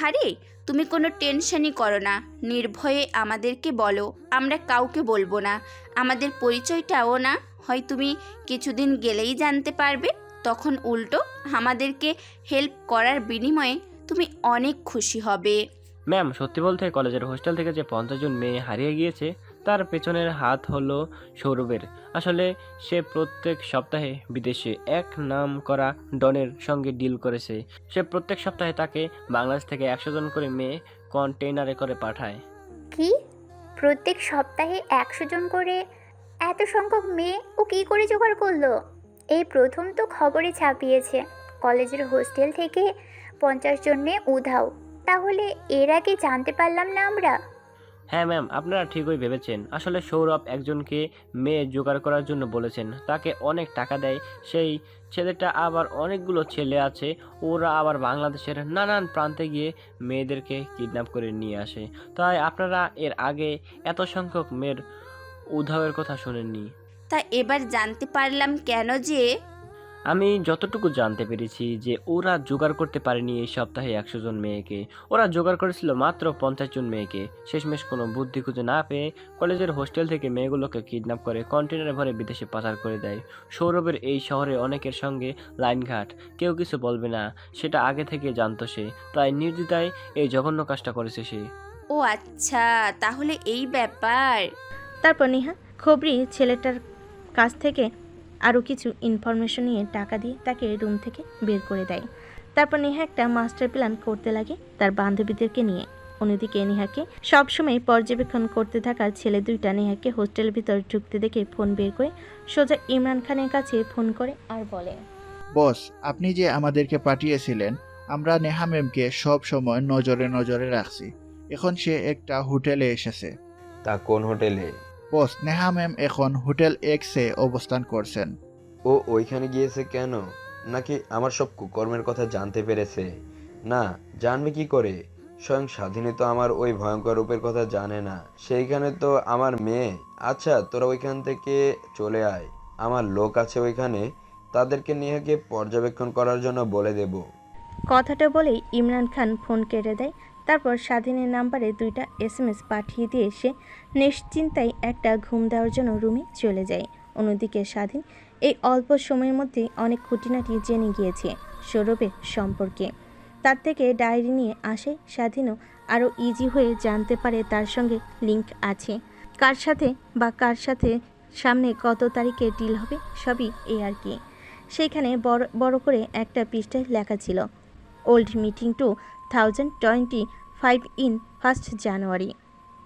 আরে তুমি কোনো টেনশনই করো না, নির্ভয়ে আমাদেরকে বলো, আমরা কাউকে বলবো না। আমাদের পরিচয়টাও না হয় তুমি কিছুদিন গেলেই জানতে পারবে, তখন উল্টো আমাদেরকে হেল্প করার বিনিময়ে তুমি অনেক খুশি হবে। ম্যাম সত্যি বলতে কলেজের হোস্টেল থেকে যে 50 জন মেয়ে হারিয়ে গিয়েছে তার পেছনের হাত হলো সৌরভের। আসলে সে প্রত্যেক সপ্তাহে বিদেশে এক নাম করা ডনের সঙ্গে ডিল করেছে। সে প্রত্যেক সপ্তাহে তাকে বাংলাদেশ থেকে 100 জন করে মেয়ে কন্টেইনারে করে পাঠায়। কি প্রত্যেক সপ্তাহে 100 জন করে? এত সংখ্যক মেয়ে ও কী করে জোগাড় করলো? এই প্রথম তো খবরে ছাপিয়েছে কলেজের হোস্টেল থেকে 50 জন মেয়ে উধাও। তাহলে এর আগে জানতে পারলাম না আমরা? হ্যাঁ ম্যাম, আপনারা ঠিকই ভেবেছেন। আসলে সৌরভ একজনকে মেয়ে জোগাড় করার জন্য বলেছেন, তাকে অনেক টাকা দেয়। সেই ছেলেটা আবার অনেকগুলো ছেলে আছে, ওরা আবার বাংলাদেশের নানান প্রান্তে গিয়ে মেয়েদেরকে কিডন্যাপ করে নিয়ে আসে। তাই আপনারা এর আগে এত সংখ্যক মেয়ের উধাওয়ের কথা শোনেননি। তা এবার জানতে পারলাম কেন যে আমি যতটুকু জানতে পেরেছি যে ওরা জোগাড় করতে পারেনি এই সপ্তাহে 100 জন মেয়েকে, ওরা জোগাড় করেছিল মাত্র 50 জন মেয়েকে। শেষমেশ কোনো বুদ্ধি খুঁজে না পেয়ে কলেজের হোস্টেল থেকে মেয়েগুলোকে কিডন্যাপ করে কন্টেনারে ভরে বিদেশে পাচার করে দেয়। সৌরভের এই শহরে অনেকের সঙ্গে লাইনঘাট, কেউ কিছু বলবে না, সেটা আগে থেকে জানতো সে, তাই নির্দ্বিধায় এই জঘন্য কাজটা করেছে সে। ও আচ্ছা, তাহলে এই ব্যাপার। তারপর নেহা খবরি ছেলেটার কাছ থেকে আরও কিছু ইনফরমেশন নিয়ে টাকা দিয়ে তাকে রুম থেকে বের করে দেয়। তারপর নেহা একটা মাস্টার প্ল্যান করতে লাগে তার বান্ধবীদেরকে নিয়ে। অন্যদিকে নেহাকে সবসময় পর্যবেক্ষণ করতে থাকা ছেলে দুইটা নেহাকে হোস্টেলের ভিতর ঢুকতে দেখে ফোন বের করে সোজা ইমরান খানের কাছে ফোন করে আর বলে, বস, আপনি যে আমাদেরকে পাঠিয়েছিলেন, আমরা নেহা ম্যামকে সব সময় নজরে নজরে রাখছি। এখন সে একটা হোটেলে এসেছে। তা কোন হোটেলে? বস, নেহা ম্যাম এখন হোটেল এক্সে অবস্থান করছেন। ও ওইখানে গিয়েছে কেন? নাকি আমার সব কুকর্মের কথা জানতে পেরেছে? না, জানবে কি করে? স্বয়ং স্বাধীনী তো আমার ওই ভয়ঙ্কর রূপের কথা জানে না। সেইখানে তো আমার মেয়ে। আচ্ছা, তোরা ওইখান থেকে চলে আয়, আমার লোক আছে ওইখানে, তাদেরকে নিয়ে গিয়ে পর্যবেক্ষণ করার জন্য বলে দেব। কথাটা বলেই ইমরান খান ফোন কেটে দেয়। তারপর স্বাধীনের নাম্বারে 2টা SMS পাঠিয়ে দিয়ে সে নিশ্চিন্তায় একটা ঘুম দেওয়ার জন্য রুমে চলে যায়। অন্যদিকে স্বাধীন এই অল্প সময়ের মধ্যে অনেক খুঁটিনাটি জেনে গিয়েছে সৌরভের সম্পর্কে। তার থেকে ডায়েরি নিয়ে আসে স্বাধীনও আরও ইজি হয়ে জানতে পারে তার সঙ্গে লিংক আছে। কার সাথে সামনে কত তারিখে ডিল হবে সবই এই আর কি। সেইখানে বড় করে একটা পৃষ্ঠায় লেখা ছিল, ওল্ড মিটিং 2025 ইন 1 জানুয়ারি।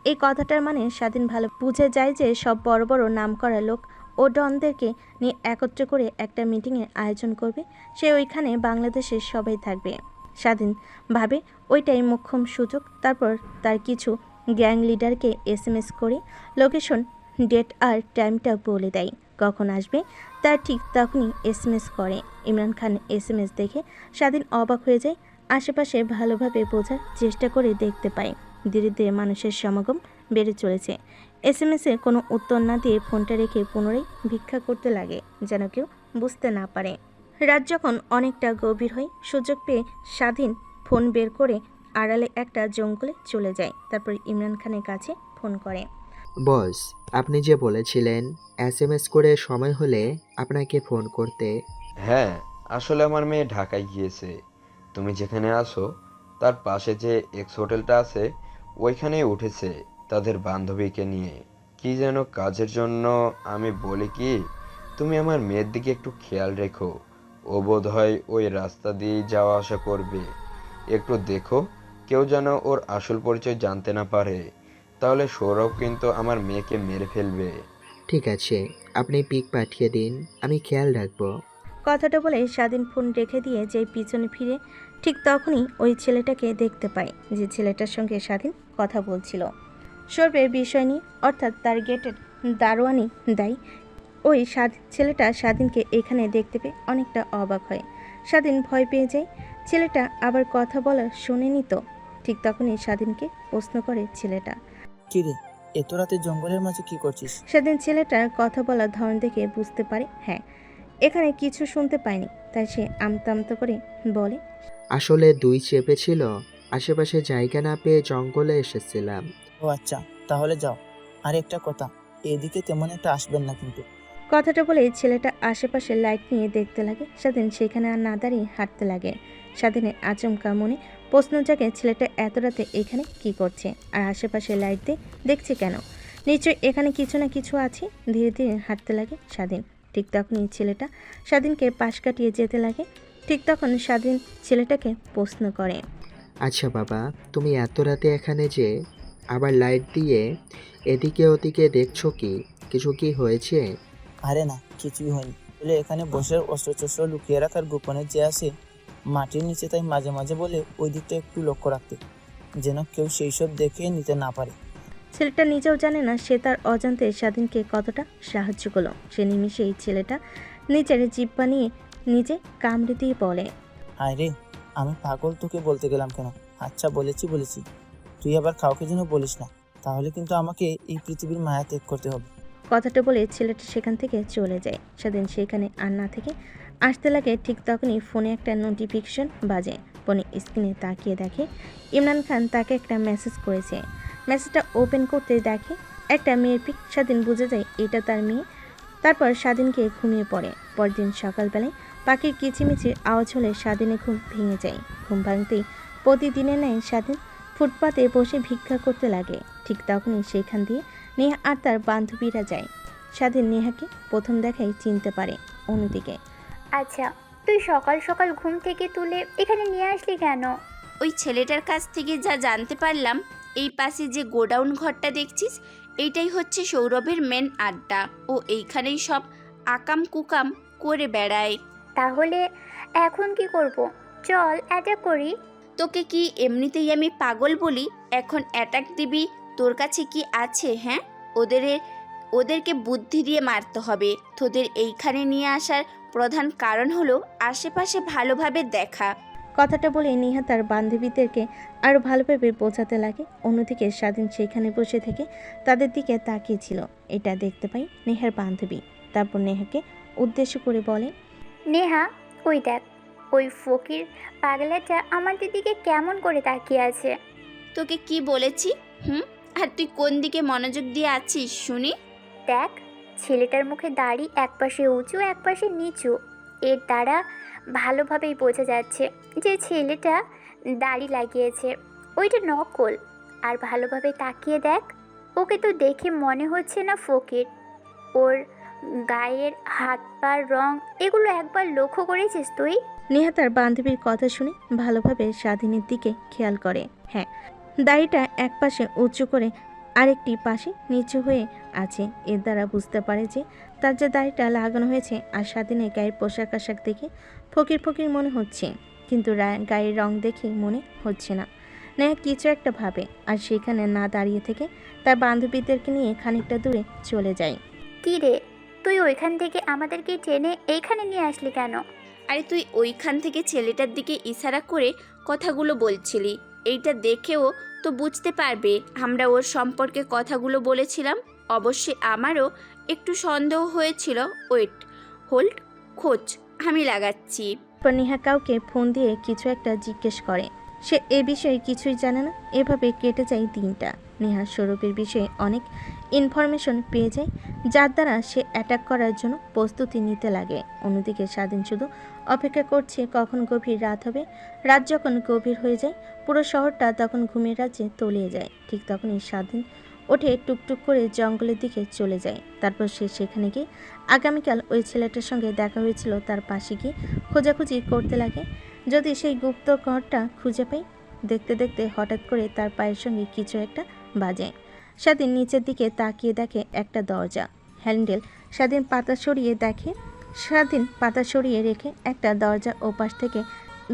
এই কথাটার মানে স্বাধীন ভালো বুঝে যায় যে সব বড় বড় নামকরা লোক ও ডনদেরকে নিয়ে একত্র করে একটা মিটিংয়ের আয়োজন করবে। সে ওইখানে বাংলাদেশের সবাই থাকবে। স্বাধীন ভাবে ওইটাই মোক্ষম সুযোগ। তারপর তার কিছু গ্যাং লিডারকে SMS করে লোকেশন, ডেট আর টাইমটা বলে দেয়। কখন আসবে তার ঠিক তখনই SMS করে। ইমরান খান SMS দেখে স্বাধীন অবাক হয়ে যায়। আশেপাশে ভালোভাবে বোঝার চেষ্টা করে দেখতে পায় ধীরে ধীরে মানুষের সমাগম বেড়ে চলেছে। SMS-এ কোনো উত্তর না দিয়ে ফোনটা রেখে পুনরায় ভিক্ষা করতে লাগে যেন কেউ বুঝতে না পারে। রাত যখন অনেকটা গভীর হয়, সুযোগ পেয়ে স্বাধীন ফোন বের করে আড়ালে একটা জঙ্গলে চলে যায়। তারপর ইমরান খানের কাছে ফোন করে। বস, আপনি যে বলেছিলেন SMS করে সময় হলে আপনাকে ফোন করতে। হ্যাঁ, আসলে আমার মেয়ে ঢাকায় গিয়েছে। তুমি যেখানে আসো তার পাশে যে এক্স হোটেলটা আছে ওইখানেই উঠেছে তাদের বান্ধবীকে নিয়ে। কি যেন কাজের জন্য। আমি বলি কি, তুমি আমার মেয়ের দিকে একটু খেয়াল রেখো। ও বোধ হয় ওই রাস্তা দিয়েই যাওয়া আসা করবে। একটু দেখো কেউ যেন ওর আসল পরিচয় জানতে না পারে, তাহলে সৌরভ কিন্তু আমার মেয়েকে মেরে ফেলবে। ঠিক আছে, আপনি পিক পাঠিয়ে দিন, আমি খেয়াল রাখবো। কথাটা বলে স্বাধীন ফোন রেখে দিয়ে যে পিছনে ফিরে ঠিক তখনই ওই ছেলেটাকে দেখতে পায় যে ছেলেটার সঙ্গে স্বাধীন কথা বলছিল সৌরভের বিষয় নিয়ে, অর্থাৎ তার গেটের দারোয়ানি দেয় ওই ছেলেটা স্বাধীনকে এখানে দেখতে পেয়ে অনেকটা অবাক হয়। স্বাধীন ভয় পেয়ে যায়। ছেলেটা আবার কথা বলা শোনেনি তো। ঠিক তখনই স্বাধীনকে প্রশ্ন করে ছেলেটা। কিরে, এত রাতে জঙ্গলের মাঝে কি করছিস? স্বাধীন ছেলেটার কথা বলার ধরন দেখে বুঝতে পারে হ্যাঁ, এখানে কিছু শুনতে পায়নি, তাই সে আমতা আমতা করে বলে, আসলে দুই চেপেছিল, আশেপাশে জায়গা না পেয়ে জঙ্গলে এসেছিলাম। ও আচ্ছা, তাহলে যাও। আর একটা কথা, এদিকে তেমন একটা আসবেন না কিন্তু। কথাটা বলে ছেলেটা আশেপাশে লাইট নিয়ে দেখতে লাগে। স্বাধীন সেখানে আর না দাঁড়িয়ে হাঁটতে লাগে। স্বাধীনের আচমকা মনে প্রশ্ন জাগে, ছেলেটা এত রাতে এখানে কি করছে আর আশেপাশে লাইট দিয়ে দেখছে কেন? নিশ্চয়ই এখানে কিছু না কিছু আছে। ধীরে ধীরে হাঁটতে লাগে স্বাধীন। ঠিক তখনই ছেলেটা স্বাধীনকে পাশ কাটিয়ে যেতে লাগে। ঠিক তখন স্বাধীন ছেলেটাকে প্রশ্ন করে, আচ্ছা বাবা, তুমি এত রাতে এখানে যে আবার লাইট দিয়ে এদিকে ওদিকে দেখছো কি? কিছু কি হয়েছে? আরে না, কিছুই হয়নি। বলে এখানে বসে অস্ত্রশস্ত্র লুকিয়ে রাখার গোপনে যে আছে মাটির নিচে, তাই মাঝে মাঝে বলে ওই দিকটা একটু লক্ষ্য রাখতে, যেন কেউ সেই সব দেখে নিতে না পারে। ছেলেটা নিজেও জানে না সে তার অজান্তে স্বাধীনকে কতটা সাহায্য করলো। সে নিমিষেই ছেলেটা নিজের জিহ্বা নিয়ে নিজে কামড়ে দিয়ে বলে, হায় রে, আমি পাগল, তোকে বলতে গেলাম কেন? আচ্ছা, বলেছি। তুই আবার কাউকে যেন বলিস না, তাহলে কিন্তু আমাকে এই পৃথিবীর মায়া ত্যাগ করতে হবে। কথাটা বলে ছেলেটা সেখান থেকে চলে যায়। স্বাধীন সেখানে আর না থেকে আসতে লাগে। ঠিক তখনই ফোনে একটা নোটিফিকেশন বাজে। ফোনে স্ক্রিনে তাকিয়ে দেখে ইমরান খান তাকে একটা মেসেজ করেছে। মেসেজটা ওপেন করতে দেখে একটা মেয়ের পিক। স্বাধীন বুঝে যায় এটা তার মেয়ে। তারপর স্বাধীনকে ঘুমিয়ে পড়ে। পরদিন সকালবেলায় পাখির কিচিমিচির আওয়াজ হলে স্বাধীনে ঘুম ভেঙে যায়। ঘুম ভাঙতেই প্রতিদিনের ন্যায় স্বাধীন ফুটপাতে বসে ভিক্ষা করতে লাগে। ঠিক তখনই সেখান দিয়ে নেহা আর তার বান্ধবীরা যায়। স্বাধীন নেহাকে প্রথম দেখাই চিনতে পারে। অন্যদিকে, আচ্ছা, তুই সকাল সকাল ঘুম থেকে তুলে এখানে নিয়ে আসলি কেন? ওই ছেলেটার কাছ থেকে যা জানতে পারলাম, এই পাশে যে গোডাউন ঘরটা দেখছিস, এইটাই হচ্ছে সৌরভের মেন আড্ডা। ও এইখানেই সব আকাম কুকাম করে বেড়ায়। তাহলে এখন কি করব? চল অ্যাটাক করি। তোকে কি এমনিতেই আমি পাগল বলি? এখন অ্যাটাক দিবি? তোর কাছে কি আছে? হ্যাঁ, ওদেরকে বুদ্ধি দিয়ে মারতে হবে। তোদের এইখানে নিয়ে আসার প্রধান কারণ হলো আশেপাশে ভালোভাবে দেখা। কথাটা বলে নেহা তার বান্ধবীদেরকে আরও ভালোভাবে বোঝাতে লাগে। অন্যদিকে স্বাধীন সেখানে বসে থেকে তাদের দিকে তাকিয়েছিল। এটা দেখতে পাই নেহার বান্ধবী। তারপর নেহাকে উদ্দেশ্য করে বলে, নেহা, ওই দেখ, ওই ফকির পাগলাটা আমাদের দিকে কেমন করে তাকিয়ে আছে। তোকে কি বলেছি? আর তুই কোন দিকে মনোযোগ দিয়ে আছিস শুনি? দেখ, ছেলেটার মুখে দাড়ি একপাশে উঁচু একপাশে নিচু। এর দ্বারা ভালোভাবেই বোঝা যাচ্ছে যে ছেলেটা দাড়ি লাগিয়েছে। ওইটা নকল। আর ভালোভাবে তাকিয়ে দেখ, ওকে তো দেখে মনে হচ্ছে না ফকির। ওর গায়ের হাত পার রং এগুলো একবার লক্ষ্য করেছিস তুই? নেহা তার বান্ধবীর কথা শুনে ভালোভাবে স্বাধীনের দিকে খেয়াল করে। হ্যাঁ, দাড়িটা এক পাশে উঁচু করে আরেকটি পাশে নিচু হয়ে আছে। এর দ্বারা বুঝতে পারে যে তার যে দাড়িটা লাগানো হয়েছে আর স্বাধীনের গায়ের পোশাক আশাক দেখে ফকির ফকির মনে হচ্ছে, কিন্তু গায়ের রং দেখে মনে হচ্ছে না। নেহা কিছু একটা ভাবে আর সেখানে না দাঁড়িয়ে থেকে তার বান্ধবীদেরকে নিয়ে খানিকটা দূরে চলে যায়। কি রে, তুই ওইখান থেকে আমাদেরকে টেনে এইখানে নিয়ে আসলি কেন? আরে তুই ওইখান থেকে ছেলেটার দিকে ইশারা করে কথাগুলো বলছিলি। এইটা দেখেও তো বুঝতে পারবে আমরা ওর সম্পর্কে কথাগুলো বলেছিলাম। অবশ্যই আমারও একটু সন্দেহ হয়েছিল। হোল্ড, খোঁজ আমি লাগাচ্ছি। নেহা কাউকে ফোন দিয়ে কিছু একটা জিজ্ঞেস করে। সে এ বিষয়ে কিছুই জানে না। এভাবে কেটে যায় দিনটা। নেহা সৌরভের বিষয়ে অনেক ইনফরমেশন পেয়ে যায়, যার দ্বারা সে অ্যাটাক করার জন্য প্রস্তুতি নিতে লাগে। অন্যদিকে স্বাধীন শুধু অপেক্ষা করছে কখন গভীর রাত হবে। রাত যখন গভীর হয়ে যায়, পুরো শহরটা তখন ঘুমের রাজ্যে তলিয়ে যায়। ঠিক তখনই স্বাধীন ওঠে টুকটুক করে জঙ্গলের দিকে চলে যায়। তারপর সে সেখানে গিয়ে আগামীকাল ওই ছেলেটার সঙ্গে দেখা হয়েছিল তার পাশে গিয়ে খোঁজাখুঁজি করতে লাগে। যদি সেই গুপ্ত ঘরটা খুঁজে পায়। দেখতে দেখতে হঠাৎ করে তার পায়ের সঙ্গে কিছু একটা বাজে। স্বাধীন নিচের দিকে তাকিয়ে দেখে একটা দরজা হ্যান্ডেল। স্বাধীন পাতা সরিয়ে রেখে একটা দরজা ওপাশ থেকে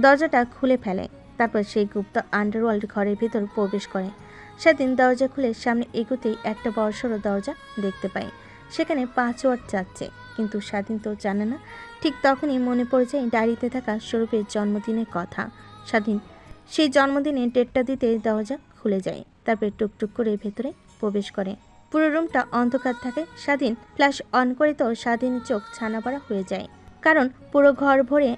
দরজাটা খুলে ফেলে। তারপর সেই গুপ্ত আন্ডারওয়ার্ল্ড ঘরের ভিতর প্রবেশ করে। স্বাধীন দরজা খুলে সামনে এগোতেই একটা বড়সড় দরজা দেখতে পায়। সেখানে পাসওয়ার্ড চাচ্ছে, কিন্তু স্বাধীন তো জানে না। ঠিক তখনই মনে পড়ে যায় ডায়েরিতে থাকা স্বরূপের জন্মদিনের কথা। স্বাধীন সেই জন্মদিনের ডেটটা দিতে দরজা খুলে যায়, তারপর টুকটুক করে ভেতরে প্রবেশ করে। পুরো রুমটা অন্ধকার থাকে। স্বাধীন ফ্ল্যাশ অন করে তো স্বাধীনের চোখ ছানাপাড়া হয়ে যায়, কারণ পুরো ঘর ভরে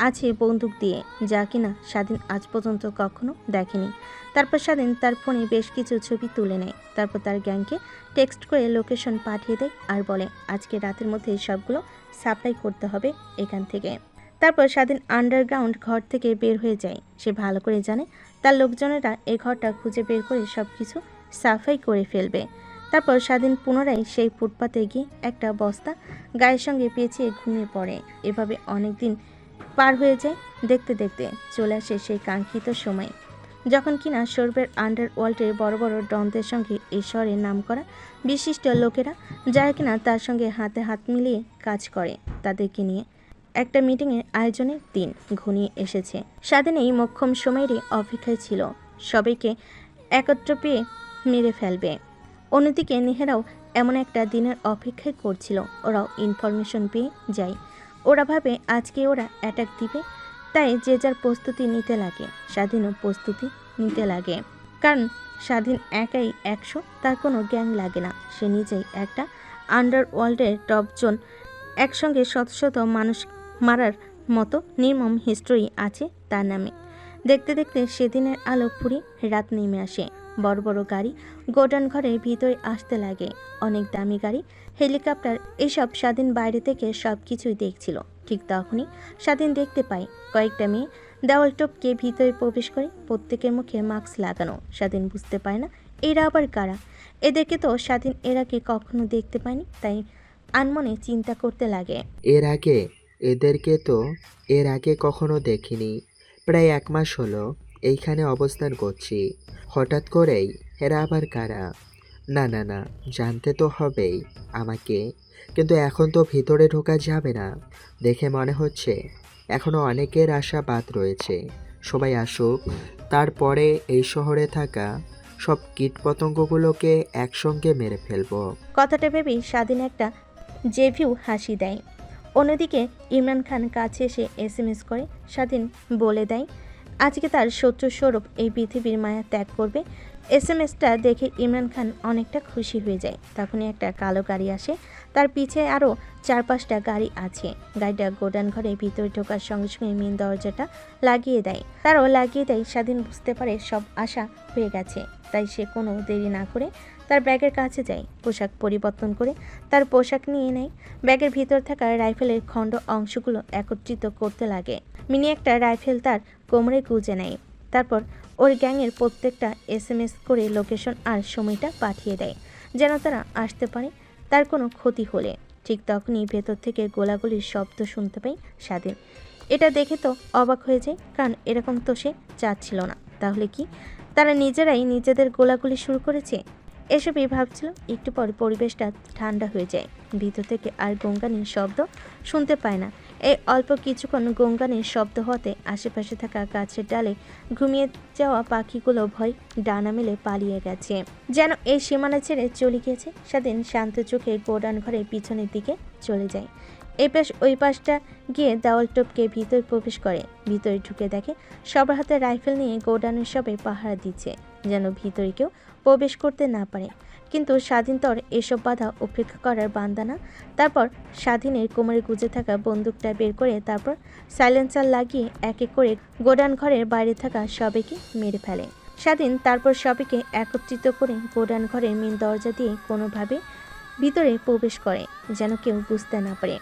আছে বন্দুক দিয়ে, যা কিনা স্বাধীন আজ পর্যন্ত কখনো দেখেনি। তারপর স্বাধীন তার ফোনে বেশ কিছু ছবি তুলে নেয়, তারপর তার গ্যাংকে টেক্সট করে লোকেশন পাঠিয়ে দেয় আর বলে আজকে রাতের মধ্যে সবগুলো সাপ্লাই করতে হবে এখান থেকে। তারপর স্বাধীন আন্ডারগ্রাউন্ড ঘর থেকে বের হয়ে যায়। সে ভালো করে জানে তার লোকজনেরা এই ঘরটা খুঁজে বের করে সব কিছু সাফাই করে ফেলবে। তারপর স্বাধীন পুনরায় সেই ফুটপাতে গিয়ে একটা বস্তা গায়ের সঙ্গে পেঁচিয়ে ঘুমিয়ে পড়ে। এভাবে অনেক দিন পার হয়ে যায়। দেখতে দেখতে চলে আসে সেই কাঙ্ক্ষিত সময়, যখন কিনা সৌরভের আন্ডারওয়ার্ল্ডের বড় বড় ডনদের সঙ্গে এই শহরের নামকরা বিশিষ্ট লোকেরা, যারা কিনা তার সঙ্গে হাতে হাত মিলিয়ে কাজ করে, তাদেরকে নিয়ে একটা মিটিংয়ের আয়োজনের দিন ঘনিয়ে এসেছে। স্বাধীন এই মোক্ষম সময়েরই অপেক্ষায় ছিল, সবাইকে একত্র পেয়ে মেরে ফেলবে। অন্যদিকে নেহেরাও এমন একটা দিনের অপেক্ষায় করছিল। ওরাও ইনফরমেশন পেয়ে যায়। ওরা ভাবে আজকে ওরা অ্যাটাক দিবে, তাই যে যার প্রস্তুতি নিতে লাগে। স্বাধীনও প্রস্তুতি নিতে লাগে, কারণ স্বাধীন একাই 100, তার কোনো গ্যাং লাগে না। সে নিজেই একটা আন্ডারওয়ার্ল্ডের টপ জোন, একসঙ্গে শত শত মানুষ মারার মতো নির্মম হিস্ট্রি আছে তার নামে। দেখতে দেখতে সেদিনের আলো ফুরিয়ে রাত নেমে আসে। বড় বড় গাড়ি গোডাউন ঘরের ভিতরে আসতে লাগে, অনেক দামি গাড়ি, হেলিকপ্টার, এসব স্বাধীন বাইরে থেকে সব কিছুই দেখছিল। ঠিক তখনই স্বাধীন দেখতে পায় কয়েকটা মেয়ে দেওয়াল টপকে ভিতরে প্রবেশ করে, প্রত্যেকের মুখে মাস্ক লাগানো। স্বাধীন বুঝতে পারে না এরা আবার কারা। এদেরকে তো স্বাধীন এর আগে কখনো দেখতে পায়নি, তাই আনমনে চিন্তা করতে লাগে। এদেরকে তো এর আগে কখনো দেখিনি। প্রায় 1 মাস হলো এইখানে অবস্থান করছি, হঠাৎ করেই এরা আবার কারা? না না না, জানতে তো হবেই আমাকে, কিন্তু এখন তো ভিতরে ঢোকা যাবে না। দেখে মনে হচ্ছে এখনো অনেকের আশা বাদ রয়েছে। সবাই আসুক, তারপরে এই শহরে থাকা সব কীটপতঙ্গগুলোকে একসঙ্গে মেরে ফেলবো। কথাটা ভেবেই স্বাধীন একটা জেভিউ হাসি দেয়। অন্যদিকে ইমরান খান কাছে এসে SMS করে। স্বাধীন বলে দেয় আজকে তার শত্রু সৌরভ এই পৃথিবীর মায়া ত্যাগ করবে। SMSটা দেখে ইমরান খান অনেকটা খুশি হয়ে যায়। তখনই একটা কালো গাড়ি আসে, তার পিছে আরও 4-5টা গাড়ি আছে। গাড়িটা গোডাউন ঘরে ভিতরে ঢোকার সঙ্গে সঙ্গে মেন দরজাটা লাগিয়ে দেয়। তারও লাগিয়ে দেয়। স্বাধীন বুঝতে পারে সব আশা হয়ে গেছে, তাই সে কোনো দেরি না করে তার ব্যাগের কাছে যায়। পোশাক পরিবর্তন করে তার পোশাক নিয়ে নেয়। ব্যাগের ভিতর থাকা রাইফেলের খণ্ড অংশগুলো একত্রিত করতে লাগে। মিনি একটা রাইফেল তার কোমরে গুঁজে নেয়। তারপর ওর গ্যাংয়ের প্রত্যেকটা SMS করে লোকেশন আর সময়টা পাঠিয়ে দেয়, যেন তারা আসতে পারে তার কোনো ক্ষতি হলে। ঠিক তখনই ভেতর থেকে গোলাগুলির শব্দ শুনতে পাই স্বাধীন। এটা দেখে তো অবাক হয়ে যায়, কারণ এরকম তো সে চাচ্ছিল না। তাহলে কি তারা নিজেরাই নিজেদের গোলাগুলি শুরু করেছে? এসবই ভাবছিল। একটু পর পরিবেশটা ঠান্ডা হয়ে যায়। ভিতর থেকে আর গঙ্গানির শব্দ শুনতে পায় না। এই অল্প কিছুক্ষণ গঙ্গানির শব্দ হতে আশেপাশে থাকা গাছের ডালে ঘুমিয়ে যাওয়া পাখিগুলো ভয় ডানা মেলে পালিয়ে গেছে, যেন এই সীমানা ছেড়ে চলে গিয়েছে। স্বাধীন শান্ত চোখে গোডাউন ঘরের পিছনের দিকে চলে যায়। এই পাশ ওই পাশটা গিয়ে দেওয়াল টপকে ভিতরে প্রবেশ করে। ভিতরে ঢুকে দেখে সবার হাতে রাইফেল নিয়ে গোডাউনের সবাই পাহারা দিচ্ছে, যেন ভিতরে কেউ প্রবেশ করতে না পারে। কিন্তু স্বাধীন তর এসব বাধা উপেক্ষা করার বান্দা না। তারপর স্বাধীনের কোমরে গুজে থাকা বন্দুকটা বের করে তারপর সাইলেন্সার লাগিয়ে এক এক করে গোডাউন ঘরের বাইরে থাকা সবাইকে মেরে ফেলে। স্বাধীন তারপর সবাইকে একত্রিত করে গোডাউন ঘরের মেন দরজা দিয়ে কোনোভাবে ভিতরে প্রবেশ করে, যেন কেউ বুঝতে না পারে।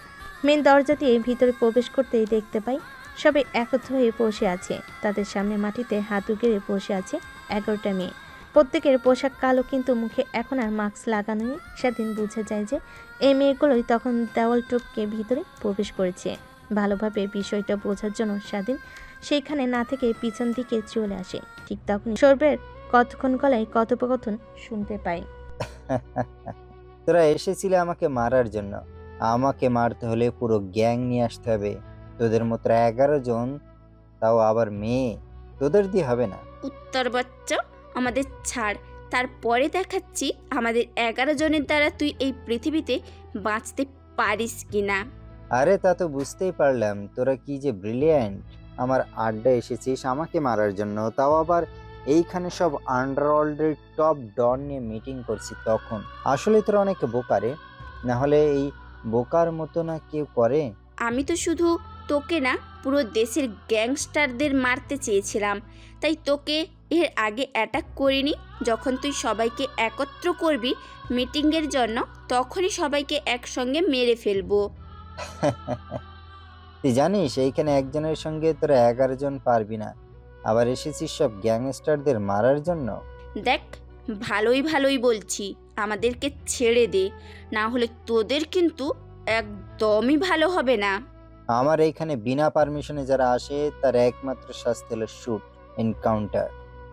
মেন দরজা দিয়ে ভিতরে প্রবেশ করতেই দেখতে পাই সবাই একত্র হয়ে বসে আছে। তাদের সামনে মাটিতে হাঁটু গেড়ে বসে আছে 11টা মেয়ে। প্রত্যেকের পোশাক কালো, কিন্তু মুখে এখন আর মাস্ক লাগানো নেই। স্বাধীন বুঝে যায় যে এই মেয়েগুলোই তখন দেওয়াল টপকে ভিতরে প্রবেশ করেছে। ভালোভাবে বিষয়টা বোঝার জন্য স্বাধীন সেইখানে না থেকে পিছন দিকে চলে আসে। ঠিক তখন সৌরভের কতক্ষণ গলায় কথোপকথন শুনতে পাই। তোরা এসেছিলে আমাকে মারার জন্য। আমাকে মারতে হলে পুরো গ্যাং নিয়ে আসতে হবে। তোদের মতো 11 জন, তাও আবার মেয়ে, তোদের দিয়ে হবে না। উত্তর বাচ্চা, আমাদের ছাড়, তারপরে দেখাচ্ছি আমাদের 11 জনের দ্বারা তুই এই পৃথিবীতে বাঁচতে পারিস কি না। আরে তা তো বুঝতেই পারলাম তোরা কি যে ব্রিলিয়ান্ট। আমার আড্ডা এসেছিস আমাকে মারার জন্য, তাও আবার এইখানে সব আন্ডারওয়ার্ল্ডের টপ ডন নিয়ে মিটিং করছি তখন। আসলে তোরা অনেক বোকারে, না হলে এই বোকার মতো না কেউ করে। আমি তো শুধু তোকে না, পুরো দেশের গ্যাংস্টারদের মারতে চেয়েছিলাম, তাই তোকে এর আগে অ্যাটাক করিনি। যখন তুই সবাইকে একত্র করবি মিটিংয়ের জন্য, তখনই সবাইকে একসঙ্গে মেরে ফেলবো। তুই জানিস এইখানে একজনের সঙ্গে তোরা 11 জন পারবি না, আবার এসেছিস সব গ্যাংস্টারদের মারার জন্য। দেখ, ভালোই বলছি, আমাদেরকে ছেড়ে দে, না হলে তোদের কিন্তু একদমই ভালো হবে না। আমার এইখানে বিনা পারমিশনে যারা আসে তার একমাত্র শাস্তি হলো শুট, এনকাউন্টার।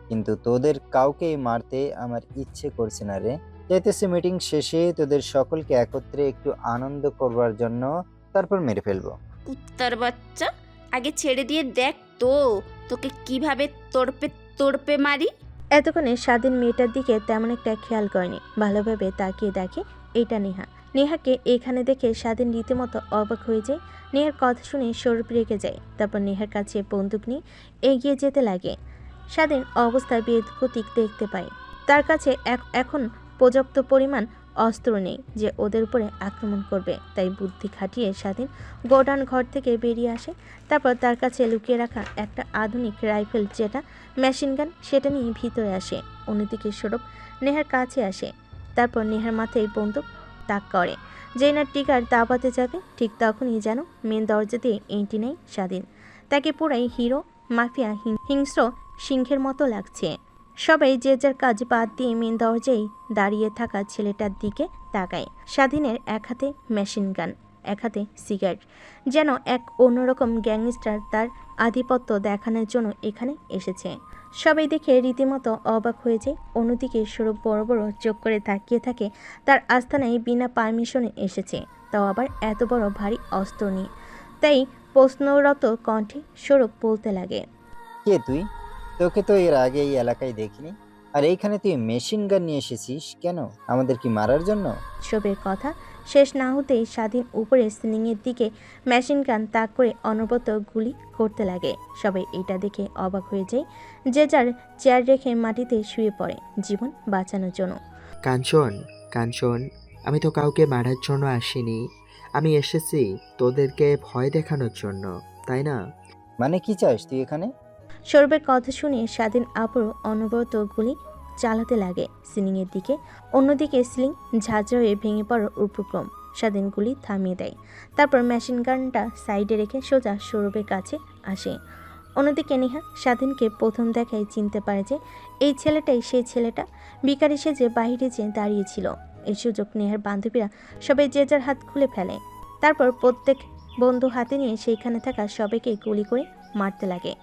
কিন্তু তোদের কাউকেই মারতে আমার ইচ্ছে করছে না রে। চাইতেছে মিটিং শেষে তোদের সকলকে একত্রে একটু আনন্দ করবার জন্য, তারপর মেরে ফেলবো। কুত্তার বাচ্চা, আগে ছেড়ে দিয়ে দেখ তো তোকে কিভাবে তড়পে মারি। এতক্ষণে স্বাধীন মেয়েটার দিকে তেমন একটা খেয়াল করেনি। ভালোভাবে তাকিয়ে দেখে এটা নেহা। নেহাকে এখানে দেখে স্বাধীন রীতিমতো অবাক হয়ে যায়। নেহার কথা শুনে সৌরভ রেগে যায়। তারপর নেহার কাছে বন্দুক নিয়ে এগিয়ে যেতে লাগে। স্বাধীন অবস্থায় বেদগতিক দেখতে পায়। তার কাছে এখন পর্যাপ্ত পরিমাণ অস্ত্র নেই যে ওদের উপরে আক্রমণ করবে। তাই বুদ্ধি খাটিয়ে স্বাধীন গোডাউন ঘর থেকে বেরিয়ে আসে। তারপর তার কাছে লুকিয়ে রাখা একটা আধুনিক রাইফেল, যেটা মেশিন গান, সেটা নিয়ে ভিতরে আসে। অন্যদিকে সৌরভ নেহার কাছে আসে। তারপর নেহার মাথায় বন্দুক তাক করে। যেই না টিকার দাবাতে যাবে, ঠিক তখনই যেন মেন দরজা দিয়ে এন্ট্রি নেয় স্বাধীন। তাকে পুরাই হিরো মাফিয়া হিংস্র সিংহের মতো লাগছে। সবাই যে যার কাজ বাদ দিয়ে মেন দরজায় দাঁড়িয়ে থাকা ছেলেটার দিকে তাকায়। স্বাধীনের এক হাতে মেশিন গান, এক হাতে সিগারেট, যেন এক অন্যরকম গ্যাংস্টার তার আধিপত্য দেখানোর জন্য এখানে এসেছে। সবাই দেখে রীতিমতো অবাক হয়ে যায়। অন্যদিকে সৌরভ বড় বড় চোখ করে তাকিয়ে থাকে। তার আস্তানায় বিনা পারমিশনে এসেছে, তাও আবার এত বড় ভারী অস্ত্র নিয়ে। তাই প্রশ্নরত কণ্ঠে সৌরভ বলতে লাগে, কে তুই? তোকে তো এর আগে এই এলাকায় দেখিনি, আর এইখানে তুই মেশিন গান নিয়ে এসেছিস কেন? আমাদের কি মারার জন্য? সবের কথা শেষ না হতেই স্বাধীন উপরে সিলিংয়ের দিকে মেশিন গান তাক করে অনবরত গুলি করতে লাগে। সবাই এটা দেখে অবাক হয়ে যায়। যে যার চেয়ার রেখে মাটিতে শুয়ে পড়ে জীবন বাঁচানোর জন্য। কাঞ্চন, কাঞ্চন, আমি তো কাউকে মারার জন্য আসিনি। আমি এসেছি তোদেরকে ভয় দেখানোর জন্য, তাই না? মানে কি চাস তুই এখানে? সৌরভের কথা শুনে স্বাধীন আবারও অনবরত গুলি চালাতে লাগে সিলিংয়ের দিকে। অন্যদিকে সিলিং ঝাঁঝরা হয়ে ভেঙে পড়ার উপক্রম। স্বাধীন গুলি থামিয়ে দেয়। তারপর মেশিন গানটা সাইডে রেখে সোজা সৌরভের কাছে আসে। অন্যদিকে নেহা স্বাধীনকে প্রথম দেখায় চিনতে পারে যে এই ছেলেটাই সেই ছেলেটা ভিখারি সেজে বাইরে যে দাঁড়িয়েছিল। এই সুযোগ নেহার বান্ধবীরা সবাই যে যার হাত খুলে ফেলে। তারপর প্রত্যেক বন্ধু হাতে নিয়ে সেইখানে থাকা সবাইকে গুলি করে মারতে লাগে।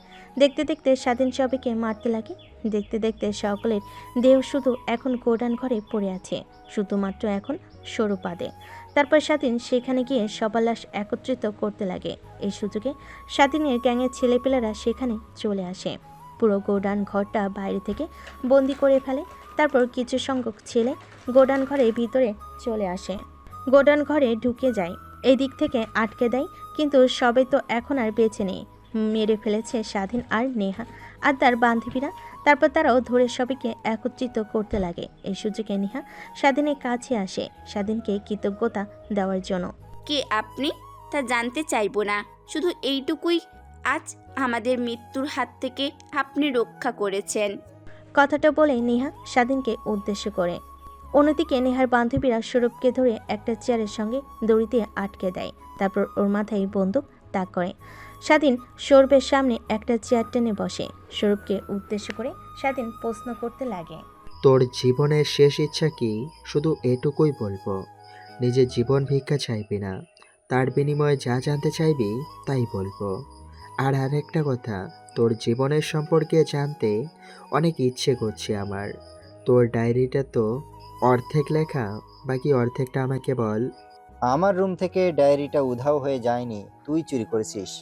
দেখতে দেখতে স্বাধীন সবাইকে মারতে লাগে। দেখতে দেখতে সকলের দেহ শুধু এখন গোডাউন ঘরে পড়ে আছে, শুধুমাত্র এখন সৌরভ বাদে। তারপর স্বাধীন সেখানে গিয়ে সবার লাশ একত্রিত করতে লাগে। এই সুযোগে স্বাধীনের গ্যাংয়ের ছেলেপেলেরা সেখানে চলে আসে। পুরো গোডাউন ঘরটা বাইরে থেকে বন্দি করে ফেলে। তারপর কিছু সংখ্যক ছেলে গোডাউন ঘরের ভিতরে চলে আসে, গোডাউন ঘরে ঢুকে যায়, এই দিক থেকে আটকে দেয়। কিন্তু সবাই তো এখন আর বেঁচে নেই, মেরে ফেলেছে স্বাধীন আর নেহা আর তার বান্ধবীরা। তারপর তারাও ধরে সবাইকে একত্রিত করতে লাগে। এই সুযোগে নেহা স্বাধীনের কাছে আসে স্বাধীনকে কৃতজ্ঞতা দেওয়ার জন্য। কে আপনি তা জানতে চাইবো না, শুধু এইটুকুই, আজ আমাদের মৃত্যুর হাত থেকে আপনি রক্ষা করেছেন। কথাটা বলে নেহা স্বাধীনকে উদ্দেশ্য করে। অন্যদিকে নেহার বান্ধবীরা সৌরভকে ধরে একটা চেয়ারের সঙ্গে দড়ি দিয়ে আটকে দেয়। তারপর ওর মাথায় বন্দুক তাক করে। স্বাধীন সৌরভের সামনে একটা চেয়ার টেনে বসে। সৌরভকে উদ্দেশ্য করে স্বাধীন প্রশ্ন করতে লাগে, তোর জীবনের শেষ ইচ্ছা কি? শুধু এটুকুই বলবো, নিজের জীবন ভিক্ষা চাইবি না, তার বিনিময়ে যা জানতে চাইবি তাই বলবো। আর আরেকটা কথা, তোর জীবনের সম্পর্কে জানতে অনেক ইচ্ছে করছে আমার। তোর ডায়েরিটা তো অর্ধেক লেখা, বাকি অর্ধেকটা আমাকে বল। আমার রুম থেকে ডায়েরিটা উধাও হয়ে যায়নি, তুই চুরি করেছিস।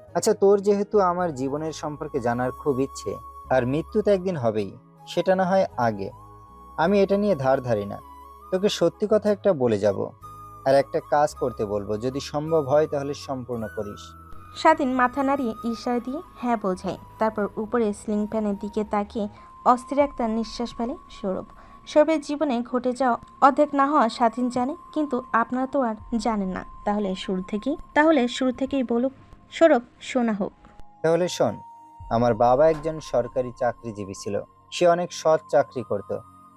আচ্ছা, তোর যেহেতু আমার জীবনের সম্পর্কে জানার খুব ইচ্ছে, আর মৃত্যু তো একদিন হবেই, সেটা না হয় আগে, আমি এটা নিয়ে ধার ধারি না। তোকে সত্যি কথা একটা বলে যাব, আর একটা কাজ করতে বলবো, যদি সম্ভব হয় তাহলে সম্পূর্ণ করিস। স্বাধীন মাথা নাড়িয়ে ইশারা দিয়ে হ্যাঁ বোঝায়। তারপর উপরে সিলিং ফ্যানের দিকে তাকিয়ে অস্থির একটা নিঃশ্বাস ফেলে সৌরভ। সৌরভের জীবনে ঘটে যাওয়া অর্ধেক না হওয়া স্বাধীন জানে, কিন্তু আপনারা তো আর জানেন না। তাহলে শুরু থেকেই বলুক সৌরভ, শোনা হোক। তাহলে শোন, আমার বাবা একজন সরকারি চাকরিজীবী ছিল। সে অনেক সৎ চাকরি করত।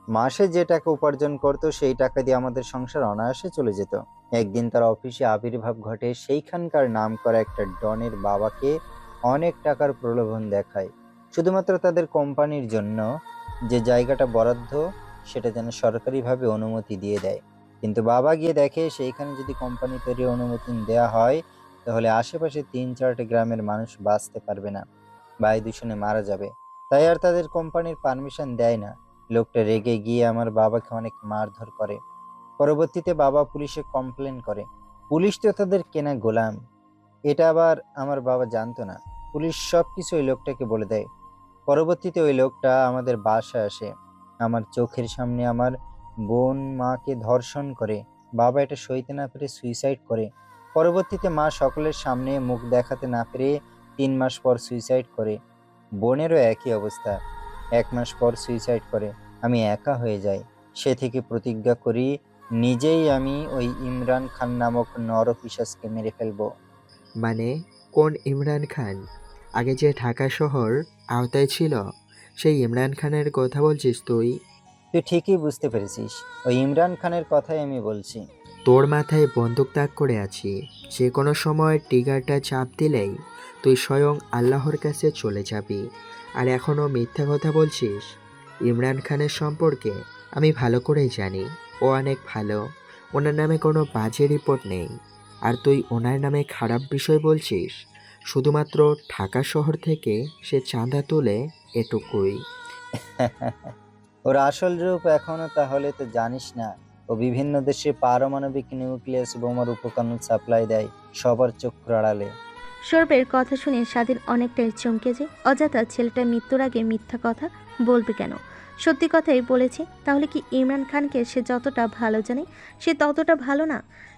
মাসে যে টাকা উপার্জন করত সেই টাকা দিয়ে আমাদের সংসার অনায়াসে চলে যেত। একদিন তার অফিসে আবির্ভাব ঘটে সেইখানকার নামকরা একটা ডনের বাবাকে অনেক টাকার প্রলোভন দেখায়, শুধুমাত্র তাদের কোম্পানির জন্য যে জায়গাটা বরাদ্দ সেটা যেন সরকারিভাবে অনুমতি দিয়ে দেয়। কিন্তু বাবা গিয়ে দেখে সেইখানে যদি কোম্পানি তৈরির অনুমতি দেওয়া হয় তাহলে আশেপাশে 3-4টে গ্রামের মানুষ বাঁচতে পারবে না, বায়ু দূষণে মারা যাবে। তাই আর তাদের কোম্পানির পারমিশন দেয় না। লোকটা রেগে গিয়ে আমার বাবাকে অনেক মারধর করে। পরবর্তীতে বাবা পুলিশে কমপ্লেন করে। পুলিশ তো তাদের কেনা গোলাম, এটা আবার আমার বাবা জানতো না। পুলিশ সবকিছু ওই লোকটাকে বলে দেয়। পরবর্তীতে ওই লোকটা আমাদের বাসায় আসে, আমার চোখের সামনে আমার বোন মাকে ধর্ষণ করে। বাবা এটা সইতে না পেরে সুইসাইড করে। পরবর্তীতে মা সকলের সামনে মুখ দেখাতে না পেরে 3 মাস পর সুইসাইড করে। বোনেরও একই অবস্থা, 1 মাস পর সুইসাইড করে। আমি একা হয়ে যাই। সে থেকে প্রতিজ্ঞা করি নিজেই আমি ওই ইমরান খান নামক নরপিশাচকে মেরে ফেলবো। মানে কোন ইমরান খান? আগে যে ঢাকা শহর আওতায় ছিল সেই ইমরান খানের কথা বলছিস তুই? তুই ঠিকই বুঝতে পেরেছিস, ওই ইমরান খানের কথাই আমি বলছি। তোর মাথায় বন্দুক তাক করে আছি, যে কোনো সময় ট্রিগারটা চাপ দিলেই তুই স্বয়ং আল্লাহর কাছে চলে যাবি। আর এখনও মিথ্যা কথা বলছিস। ইমরান খানের সম্পর্কে আমি ভালো করেই জানি, ও অনেক ভালো, ওনার নামে কোনো বাজে রিপোর্ট নেই। আর তুই ওনার নামে খারাপ বিষয় বলছিস, শুধুমাত্র ঢাকা শহর থেকে সে চাঁদা তোলে, এটুকুই। ওর আসল রূপ এখনো তাহলে তো জানিস না। ও বিভিন্ন দেশে পারমাণবিক নিউক্লিয়াস বোমার উপকরণ সাপ্লাই দেয় সবার চক্ষুর আড়ালে। সৌরভের কথা শুনে স্বাধীন অনেকটাই চমকে যায়। অযথা ছেলেটা মৃত্যুর আগে মিথ্যা কথা বলবে কেন? সত্যি কথাই বলেছে। তাহলে কি ইমরান খানকে সে যতটা ভালো জানে সে ততটা ভালো না?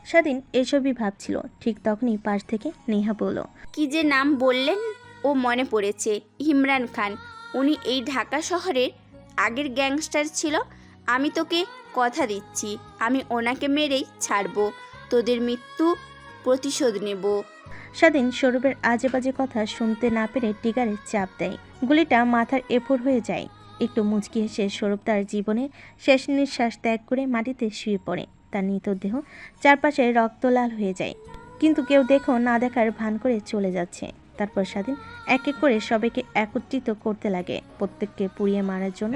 স্বাধীন এসবই ভাবছিল, ঠিক তখনই পাশ থেকে নেহা বলল, কি যে নাম বললেন, ও মনে পড়েছে, ইমরান খান। উনি এই ঢাকা শহরের আগের গ্যাংস্টার ছিল। আমি তোকে কথা দিচ্ছি, আমি ওনাকে মেরেই ছাড়বো, তোদের মৃত্যু প্রতিশোধ নেব। স্বাধীন সৌরভের আজে বাজে কথা শুনতে না পেরে টিগারে চাপ দেয়। গুলিটা মাথার এফোর হয়ে যায়। একটু মুচকি হেসে সৌরভ তার জীবনে শেষ নিঃশ্বাস ত্যাগ করে মাটিতে শুয়ে পড়ে। তার মৃতদেহ চারপাশে রক্ত লাল হয়ে যায়, কিন্তু কেউ দেখো না দেখার ভান করে চলে যাচ্ছে। তারপর স্বাধীন এক এক করে সবাইকে একত্রিত করতে লাগে প্রত্যেককে পুড়িয়ে মারার জন্য।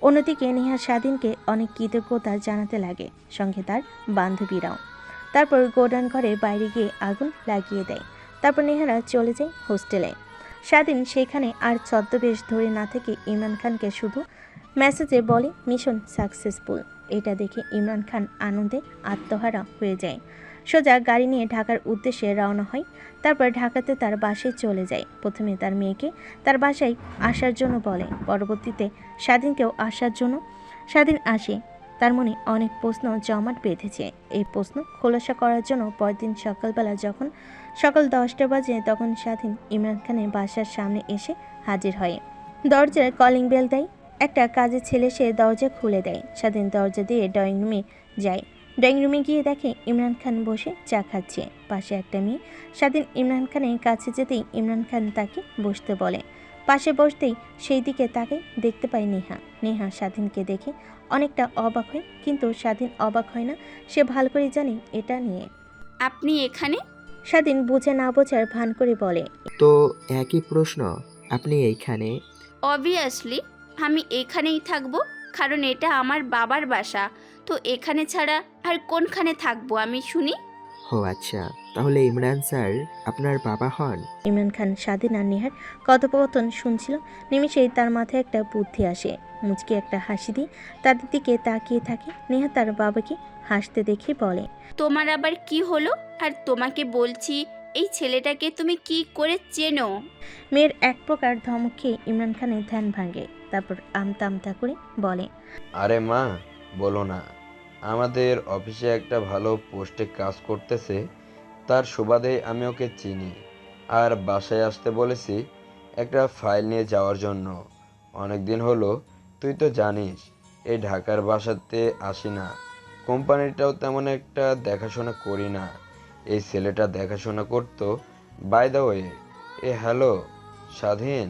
অন্যদিকে নেহা স্বাধীনকে অনেক কৃতজ্ঞতা জানাতে লাগে, সঙ্গে তার বান্ধবীরাও। তারপর গোডাউন ঘরে বাইরে গিয়ে আগুন লাগিয়ে দেয়। তারপর নেহারা চলে যায় হোস্টেলে। স্বাধীন সেখানে আর ছদ্মবেশ ধরে না থেকে ইমরান খানকে শুধু মেসেজে বলে মিশন সাকসেসফুল। এটা দেখে ইমরান খান আনন্দে আত্মহারা হয়ে যায়। সোজা গাড়ি নিয়ে ঢাকার উদ্দেশ্যে রওনা হয়। তারপর ঢাকাতে তার বাসায় চলে যায়। প্রথমে তার মেয়েকে তার বাসায় আসার জন্য বলে, পরবর্তীতে স্বাধীনকেও আসার জন্য। স্বাধীন আসে, তার মনে অনেক প্রশ্ন জমাট বেঁধেছে। এই প্রশ্ন খোলাসা করার জন্য পরদিন সকালবেলা যখন সকাল 10টা বাজে তখন স্বাধীন ইমরান খানের বাসার সামনে এসে হাজির হয়। দরজার কলিং বেল দেয়। একটা কাজের ছেলে সে দরজা খুলে দেয়। স্বাধীন দরজা দিয়ে ড্রয়িং রুমে যায়। ড্রয়িং রুমে গিয়ে দেখে ইমরান খান বসে চা খাচ্ছে, পাশে একটা মেয়ে। স্বাধীন ইমরান খানের কাছে যেতেই ইমরান খান তাকে বসতে বলে। পাশে বসতেই সেই দিকে তাকে দেখতে পায় নেহা। নেহা স্বাধীনকে দেখে অনেকটা অবাক হয়, কিন্তু স্বাধীন অবাক হয় না, সে ভালো করে জানে এটা নিয়ে। আপনি এখানে? স্বাধীন বুঝে না বোঝার ভান করে বলে, তো একই প্রশ্ন, আপনি এইখানে? অবভিয়াসলি আমি এখানেই থাকবো, কারণ এটা আমার বাবার বাসা। তো এখানে ছাড়া আর কোনখানে থাকবো আমি শুনি? ও আচ্ছা, তাহলে ইমরান স্যার আপনার বাবা হন? ইমরান খান স্বাধীন আর নেহার কথোপকথন শুনছিল। নিমেষেই তার মাথায় একটা বুদ্ধি আসে। মুচকি একটা হাসি দিয়ে তাদের দিকে তাকিয়ে থাকে। নেহা তার বাবাকে হাসতে দেখে বলে, তোমার আবার কি হলো? আর তোমাকে বলছি, এই ছেলেটাকে তুমি কি করে চেনো? মেয়ের এক প্রকার ধমক খেয়ে ইমরান খানের ধ্যান ভাঙে। তারপর আমতা আমতা করে বলে, আরে মা, বলো না। আমাদের অফিসে একটা ভালো পোস্টে কাজ করতেছে, তার সুবাদে আমি ওকে চিনি। আর বাসায় আসতে বলেছি একটা ফাইল নিয়ে যাওয়ার জন্য। অনেক দিন হলো, তুই তো জানিস এই ঢাকার বাসাতে আসি না। কোম্পানিটাও তেমন একটা দেখাশোনা করি না। এই ছেলেটা দেখাশোনা করতো। বাই দ্য ওয়ে, হ্যালো স্বাধীন।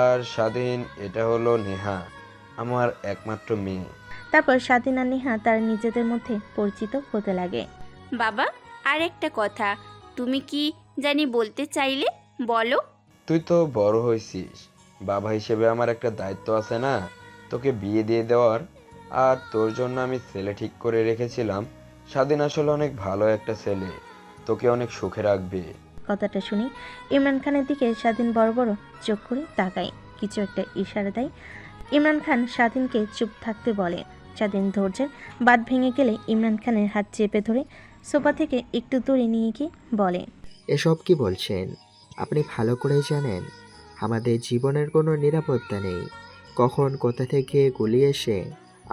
আর স্বাধীন, এটা হলো নেহা, আমার একমাত্র মেয়ে। তারপর স্বাধীন আর নেহা তারা নিজেদের মধ্যে পরিচিত হতে লাগে। বাবা, আর একটা কথা তুমি কি জানি বলতে চাইলে, বলো। তুই তো বড় হয়েছিস, বাবা হিসেবে আমার একটা দায়িত্ব আছে না, তোকে বিয়ে দিয়ে দেওয়ার। আর তোর জন্য আমি ছেলে ঠিক করে রেখেছিলাম। স্বাধীন আসলে অনেক ভালো একটা ছেলে, তোকে অনেক সুখে রাখবে। কথাটা শুনি ইমরান খানের দিকে স্বাধীন বড় বড় চোখ করে তাকায়, কিছু একটা ইশারা দেয়। ইমরান খান স্বাধীনকে চুপ থাকতে বলে। স্বাধীন ধৈর্যের বাঁধ ভেঙে গেলে ইমরান খানের হাত চেপে ধরে সোফা থেকে একটু দূরে নিয়ে গিয়ে বলে, এসব কি বলছেন? আপনি ভালো করেই জানেন আমাদের জীবনের কোনো নিরাপত্তা নেই। কখন কোথা থেকে গুলি এসে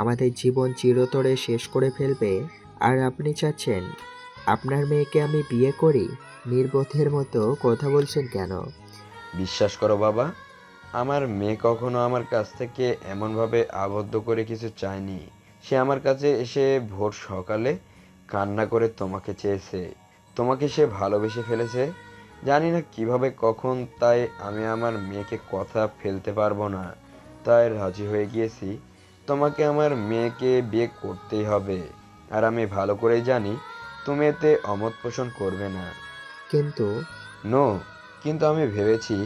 আমাদের জীবন চিরতরে শেষ করে ফেলবে। আর আপনি চাচ্ছেন আপনার মেয়েকে আমি বিয়ে করি? নির্বোধের মতো কথা বলছেন কেন? বিশ্বাস করো বাবা, আমার মেয়ে কখনো আমার কাছ থেকে এমনভাবে আবদ্ধ করে কিছু চায়নি। সে আমার কাছে এসে ভোর সকালে কান্না করে তোমাকে চেয়েছে। তোমাকে সে ভালোবেসে ফেলেছে, জানি না কিভাবে কখন। তাই আমি আমার মেয়েকে কথা ফেলতে পারবো না, তাই রাজি হয়ে গিয়েছি। তোমাকে আমার মেয়েকে বিয়ে করতেই হবে। আর আমি ভালো করেই জানি তুমি এতে অমত পোষণ করবে না। কিন্তু নো, কিন্তু আমি ভেবেছি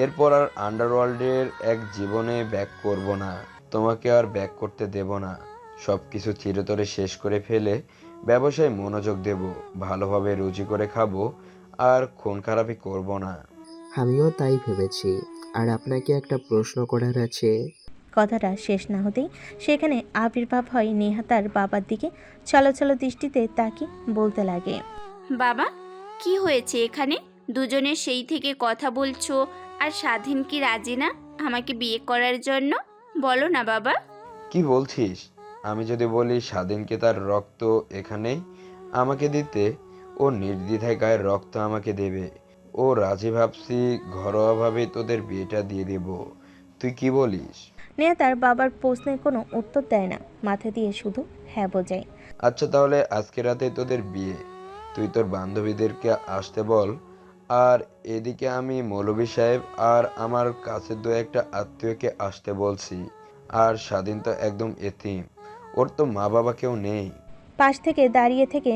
এরপর আর আন্ডারওয়ার্ল্ডের এক জীবনে ব্যাক করব না। তোমাকে আর ব্যাক করতে দেব না। সব কিছু চিরতরে শেষ করে ফেলে ব্যবসায় মনোযোগ দেব, ভালোভাবে রুজি করে খাবো, আর খুন খারাপি করব না। আমিও তাই ভেবেছি। আর আপনাকে একটা প্রশ্ন করার আছে। কথাটা শেষ না হতেই সেখানে আবির্ভাব হয় নেহা তার বাবার দিকে ছলছল দৃষ্টিতে তাকিয়ে বলতে লাগে, বাবা, কি হয়েছে এখানে? দুজনে সেই থেকে কথা বলছো, আর স্বাধীন কি রাজি না আমাকে বিয়ে করার জন্য? বলো না বাবা। কি বলছিস? আমি যদি বলি স্বাধীনকে তার রক্ত এখানেই আমাকে দিতে, ও নির্দ্বিধায় গায়ের রক্ত আমাকে দেবে। ও রাজি, ভাবছি ঘরোয়াভাবে তোদের বিয়েটা দিয়ে দেব। তুই কি বলিস? নেহা তার বাবার প্রশ্নের কোনো উত্তর দেয় না, মাথা দিয়ে শুধু হ্যাঁ বোঝায়। আচ্ছা, তাহলে আজকে রাতে তোদের বিয়ে। তুই তোর বান্ধবীদেরকে আসতে বল। আর এদিকে আমি মৌলভী সাহেব আর আমার কাছে দু একটা আত্মীয়কে আসতে বলছি। আর স্বাধীন তো একদম এতিম, ওর তো মা বাবা কেউ নেই। পাশ থেকে দাঁড়িয়ে থেকে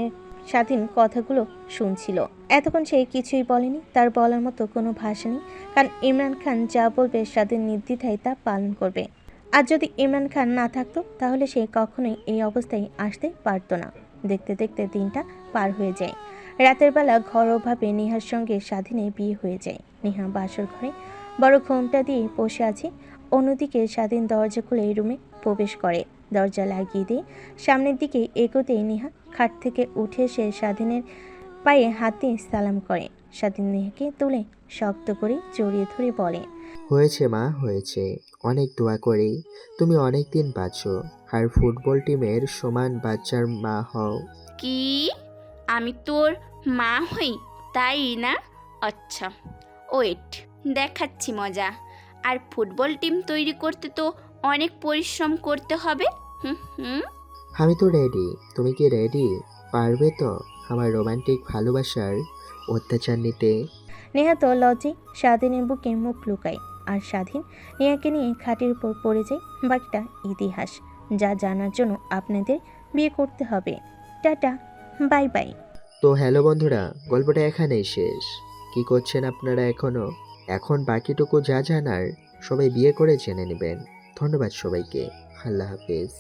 স্বাধীন কথাগুলো শুনছিল। এতক্ষণ সে কিছুই বলেনি, তার বলার মতো কোনো ভাষা নেই, কারণ ইমরান খান যা বলবে স্বাধীন নির্দ্বিধায় তা পালন করবে। আর যদি ইমরান খান না থাকতো তাহলে সে কখনোই এই অবস্থায় আসতে পারতো না। দেখতে দেখতে দিনটা পার হয়ে যায়। রাতের বেলা ঘরোয়াভাবে নেহার সঙ্গে স্বাধীনের বিয়ে হয়ে যায়। নেহা বাসর ঘরে বড় ঘোমটা দিয়ে বসে আছে। অন্যদিকে স্বাধীন দরজা খুলে রুমে প্রবেশ করে। দরজা লাগিয়ে দিয়ে সামনের দিকে এগোতেই নেহা খাট থেকে উঠে এসে স্বাধীনের পায়ে হাত দিয়ে সালাম করে। স্বাধীন নেহাকে তুলে শক্ত করে জড়িয়ে ধরে বলে, হয়েছে মা, হয়েছে। অনেক দোয়া করি তুমি অনেক দিন বাঁচো আর ফুটবল টিমের সমান বাচ্চার মা হও। কি আমি তোর মা হই, তাই না? আচ্ছা, ওয়েট, দেখাচ্ছি মজা। আর ফুটবল টিম তৈরি করতে তো অনেক পরিশ্রম করতে হবে। হুম হুম আমি তো রেডি। তুমি কি রেডি? পারবে তো আমার রোমান্টিক ভালোবাসার অত্যাচার নিতে? নেহা তো লজ্জায় স্বাধীনের বুকে মুখ লুকায়। আর স্বাধীন নেহাকে নিয়ে খাটের উপর পড়ে যায়। বাকিটা ইতিহাস, যা জানার জন্য আপনাদের বিয়ে করতে হবে। Tata, bye bye. তো হ্যালো বন্ধুরা, গল্পটা এখানেই শেষ। কি করছেন আপনারা এখনো? এখন বাকিটুকু যা জানার সবাই বিয়ে করে জেনে নেবেন। ধন্যবাদ সবাইকে। আল্লাহ হাফেজ।